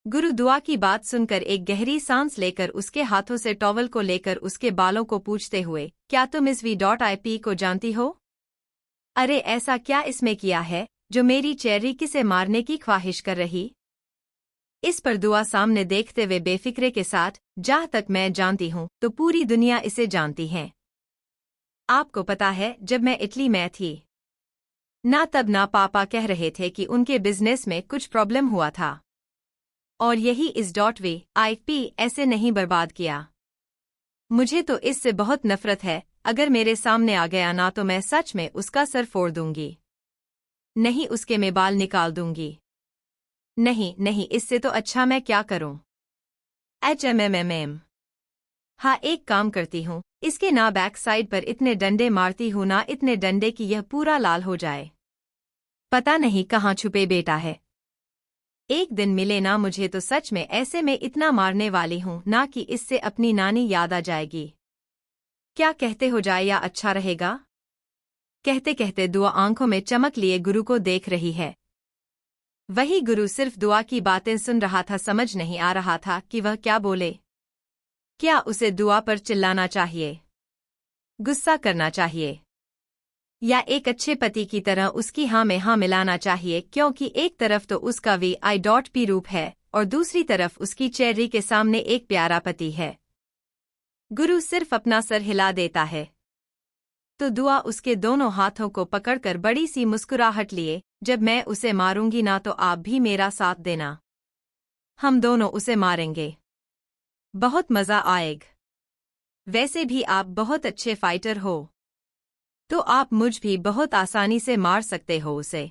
गुरु दुआ की बात सुनकर एक गहरी सांस लेकर उसके हाथों से टॉवल को लेकर उसके बालों को पूछते हुए, क्या तुम इस VIP को जानती हो? अरे ऐसा क्या इसमें किया है जो मेरी चेरी किसे मारने की ख्वाहिश कर रही? इस पर दुआ सामने देखते हुए बेफिक्रे के साथ, जहाँ तक मैं जानती हूँ तो पूरी दुनिया इसे जानती है। आपको पता है, जब मैं इटली में थी ना, तब ना पापा कह रहे थे कि उनके बिजनेस में कुछ प्रॉब्लम हुआ था, और यही इस VIP ऐसे नहीं बर्बाद किया। मुझे तो इससे बहुत नफरत है। अगर मेरे सामने आ गया ना तो मैं सच में उसका सर फोड़ दूंगी, नहीं उसके मैं बाल निकाल दूंगी। नहीं नहीं, इससे तो अच्छा मैं क्या करूं? HMMM। हाँ, एक काम करती हूँ, इसके ना बैक साइड पर इतने डंडे मारती हूँ ना, इतने डंडे कि यह पूरा लाल हो जाए। पता नहीं कहाँ छुपे बेटा है। एक दिन मिले ना मुझे तो सच में ऐसे में इतना मारने वाली हूँ ना कि इससे अपनी नानी याद आ जाएगी। क्या कहते हो, जाए या अच्छा रहेगा? कहते कहते दुआ आंखों में चमक लिए गुरु को देख रही है। वही गुरु सिर्फ दुआ की बातें सुन रहा था, समझ नहीं आ रहा था कि वह क्या बोले। क्या उसे दुआ पर चिल्लाना चाहिए, गुस्सा करना चाहिए, या एक अच्छे पति की तरह उसकी हाँ में हाँ मिलाना चाहिए? क्योंकि एक तरफ तो उसका VIP रूप है और दूसरी तरफ उसकी चेरी के सामने एक प्यारा पति है। गुरु सिर्फ अपना सर हिला देता है, तो दुआ उसके दोनों हाथों को पकड़कर बड़ी सी मुस्कुराहट लिए, जब मैं उसे मारूंगी ना तो आप भी मेरा साथ देना, हम दोनों उसे मारेंगे, बहुत मजा आएगा। वैसे भी आप बहुत अच्छे फाइटर हो, तो आप मुझ भी बहुत आसानी से मार सकते हो उसे।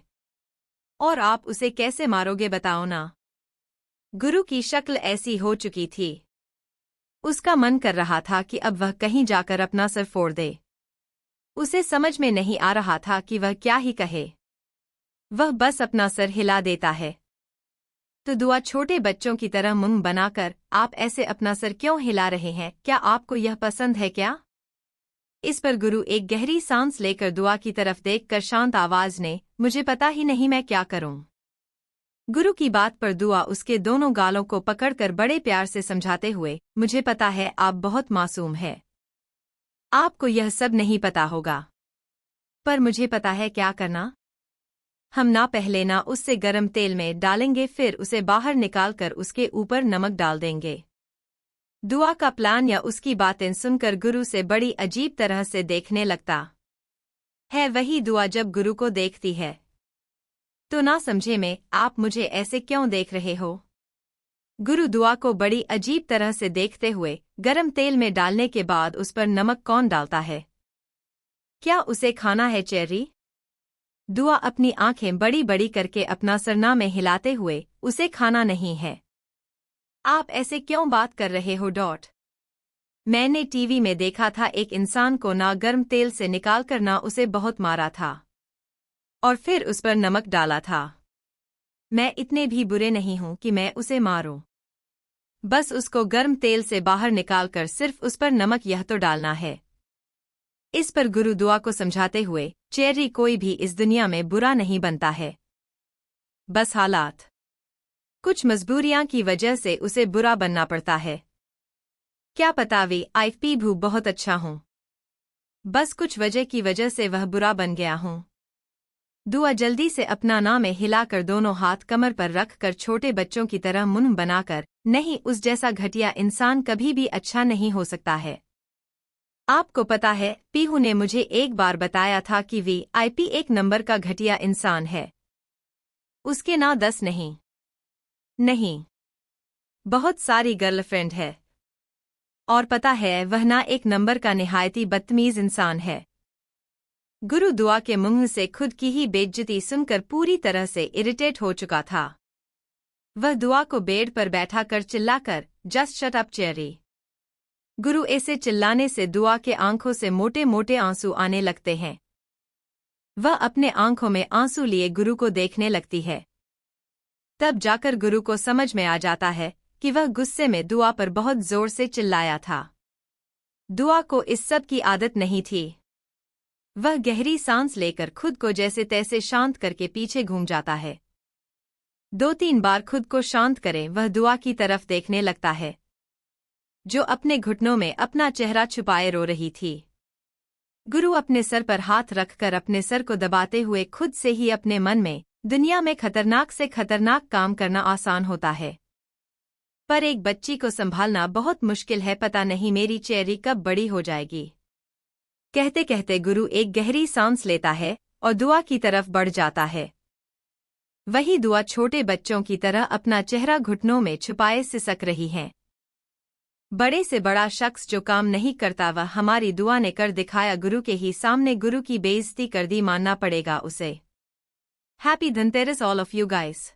और आप उसे कैसे मारोगे बताओ ना? गुरु की शक्ल ऐसी हो चुकी थी, उसका मन कर रहा था कि अब वह कहीं जाकर अपना सर फोड़ दे। उसे समझ में नहीं आ रहा था कि वह क्या ही कहे। वह बस अपना सर हिला देता है। तो दुआ छोटे बच्चों की तरह मुंह बनाकर, आप ऐसे अपना सर क्यों हिला रहे हैं? क्या आपको यह पसंद है क्या? इस पर गुरु एक गहरी सांस लेकर दुआ की तरफ देखकर शांत आवाज ने, मुझे पता ही नहीं मैं क्या करूं। गुरु की बात पर दुआ उसके दोनों गालों को पकड़कर बड़े प्यार से समझाते हुए, मुझे पता है आप बहुत मासूम है, आपको यह सब नहीं पता होगा, पर मुझे पता है क्या करना। हम ना पहले ना उससे गर्म तेल में डालेंगे, फिर उसे बाहर निकालकर उसके ऊपर नमक डाल देंगे। दुआ का प्लान या उसकी बातें सुनकर गुरु से बड़ी अजीब तरह से देखने लगता है। वही दुआ जब गुरु को देखती है तो ना समझे में, आप मुझे ऐसे क्यों देख रहे हो? गुरु दुआ को बड़ी अजीब तरह से देखते हुए, गरम तेल में डालने के बाद उस पर नमक कौन डालता है? क्या उसे खाना है चेरी? दुआ अपनी आंखें बड़ी बड़ी करके अपना सरना में हिलाते हुए, उसे खाना नहीं है। आप ऐसे क्यों बात कर रहे हो? मैंने टीवी में देखा था एक इंसान को ना गर्म तेल से निकालकर ना उसे बहुत मारा था और फिर उस पर नमक डाला था। मैं इतने भी बुरे नहीं हूं कि मैं उसे मारूं। बस उसको गर्म तेल से बाहर निकालकर सिर्फ उस पर नमक यह तो डालना है। इस पर गुरु दुआ को समझाते हुए, चेरी कोई भी इस दुनिया में बुरा नहीं बनता है। बस हालात, कुछ मजबूरियां की वजह से उसे बुरा बनना पड़ता है। क्या पता VIP भी बहुत अच्छा हूं, बस कुछ वजह की वजह से वह बुरा बन गया हूं। दुआ जल्दी से अपना नाम हिलाकर दोनों हाथ कमर पर रख कर छोटे बच्चों की तरह मुंह बनाकर, नहीं, उस जैसा घटिया इंसान कभी भी अच्छा नहीं हो सकता है। आपको पता है, पीहू ने मुझे एक बार बताया था कि VIP एक नंबर का घटिया इंसान है। उसके ना 10 नहीं, बहुत सारी गर्लफ्रेंड है। और पता है, वह ना एक नंबर का निहायती बदतमीज इंसान है। गुरु दुआ के मुंह से खुद की ही बेइज्जती सुनकर पूरी तरह से इरिटेट हो चुका था। वह दुआ को बेड पर बैठा कर चिल्लाकर, जस्ट शट अप चेरी। गुरु ऐसे चिल्लाने से दुआ के आंखों से मोटे मोटे आंसू आने लगते हैं। वह अपने आंखों में आंसू लिए गुरु को देखने लगती है। तब जाकर गुरु को समझ में आ जाता है कि वह गुस्से में दुआ पर बहुत जोर से चिल्लाया था। दुआ को इस सब की आदत नहीं थी। वह गहरी सांस लेकर खुद को जैसे तैसे शांत करके पीछे घूम जाता है। 2-3 बार खुद को शांत करे वह दुआ की तरफ देखने लगता है, जो अपने घुटनों में अपना चेहरा छुपाए रो रही थी। गुरु अपने सर पर हाथ रखकर अपने सर को दबाते हुए खुद से ही अपने मन में, दुनिया में खतरनाक से खतरनाक काम करना आसान होता है, पर एक बच्ची को संभालना बहुत मुश्किल है। पता नहीं मेरी चेरी कब बड़ी हो जाएगी। कहते कहते गुरु एक गहरी सांस लेता है और दुआ की तरफ बढ़ जाता है। वही दुआ छोटे बच्चों की तरह अपना चेहरा घुटनों में छुपाए सिसक रही है। बड़े से बड़ा शख्स जो काम नहीं करता वह हमारी दुआ ने कर दिखाया। गुरु के ही सामने गुरु की बेइज्जती कर दी, मानना पड़ेगा उसे। Happy Dhanteras all of you guys.